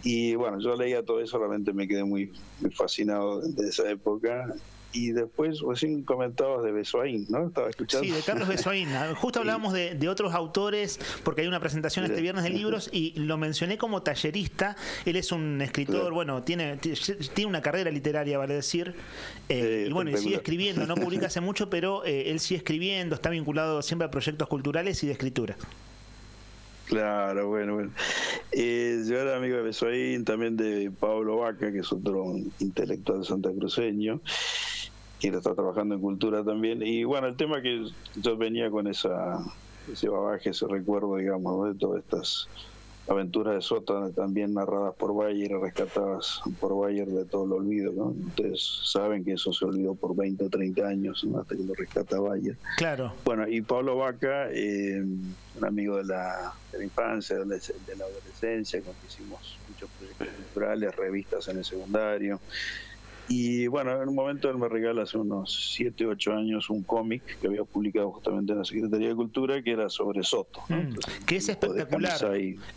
Y bueno, yo leía todo eso, realmente me quedé muy fascinado de esa época. Y después recién comentabas de Besoín, ¿no? Estaba escuchando. Sí, de Carlos Besoín. Justo hablábamos de otros autores, porque hay una presentación este viernes de libros, y lo mencioné como tallerista. Él es un escritor, bueno, tiene una carrera literaria, vale decir. Y bueno, y sigue escribiendo, no publica hace mucho, pero él sigue escribiendo, está vinculado siempre a proyectos culturales y de escritura. Claro, bueno. Yo era amigo de Besoín, también de Pablo Vaca, que es otro intelectual santacruceño, que está trabajando en cultura también. Y bueno, el tema que yo venía con ese bagaje, ese recuerdo, digamos, ¿no? De todas estas aventuras de Sota, también narradas por Bayer, rescatadas por Bayer de todo el olvido, ¿no? Ustedes saben que eso se olvidó por 20 o 30 años, ¿no? Hasta que lo rescata Bayer. Claro. Bueno, y Pablo Vaca, un amigo de la infancia, de la adolescencia, con que hicimos muchos proyectos culturales, revistas en el secundario. Y bueno, en un momento él me regala hace unos 7, 8 años un cómic que había publicado justamente en la Secretaría de Cultura, que era sobre Soto, ¿no? Entonces, que es espectacular,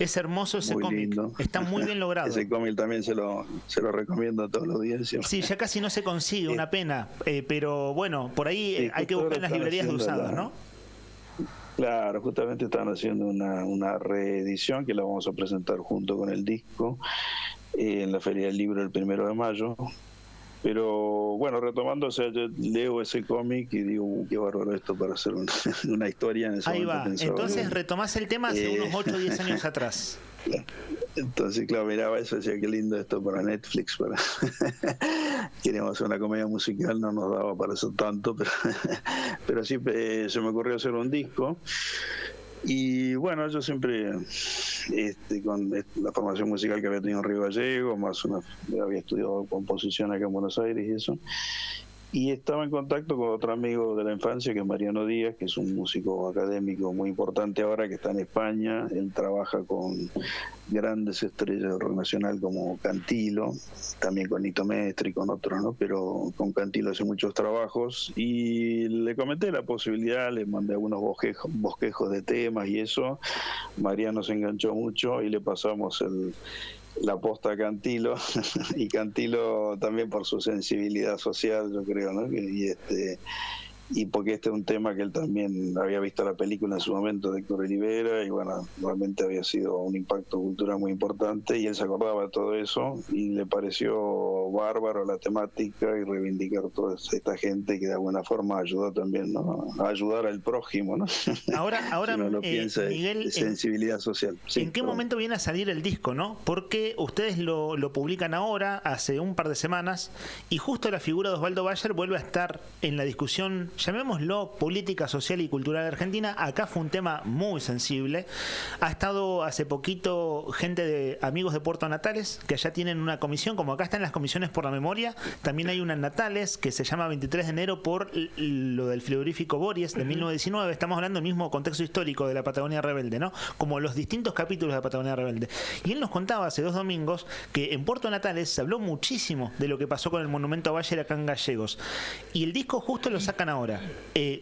es hermoso ese cómic, está muy bien logrado. Ese cómic también se lo recomiendo a toda la audiencia. Sí, ya casi no se consigue, una pena, pero bueno, por ahí sí, hay que buscar en las librerías de usados, ¿no? Claro, justamente están haciendo una reedición que la vamos a presentar junto con el disco en la Feria del Libro el 1 de mayo. Pero bueno, retomando, o sea, yo leo ese cómic y digo, qué bárbaro esto para hacer una historia. En ese ahí momento va, pensaba, entonces retomás el tema hace unos 8 o 10 años atrás. Entonces, claro, miraba eso, decía, qué lindo esto para Netflix, queríamos hacer una comedia musical, no nos daba para eso tanto, pero sí se me ocurrió hacer un disco. Y bueno, yo siempre, con la formación musical que había tenido en Río Gallegos, más había estudiado composición acá en Buenos Aires y eso, y estaba en contacto con otro amigo de la infancia, que es Mariano Díaz, que es un músico académico muy importante ahora, que está en España. Él trabaja con grandes estrellas del rock nacional como Cantilo, también con Nito Mestre y con otros, ¿no? Pero con Cantilo hace muchos trabajos, y le comenté la posibilidad, le mandé algunos bosquejos de temas y eso. Mariano se enganchó mucho y le pasamos la posta a Cantilo, y Cantilo también por su sensibilidad social, yo creo, ¿no? Y porque este es un tema que él también había visto la película en su momento de Héctor Olivera, y bueno, realmente había sido un impacto cultural muy importante, y él se acordaba de todo eso y le pareció bárbaro la temática y reivindicar toda esta gente que de alguna forma ayudó también, ¿no? A ayudar al prójimo, ¿no? Ahora si uno lo piensa, Miguel, sensibilidad social. Sí, ¿en qué momento viene a salir el disco, no? Porque ustedes lo publican ahora, hace un par de semanas, y justo la figura de Osvaldo Bayer vuelve a estar en la discusión, llamémoslo política, social y cultural de Argentina. Acá fue un tema muy sensible. Ha estado hace poquito gente de amigos de Puerto Natales, que allá tienen una comisión, como acá están las comisiones por la memoria, también hay una en Natales que se llama 23 de enero por lo del frigorífico Bories de 1919. Estamos hablando del mismo contexto histórico de la Patagonia Rebelde, ¿no? Como los distintos capítulos de la Patagonia Rebelde. Y él nos contaba hace 2 domingos que en Puerto Natales se habló muchísimo de lo que pasó con el monumento a Bayer acá en Gallegos. Y el disco justo lo sacan ahora.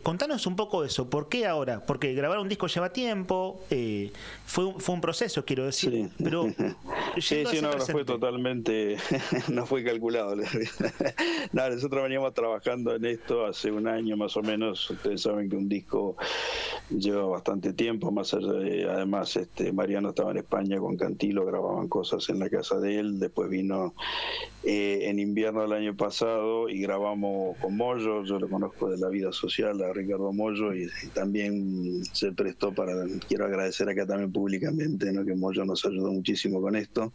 Contanos un poco eso, ¿por qué ahora? Porque grabar un disco lleva tiempo, fue un proceso, quiero decir, sí. Pero no fue totalmente, no fue calculado. No, nosotros veníamos trabajando en esto hace un año más o menos. Ustedes saben que un disco lleva bastante tiempo, más allá de, además Mariano estaba en España con Cantilo, grababan cosas en la casa de él, después vino en invierno del año pasado y grabamos con Moyo. Yo lo conozco de la vida social a Ricardo Moyo, y también se prestó quiero agradecer acá también públicamente, ¿no? Que Moyo nos ayudó muchísimo con esto.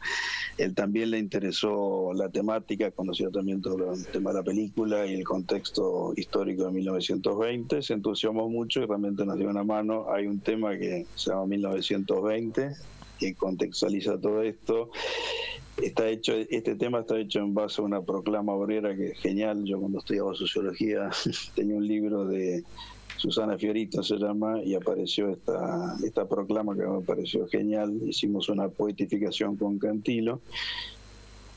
Él también le interesó la temática, conoció también todo el tema de la película y el contexto histórico de 1920, se entusiasmó mucho y realmente nos dio una mano. Hay un tema que se llama 1920 que contextualiza todo esto. Este tema está hecho en base a una proclama obrera que es genial. Yo cuando estudiaba sociología tenía un libro de Susana Fiorito, se llama, y apareció esta proclama que me pareció genial. Hicimos una poetificación con Cantilo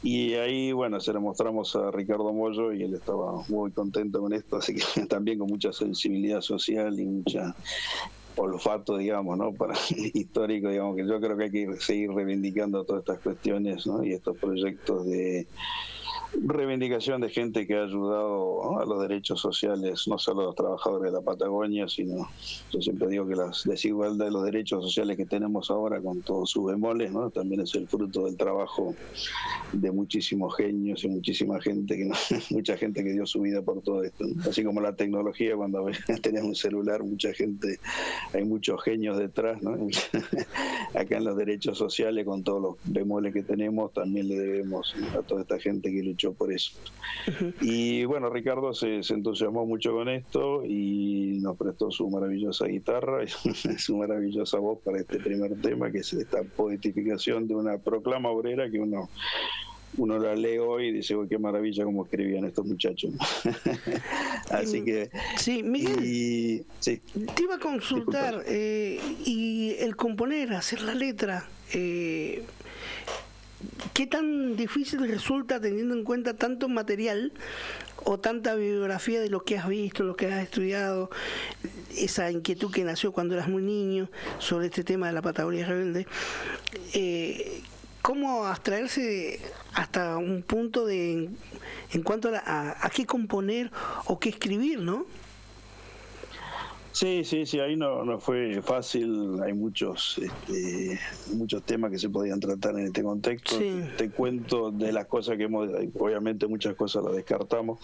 y ahí, bueno, se lo mostramos a Ricardo Moyo y él estaba muy contento con esto, así que también con mucha sensibilidad social y mucha olfato, digamos, ¿no? Para histórico, digamos, que yo creo que hay que seguir reivindicando todas estas cuestiones, ¿no? Y estos proyectos de reivindicación de gente que ha ayudado, ¿no?, a los derechos sociales, no solo a los trabajadores de la Patagonia, sino, yo siempre digo que la desigualdad de los derechos sociales que tenemos ahora, con todos sus bemoles, ¿no?, también es el fruto del trabajo de muchísimos genios y muchísima gente, mucha gente que dio su vida por todo esto, ¿no? Así como la tecnología, cuando tenés un celular, mucha gente hay muchos genios detrás, ¿no? Acá en los derechos sociales, con todos los bemoles que tenemos, también le debemos a toda esta gente que luchó por eso. Y bueno, Ricardo se entusiasmó mucho con esto y nos prestó su maravillosa guitarra y su maravillosa voz para este primer tema, que es esta poetificación de una proclama obrera que uno la lee hoy y dice, uy, qué maravilla cómo escribían estos muchachos. Así que... Sí, Miguel, te iba a consultar, y el componer, hacer la letra, ¿qué tan difícil resulta teniendo en cuenta tanto material o tanta bibliografía de lo que has visto, lo que has estudiado, esa inquietud que nació cuando eras muy niño sobre este tema de la Patagonia Rebelde? ¿Cómo abstraerse hasta un punto en cuanto a qué componer o qué escribir, no? Sí, ahí no fue fácil, hay muchos temas que se podían tratar en este contexto. Sí. Te cuento de las cosas que obviamente muchas cosas las descartamos.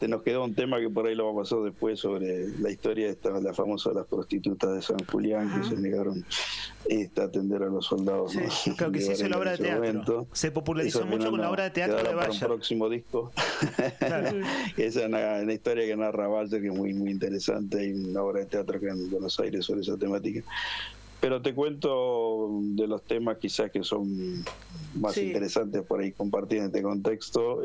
Nos quedó un tema que por ahí lo vamos a pasar después sobre la historia de la famosa de las prostitutas de San Julián, que se negaron a atender a los soldados. Sí. ¿No? Claro que se hizo la obra de teatro. Momento. Se popularizó mucho con la obra de teatro de Bayer. Para un próximo disco. Claro. Esa es una historia que narra Bayer, que es muy, muy interesante. Hay una obra de teatro acá en Buenos Aires sobre esa temática. Pero te cuento de los temas quizás que son más interesantes por ahí compartir en este contexto.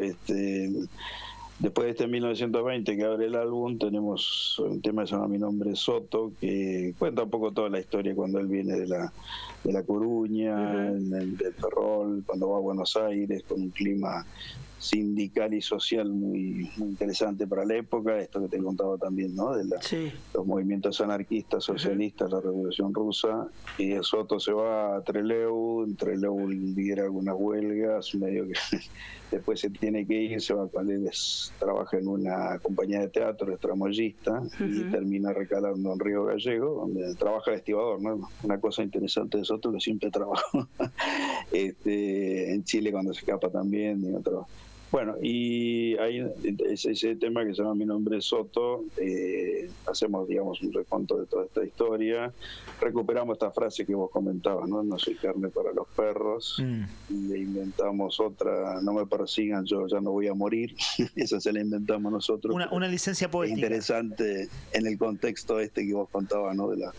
Después de este 1920 que abre el álbum, tenemos un tema que se llama Mi nombre es Soto, que cuenta un poco toda la historia cuando él viene de La Coruña, del Ferrol, cuando va a Buenos Aires, con un clima sindical y social muy, muy interesante para la época, esto que te contaba también, ¿no? De los movimientos anarquistas, socialistas, la Revolución Rusa. Y Soto se va a Trelew, en Trelew lidera algunas huelgas, medio que después se tiene que ir, se va cuando él trabaja en una compañía de teatro, es tramoyista, y termina recalando en Río Gallego, donde trabaja de estibador, ¿no? Una cosa interesante de Soto que siempre trabajó en Chile cuando se escapa también, y otro. Bueno, y hay ese tema que se llama Mi nombre es Soto. Hacemos, digamos, un recuento de toda esta historia. Recuperamos esta frase que vos comentabas, ¿no? No soy carne para los perros. Y le inventamos otra, no me persigan, yo ya no voy a morir. Esa se la inventamos nosotros. Una licencia poética. Interesante en el contexto que vos contabas, ¿no? De las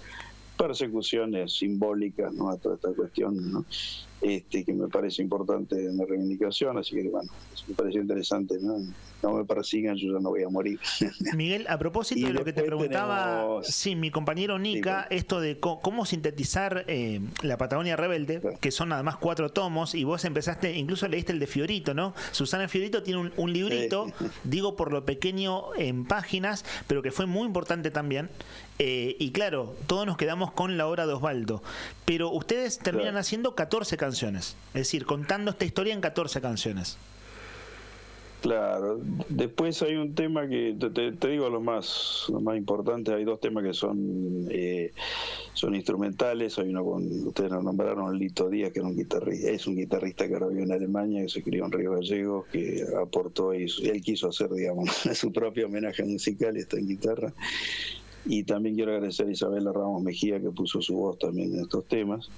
persecuciones simbólicas, ¿no? A toda esta cuestión, ¿no? Que me parece importante en la reivindicación, así que bueno, me pareció interesante, ¿no? No me persigan, yo ya no voy a morir. Miguel, a propósito de lo que te preguntaba mi compañero Nica, esto de cómo sintetizar la Patagonia Rebelde, que son además 4 tomos, y vos empezaste, incluso leíste el de Fiorito, ¿no? Susana Fiorito tiene un librito, digo por lo pequeño en páginas, pero que fue muy importante también. Y claro, todos nos quedamos con la obra de Osvaldo, pero ustedes terminan haciendo 14 canciones, es decir, contando esta historia en 14 canciones. Claro, después hay un tema que te digo lo más importante. Hay 2 temas que son instrumentales. Hay uno ustedes nos nombraron, Lito Díaz, que era es un guitarrista que ahora vive en Alemania, que se crió en Río Gallegos, que aportó y él quiso hacer, digamos, su propio homenaje musical y está en guitarra. Y también quiero agradecer a Isabela Ramos Mejía, que puso su voz también en estos temas.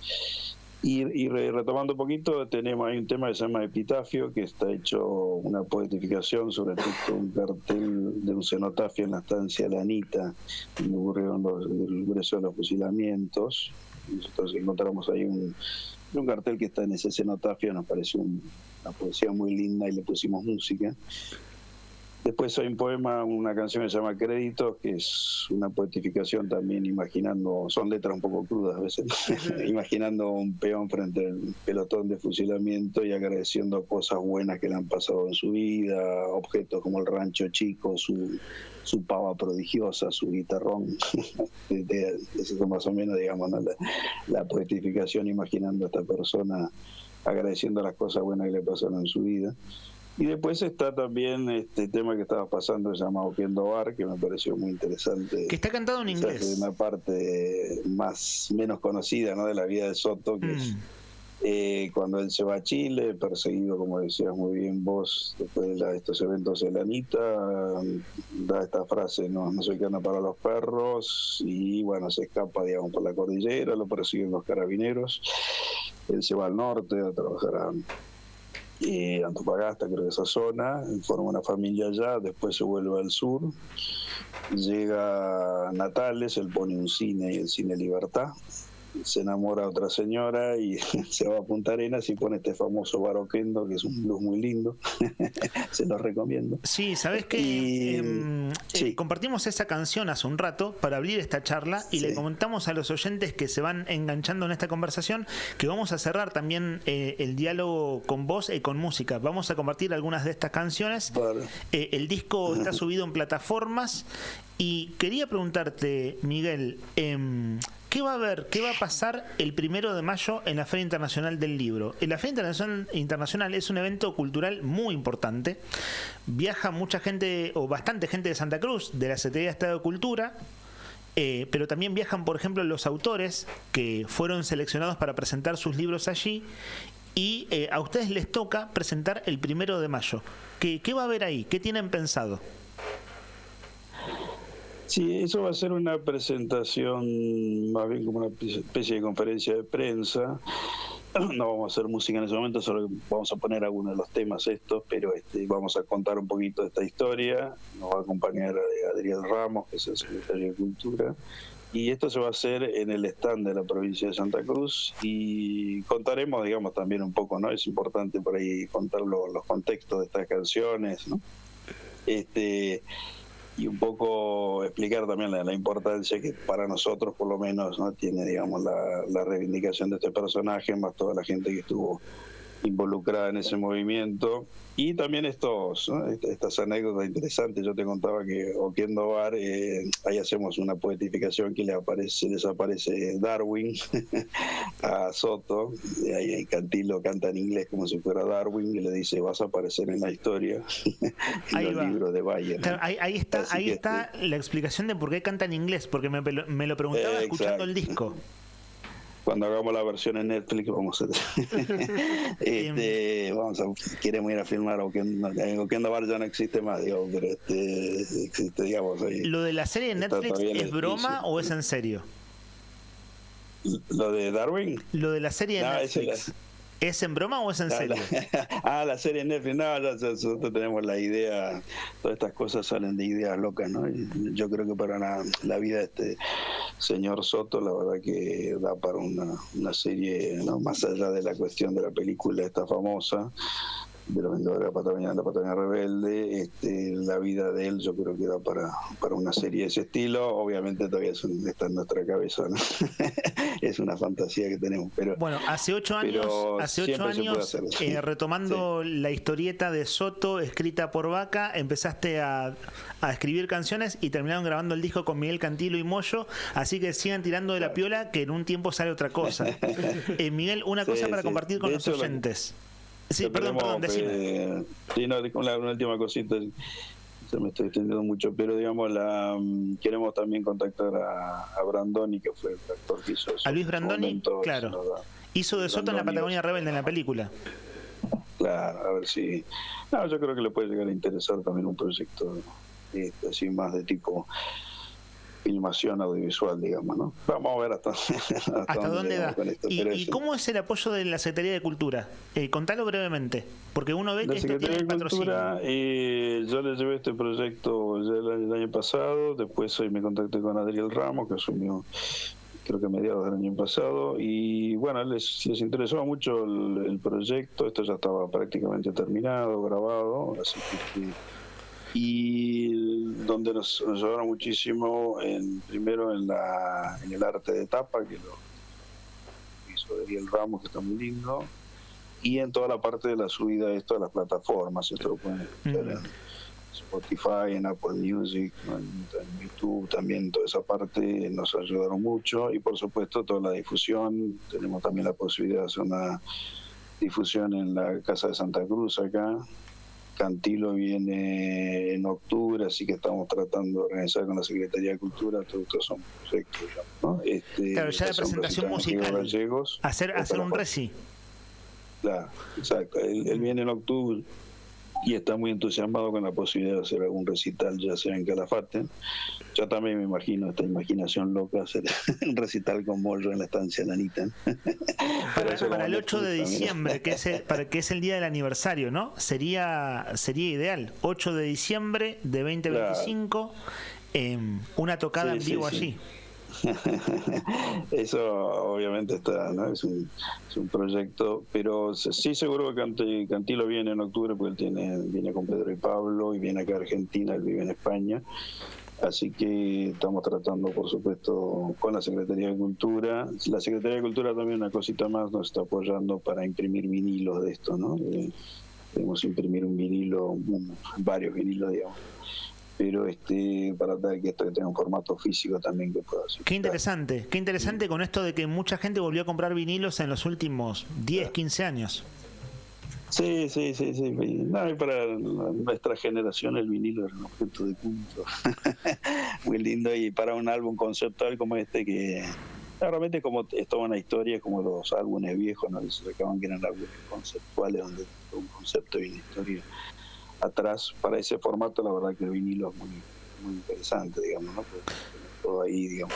Y retomando un poquito, hay un tema que se llama Epitafio, que está hecho una poetificación sobre el texto de un cartel de un cenotafio en la estancia La Anita, donde ocurrieron el grueso de los fusilamientos. Nosotros encontramos ahí un cartel que está en ese cenotafio, nos pareció una poesía muy linda y le pusimos música. Después hay un poema, una canción que se llama Créditos, que es una poetificación también imaginando, son letras un poco crudas a veces, imaginando un peón frente al pelotón de fusilamiento y agradeciendo cosas buenas que le han pasado en su vida, objetos como el rancho chico, su pava prodigiosa, su guitarrón. Eso es más o menos, digamos, ¿no? la poetificación imaginando a esta persona agradeciendo las cosas buenas que le pasaron en su vida. Y después está también este tema que estaba pasando, se llama Oquendo Bar, que me pareció muy interesante. Que está cantado en inglés. Una parte menos conocida, ¿no? De la vida de Soto, que Cuando él se va a Chile, perseguido, como decías muy bien vos, después de estos eventos de la Anita, da esta frase, no soy carne para los perros, y bueno, se escapa, digamos, por la cordillera, lo persiguen los carabineros, él se va al norte a trabajar a Antofagasta, creo que esa zona, forma una familia allá, después se vuelve al sur, llega a Natales, él pone un cine, el Cine Libertad, se enamora de otra señora y se va a Punta Arenas y pone este famoso Bar Oquendo, que es un blues muy lindo. Se lo recomiendo. Sí, ¿sabés qué? Compartimos esa canción hace un rato para abrir esta charla y le comentamos a los oyentes que se van enganchando en esta conversación que vamos a cerrar también el diálogo con vos y con música. Vamos a compartir algunas de estas canciones. Vale. El disco está subido en plataformas y quería preguntarte, Miguel, ¿qué va a haber, qué va a pasar el 1 de mayo en la Feria Internacional del Libro? La Feria Internacional es un evento cultural muy importante. Viaja mucha gente, o bastante gente de Santa Cruz, de la Secretaría de Estado de Cultura, pero también viajan, por ejemplo, los autores que fueron seleccionados para presentar sus libros allí, y a ustedes les toca presentar el 1 de mayo. ¿Qué va a haber ahí? ¿Qué tienen pensado? Sí, eso va a ser una presentación más bien como una especie de conferencia de prensa. No vamos a hacer música en ese momento, solo vamos a poner algunos de los temas estos, pero vamos a contar un poquito de esta historia. Nos va a acompañar Adriel Ramos, que es el secretario de Cultura, y esto se va a hacer en el stand de la provincia de Santa Cruz y contaremos, digamos, también un poco, ¿no? Es importante por ahí contar los contextos de estas canciones, ¿no? Y un poco explicar también la importancia que para nosotros por lo menos no tiene, digamos, la reivindicación de este personaje, más toda la gente que estuvo involucrada en ese movimiento, y también estas anécdotas interesantes. Yo te contaba que Oquendo Bar, ahí hacemos una poetificación que les aparece Darwin a Soto, y ahí Cantilo canta en inglés como si fuera Darwin y le dice: vas a aparecer en la historia en los libros de Bayer. Claro, ahí está la explicación de por qué canta en inglés, porque me lo preguntaba escuchando el disco. Cuando hagamos la versión en Netflix vamos a queremos ir a filmar Oquendo Bar, ya no existe más, digamos, pero existe, digamos, ahí. ¿Lo de la serie de Netflix es broma o es en serio? ¿Lo de Darwin? Lo de la serie de Netflix. ¿Es en broma o es en serio? La serie de Netflix, nosotros tenemos la idea, todas estas cosas salen de ideas locas, ¿no? Y yo creo que para la vida de este señor Soto, la verdad que da para una serie, ¿no? Más allá de la cuestión de la película esta famosa, de los Vendedores de la Patagonia Rebelde, la vida de él yo creo que da para una serie de ese estilo. Obviamente todavía está en nuestra cabeza, ¿no? Es una fantasía que tenemos, pero bueno, hace 8 años retomando la historieta de Soto escrita por Vaca, empezaste a escribir canciones y terminaron grabando el disco con Miguel Cantilo y Moyo, así que sigan tirando de la piola, que en un tiempo sale otra cosa. Miguel, una cosa para compartir con los oyentes. Sí, perdón, decime. Una última cosita, se me estoy extendiendo mucho, pero digamos, queremos también contactar a Brandoni, que fue el actor que hizo eso. A Luis Brandoni, claro. Hizo de Soto en la Patagonia Rebelde en la película. Claro, a ver si... yo creo que le puede llegar a interesar también un proyecto así más de tipo filmación audiovisual, digamos, ¿no? Vamos a ver hasta dónde da. ¿Y cómo es el apoyo de la Secretaría de Cultura? Contalo brevemente, porque uno ve que esto tiene patrocinio. Yo le llevé este proyecto ya el año pasado, después hoy me contacté con Adriel Ramos, que asumió creo que a mediados del año pasado, y bueno, les interesó mucho el proyecto. Esto ya estaba prácticamente terminado, grabado, así que y donde nos ayudaron muchísimo primero en el arte de tapa, que lo hizo Adriel Ramos, que está muy lindo, y en toda la parte de la subida de esto a las plataformas. Esto lo pueden escuchar en Spotify, en Apple Music, en YouTube también. Toda esa parte nos ayudaron mucho, y por supuesto toda la difusión. Tenemos también la posibilidad de hacer una difusión en la Casa de Santa Cruz acá. Cantilo viene en octubre, así que estamos tratando de organizar con la Secretaría de Cultura. Todos estos son proyectos, ¿no? Claro, ya de presentación musical. Gallegos, hacer un reci. Claro, exacto. Él viene en octubre y está muy entusiasmado con la posibilidad de hacer algún recital, ya sea en Calafate. Yo también me imagino, esta imaginación loca, hacer un recital con Molro en la estancia de la Anita. Para el 8 de diciembre, que es el día del aniversario, ¿no? Sería ideal. 8 de diciembre de 2025, una tocada en vivo allí. Eso obviamente está, ¿no? Es un proyecto, pero sí seguro que Cantilo viene en octubre, porque él viene con Pedro y Pablo y viene acá a Argentina, él vive en España. Así que estamos tratando, por supuesto, con la Secretaría de Cultura. La Secretaría de Cultura también, una cosita más, nos está apoyando para imprimir vinilos de esto, ¿no? Queremos imprimir un vinilo, varios vinilos, digamos. Pero para dar que esto tenga un formato físico también que pueda ser. Qué interesante con esto de que mucha gente volvió a comprar vinilos en los últimos 10, 15 años. Sí. No, y para nuestra generación el vinilo es un objeto de culto. Muy lindo, y para un álbum conceptual como este, que realmente es toda una historia, como los álbumes viejos, ¿no? Se sacaban que eran álbumes conceptuales donde un concepto y una historia atrás. Para ese formato la verdad que el vinilo es muy interesante, digamos, ¿no? Porque todo ahí, digamos.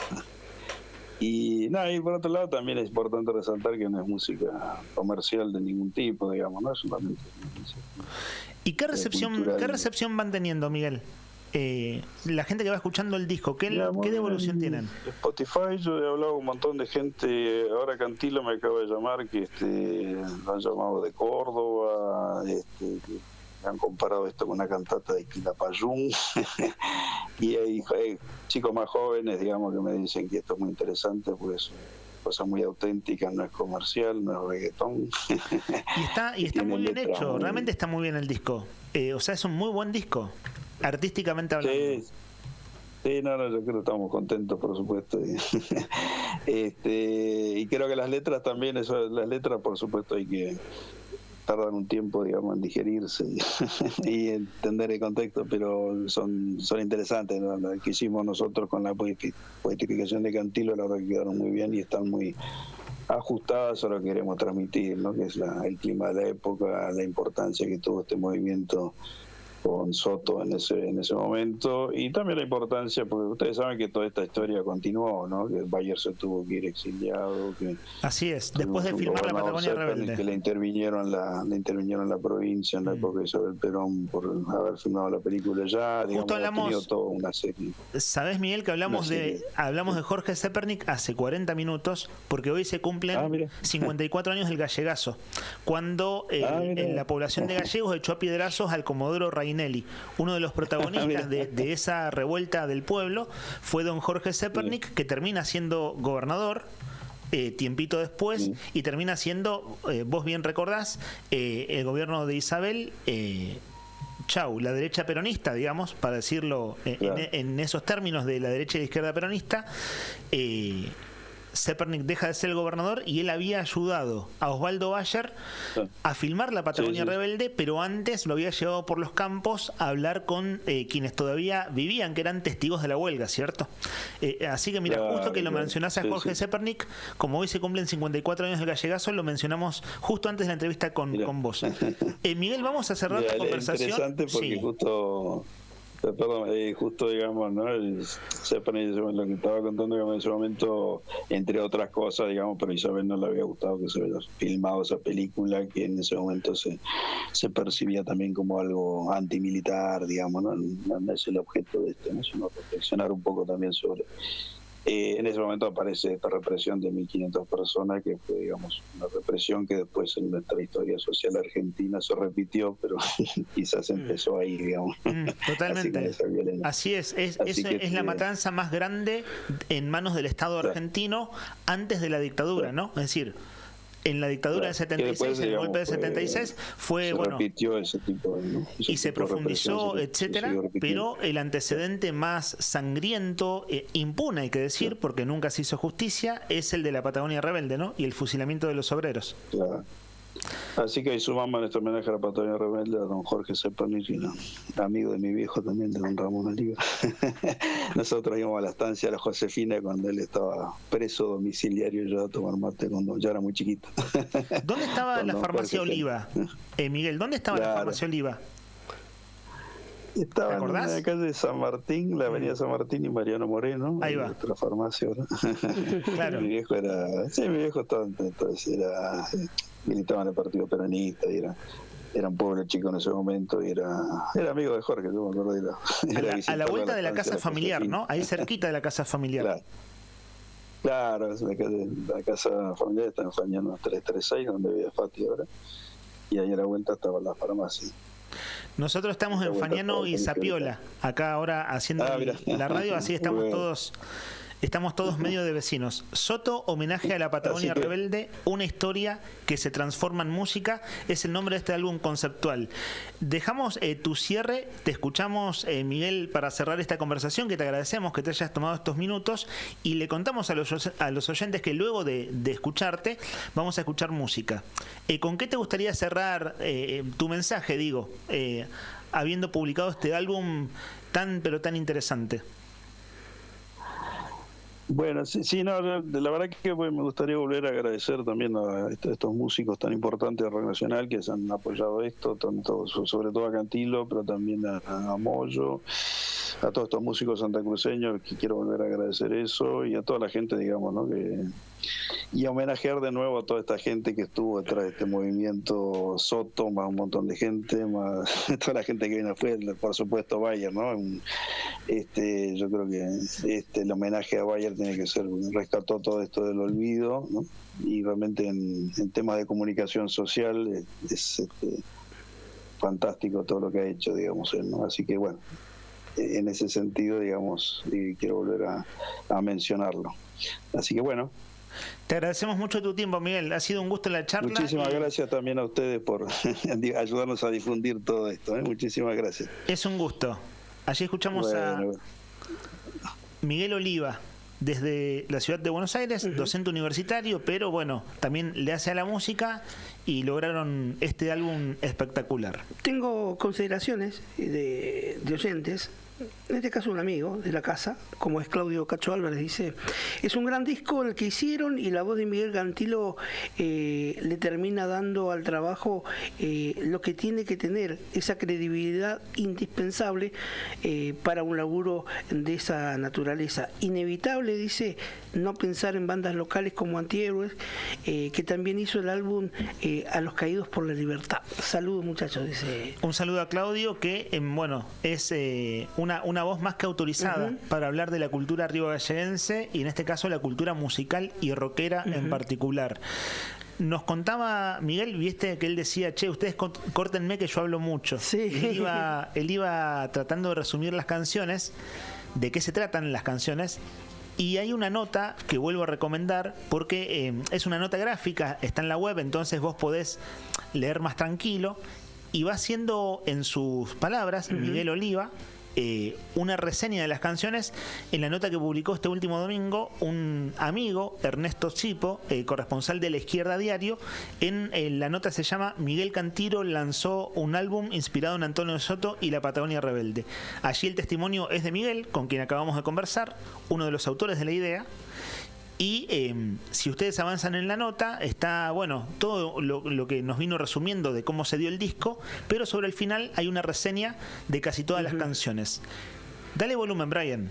Y por otro lado también es importante resaltar que no es música comercial de ningún tipo, digamos, ¿no? Es solamente música. ¿Y qué recepción van teniendo, Miguel? La gente que va escuchando el disco, ¿qué devolución tienen? Spotify, yo he hablado con un montón de gente. Ahora Cantilo me acaba de llamar, que lo han llamado de Córdoba, que han comparado esto con una cantata de Quilapayún. Y hay chicos más jóvenes, digamos, que me dicen que esto es muy interesante, porque es una cosa muy auténtica, no es comercial, no es reggaetón. Y está muy bien hecho, realmente está muy bien el disco. O sea, es un muy buen disco, artísticamente hablando. Sí, yo creo que estamos contentos, por supuesto. Y creo que las letras también, las letras, por supuesto, hay que tardan un tiempo, digamos, en digerirse y entender el contexto, pero son interesantes, ¿no? Lo que hicimos nosotros con la poetificación de Cantilo, la verdad que quedaron muy bien y están muy ajustadas a lo que queremos transmitir, ¿no? Que es el clima de la época, la importancia que tuvo este movimiento con Soto en ese momento, y también la importancia, porque ustedes saben que toda esta historia continuó, ¿no? Que Bayer se tuvo que ir exiliado, que así es, después de filmar La Patagonia Rebelde, que le intervinieron la provincia en la época de Isabel Perón por haber filmado la película ya, digamos, ha tenido toda una serie. ¿Sabés, Miguel, que hablamos de Jorge Zepernik hace 40 minutos, porque hoy se cumplen 54 años del Gallegazo, cuando en la población de gallegos echó a piedrazos al comodoro Rainelli? Uno de los protagonistas de esa revuelta del pueblo fue don Jorge Zepernik, que termina siendo gobernador tiempito después, y termina siendo, vos bien recordás, el gobierno de Isabel, la derecha peronista, digamos, para decirlo en esos términos de la derecha y la izquierda peronista. Zepernik deja de ser el gobernador y él había ayudado a Osvaldo Bayer a filmar La Patagonia Rebelde, pero antes lo había llevado por los campos a hablar con quienes todavía vivían, que eran testigos de la huelga, ¿cierto? Así que mira, justo que lo mencionás a Jorge Zepernik, como hoy se cumplen 54 años del Gallegazo, lo mencionamos justo antes de la entrevista con vos. Miguel, vamos a cerrar la conversación. Es interesante porque justo digamos, ¿no? Zepernik, lo que estaba contando, digamos, en ese momento, entre otras cosas, digamos, pero a Isabel no le había gustado que se hubiera filmado esa película, que en ese momento se percibía también como algo antimilitar, digamos, no es el objeto de esto, ¿no? Sino reflexionar un poco también sobre. En ese momento aparece esta represión de 1.500 personas, que fue, digamos, una represión que después en nuestra historia social argentina se repitió, pero quizás empezó ahí, digamos. Totalmente. Así es la matanza más grande en manos del Estado argentino antes de la dictadura, ¿no? Es decir, en la dictadura del 76, en el golpe del 76, fue repitió ese tipo de, ¿no? y se profundizó, etcétera, pero el antecedente más sangriento, impune, hay que decir, porque nunca se hizo justicia, es el de la Patagonia Rebelde, ¿no? Y el fusilamiento de los obreros. Así que ahí sumamos nuestro homenaje a la Patagonia Rebelde, a don Jorge Cepernich, amigo de mi viejo también, de don Ramón Oliva. Nosotros íbamos a la estancia de la Josefina cuando él estaba preso domiciliario, yo a tomar mate cuando ya era muy chiquito. ¿Dónde estaba la farmacia Oliva? Miguel, ¿dónde estaba la farmacia Oliva? Estaba en la calle de San Martín, la avenida San Martín y Mariano Moreno. Ahí va. Otra farmacia, ¿verdad? Claro. Mi viejo estaba, entonces militaba en el Partido Peronista y era un pueblo chico en ese momento y era amigo de Jorge, yo me acuerdo a la vuelta de la casa familiar, ¿no? Ahí cerquita de la casa familiar. Claro, la casa familiar está en Fañano 336, donde vivía Fati ahora, y ahí a la vuelta estaba la farmacia. Nosotros estamos en Fañano y Zapiola, acá ahora haciendo la radio, así estamos todos medio de vecinos. Soto, homenaje a la Patagonia Rebelde, una historia que se transforma en música, es el nombre de este álbum conceptual. Dejamos tu cierre, te escuchamos, Miguel, para cerrar esta conversación, que te agradecemos que te hayas tomado estos minutos, y le contamos a los oyentes que luego de escucharte, vamos a escuchar música. ¿Con qué te gustaría cerrar tu mensaje, habiendo publicado este álbum tan interesante? Bueno, la verdad que me gustaría volver a agradecer también a estos músicos tan importantes de rock nacional que se han apoyado esto, sobre todo a Cantilo, pero también a Moyo, a todos estos músicos santacruceños, que quiero volver a agradecer eso, y a toda la gente, digamos, ¿no? Y homenajear de nuevo a toda esta gente que estuvo detrás de este movimiento Soto, más un montón de gente, más toda la gente que vino fue, por supuesto, Bayer, ¿no? Yo creo que el homenaje a Bayer tiene que ser, rescató todo esto del olvido, ¿no? Y realmente en temas de comunicación social es fantástico todo lo que ha hecho, digamos, él, ¿no? Así que bueno, en ese sentido, digamos, quiero volver a mencionarlo. Así que bueno. Te agradecemos mucho tu tiempo, Miguel. Ha sido un gusto la charla. Muchísimas gracias también a ustedes por ayudarnos a difundir todo esto. Muchísimas gracias. Es un gusto. Allí escuchamos a Miguel Oliva, desde la ciudad de Buenos Aires, docente universitario, pero bueno, también le hace a la música y lograron este álbum espectacular. Tengo consideraciones de oyentes. En este caso un amigo de la casa, como es Claudio Cacho Álvarez, dice: es un gran disco el que hicieron y la voz de Miguel Cantilo le termina dando al trabajo lo que tiene que tener, esa credibilidad indispensable para un laburo de esa naturaleza. Inevitable, dice, no pensar en bandas locales como Antihéroes, que también hizo el álbum A los Caídos por la Libertad. Saludos, muchachos, dice. Un saludo a Claudio, que es una voz más que autorizada para hablar de la cultura ribagalleguense y en este caso la cultura musical y rockera en particular. Nos contaba Miguel, viste que él decía: che, ustedes córtenme que yo hablo mucho. Sí. Él iba tratando de resumir las canciones, de qué se tratan las canciones. Y hay una nota que vuelvo a recomendar porque es una nota gráfica, está en la web, entonces vos podés leer más tranquilo, y va haciendo en sus palabras, Miguel Oliva, una reseña de las canciones en la nota que publicó este último domingo un amigo, Ernesto Chipo, corresponsal de La Izquierda Diario. En la nota se llama Miguel Cantilo lanzó un álbum inspirado en Antonio Soto y la Patagonia Rebelde. Allí el testimonio es de Miguel, con quien acabamos de conversar, uno de los autores de la idea. Y si ustedes avanzan en la nota, está todo lo que nos vino resumiendo de cómo se dio el disco, pero sobre el final hay una reseña de casi todas las canciones. Dale volumen, Brian.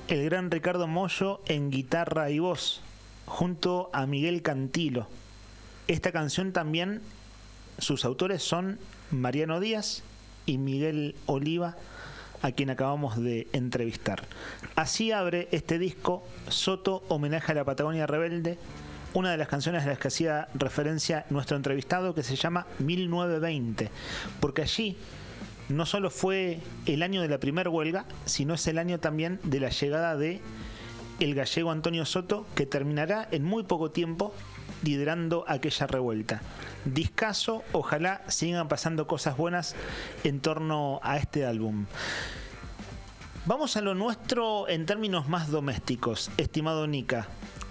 el gran Ricardo Mollo en guitarra y voz, junto a Miguel Cantilo. Esta canción también, sus autores son Mariano Díaz y Miguel Oliva, a quien acabamos de entrevistar. Así abre este disco Soto, homenaje a la Patagonia Rebelde, una de las canciones a las que hacía referencia nuestro entrevistado, que se llama 1920, porque allí no solo fue el año de la primera huelga, sino es el año también de la llegada de el gallego Antonio Soto, que terminará en muy poco tiempo liderando aquella revuelta. Discaso, ojalá sigan pasando cosas buenas en torno a este álbum. Vamos a lo nuestro en términos más domésticos, estimado Nica.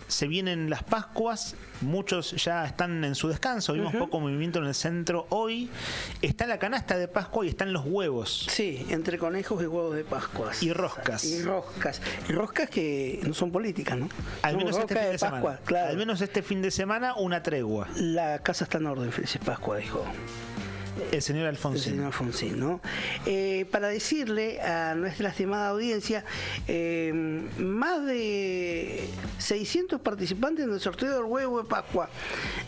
Se vienen las Pascuas, muchos ya están en su descanso, vimos poco movimiento en el centro hoy. Está la canasta de Pascua y están los huevos. Sí, entre conejos y huevos de Pascua. Y roscas. Y roscas que no son políticas, ¿no? Al menos este fin de Pascua, semana. claro. Al menos este fin de semana, una tregua. La casa está en orden, felices Pascua, dijo el señor Alfonsín. El señor Alfonsín, ¿no? Para decirle a nuestra estimada audiencia, más de 600 participantes en el sorteo del huevo de Pascua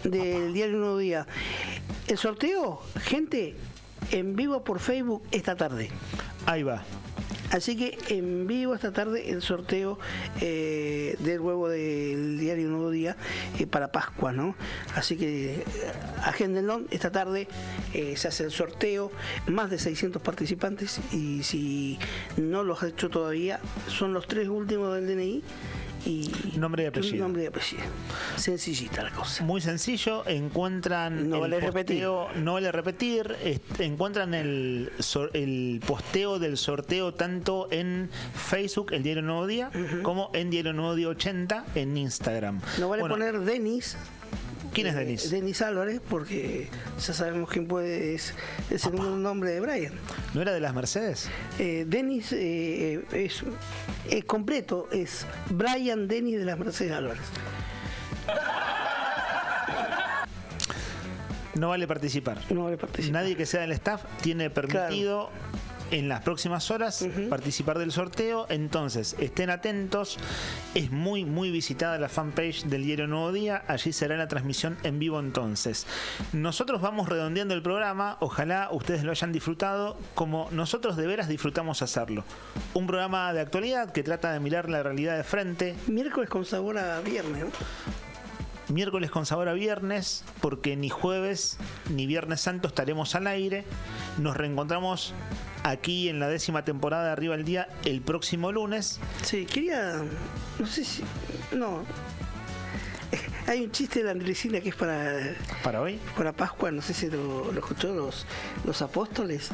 del diario Nuevo Día. El sorteo, gente, en vivo por Facebook esta tarde. Ahí va. Así que en vivo esta tarde el sorteo del huevo del diario Nuevo Día para Pascua, ¿no? Así que agéndenlo, esta tarde se hace el sorteo, más de 600 participantes, y si no los has hecho todavía, son los 3 últimos del DNI y nombre y apellido. Nombre y apellido. Sencillita la cosa. Muy sencillo, encuentran no vale posteo, no vale repetir, encuentran el posteo del sorteo tanto en Facebook, el Diario Nuevo Día, como en Diario Nuevo Día 80 en Instagram. No vale poner Denis. ¿Quién es Denis? Denis Álvarez, porque ya sabemos quién es el segundo nombre de Brian. ¿No era de las Mercedes? Denis es completo, es Brian Denis de las Mercedes Álvarez. No vale participar. No vale participar. Nadie que sea del staff tiene permitido en las próximas horas participar del sorteo. Entonces, estén atentos. Es muy, muy visitada la fanpage del Diario Nuevo Día. Allí será la transmisión en vivo entonces. Nosotros vamos redondeando el programa. Ojalá ustedes lo hayan disfrutado como nosotros de veras disfrutamos hacerlo. Un programa de actualidad que trata de mirar la realidad de frente. Miércoles con sabor a viernes, ¿no? Miércoles con sabor a viernes, porque ni jueves ni Viernes Santo estaremos al aire. Nos reencontramos aquí en la 10ª temporada de Arriba el Día el próximo lunes. Sí, no sé si... No. Hay un chiste de la Andresina que es ¿Para hoy? Para Pascua, no sé si lo escuchó los apóstoles.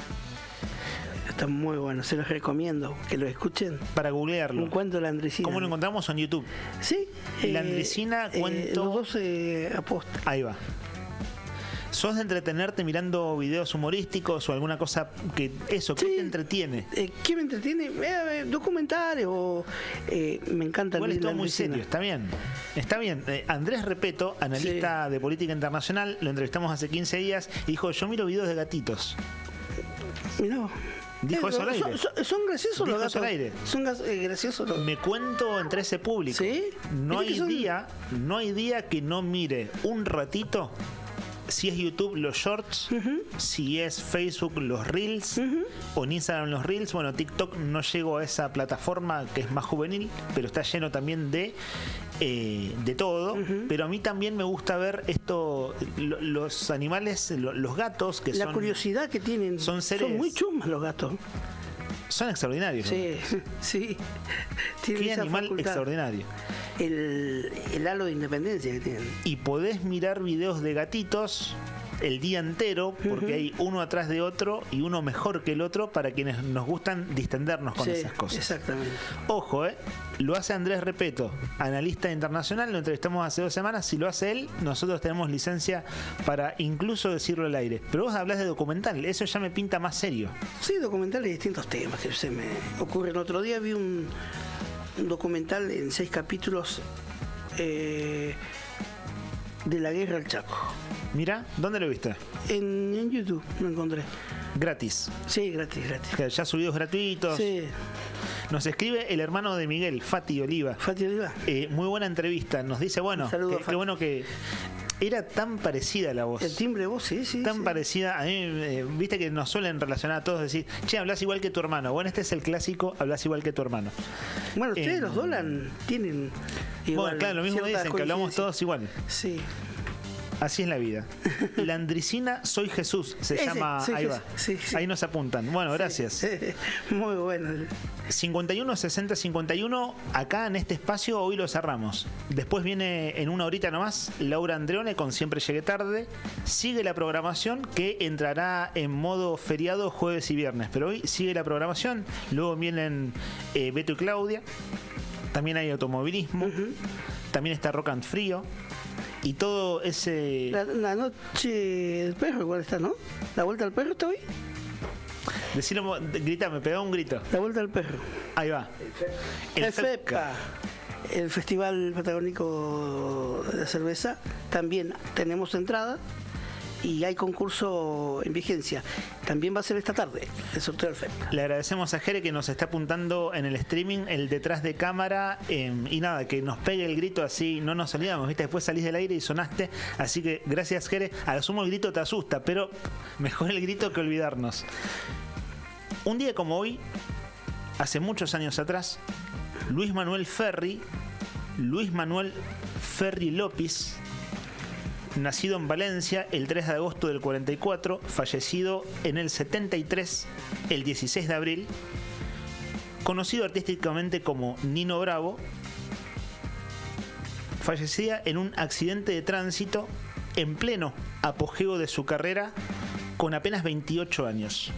Está muy bueno, se los recomiendo que lo escuchen. Para googlearlo. Un cuento de la Andresina. ¿Cómo lo encontramos en YouTube? Sí. La Andresina, cuento... Los 12 apóstoles. Ahí va. ¿Sos de entretenerte mirando videos humorísticos o alguna cosa que... Eso, ¿qué te entretiene? ¿Qué me entretiene? Documentales o... me encanta. Igual es todo muy serio, está bien. Está bien. Andrés Repeto, analista de política internacional, lo entrevistamos hace 15 días y dijo, yo miro videos de gatitos. Mirá. Dijo eso al aire. Son graciosos los gatos. Al aire. Son graciosos los... Me cuento entre ese público. ¿Sí? No hay día que no mire un ratito. Si es YouTube, los Shorts. Si es Facebook, los Reels. O en Instagram, los Reels. Bueno, TikTok no llego a esa plataforma que es más juvenil, pero está lleno también de todo. Pero a mí también me gusta ver los animales, los gatos, que la curiosidad que tienen. Son muy chumas los gatos. Son extraordinarios. Sí, sí. Qué animal extraordinario. El halo de independencia que tienen. Y podés mirar videos de gatitos el día entero, porque hay uno atrás de otro y uno mejor que el otro para quienes nos gustan distendernos con esas cosas. Exactamente. Ojo, lo hace Andrés Repeto, analista internacional, lo entrevistamos hace 2 semanas. Si lo hace él, nosotros tenemos licencia para incluso decirlo al aire. Pero vos hablás de documental, eso ya me pinta más serio. Sí, documental de distintos temas que se me ocurren. Otro día vi un documental en 6 capítulos de la guerra al Chaco. Mira, ¿dónde lo viste? En YouTube lo encontré. ¿Gratis? Sí, gratis. ¿Ya subidos gratuitos? Sí. Nos escribe el hermano de Miguel, Fati Oliva. Fati Oliva. Muy buena entrevista. Nos dice, bueno, qué bueno que... Era tan parecida la voz. El timbre de voz, sí. Tan parecida. A mí, viste que nos suelen relacionar a todos, decir, che, hablas igual que tu hermano. Bueno, este es el clásico, hablas igual que tu hermano. Bueno, ustedes los Dolan tienen igual. Bueno, claro, lo mismo me dicen, que hablamos todos igual. Sí. Así es la vida. Landricina Soy Jesús se llama. Ahí va. Sí. Ahí nos apuntan. Bueno, gracias. Muy bueno. 51 60 51. Acá en este espacio hoy lo cerramos. Después viene en una horita nomás Laura Andreone con Siempre Llegué Tarde. Sigue la programación que entrará en modo feriado jueves y viernes. Pero hoy sigue la programación. Luego vienen Beto y Claudia. También hay automovilismo. También está Rock and Frío. Y todo ese... La noche del perro igual está, ¿no? ¿La vuelta al perro está hoy? Decilo, grítame, pegá un grito. La vuelta al perro. Ahí va. El FEPCA. El Festival Patagónico de la Cerveza. También tenemos entrada y hay concurso en vigencia. También va a ser esta tarde el sorteo del FEPCA. Le agradecemos a Jere que nos está apuntando en el streaming el detrás de cámara y nada, que nos pegue el grito así no nos olvidamos, ¿viste? Después salís del aire y sonaste, así que gracias Jere. A lo sumo el grito te asusta, pero mejor el grito que olvidarnos. Un día como hoy, hace muchos años atrás, Luis Manuel Ferri López, nacido en Valencia el 3 de agosto del 44, fallecido en el 73, el 16 de abril, conocido artísticamente como Nino Bravo, fallecía en un accidente de tránsito en pleno apogeo de su carrera con apenas 28 años.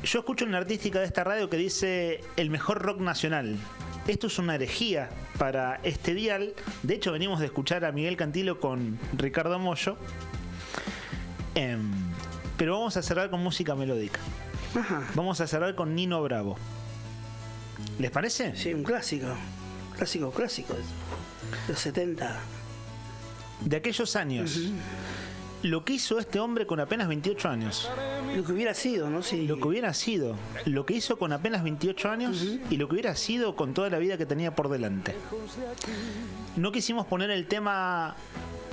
Yo escucho una artística de esta radio que dice el mejor rock nacional. Esto es una herejía para este dial. De hecho, venimos de escuchar a Miguel Cantilo con Ricardo Mollo. Pero vamos a cerrar con música melódica. Ajá. Vamos a cerrar con Nino Bravo. ¿Les parece? Sí, un clásico. Clásico. Los 70. De aquellos años. Lo que hizo este hombre con apenas 28 años. Lo que hubiera sido, ¿no? Sí. Lo que hubiera sido. Lo que hizo con apenas 28 años y lo que hubiera sido con toda la vida que tenía por delante. No quisimos poner el tema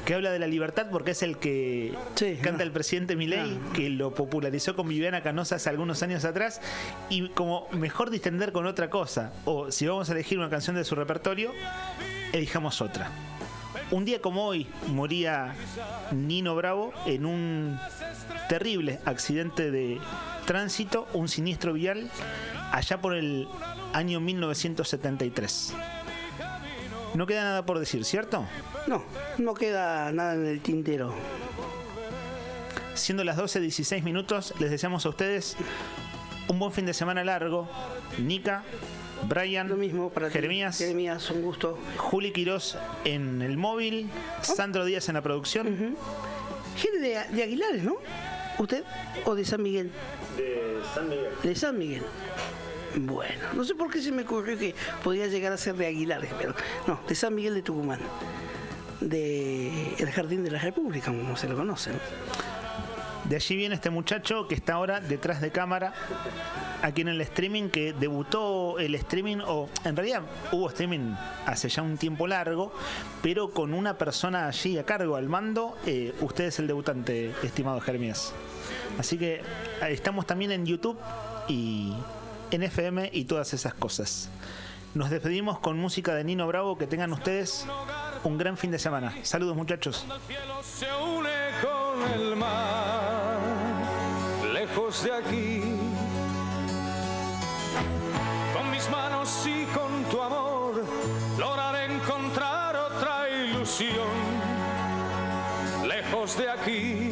que habla de la libertad porque es el que canta el presidente Milei, que lo popularizó con Viviana Canosa hace algunos años atrás, y como mejor distender con otra cosa, o si vamos a elegir una canción de su repertorio, elijamos otra. Un día como hoy moría Nino Bravo en un terrible accidente de tránsito, un siniestro vial, allá por el año 1973. No queda nada por decir, ¿cierto? No queda nada en el tintero. Siendo las 12:16 minutos, les deseamos a ustedes un buen fin de semana largo. Nica, Brian, lo mismo para Jeremías, un gusto. Juli Quirós en el móvil, Sandro Díaz en la producción. Gente de Aguilares, ¿no? ¿Usted? ¿O de San Miguel? De San Miguel. De San Miguel. Bueno, no sé por qué se me ocurrió que podía llegar a ser de Aguilares, pero no, de San Miguel de Tucumán. De el Jardín de la República, como se lo conoce, ¿no? De allí viene este muchacho que está ahora detrás de cámara, aquí en el streaming, que debutó el streaming, o en realidad hubo streaming hace ya un tiempo largo, pero con una persona allí a cargo, al mando. Usted es el debutante, estimado Jeremías. Así que estamos también en YouTube y en FM y todas esas cosas. Nos despedimos con música de Nino Bravo. Que tengan ustedes un gran fin de semana. Saludos, muchachos. Se une con el mar, lejos de aquí, con mis manos y con tu amor lograré encontrar otra ilusión, lejos de aquí.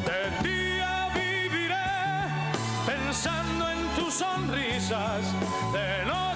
De día viviré pensando en tus sonrisas, de noche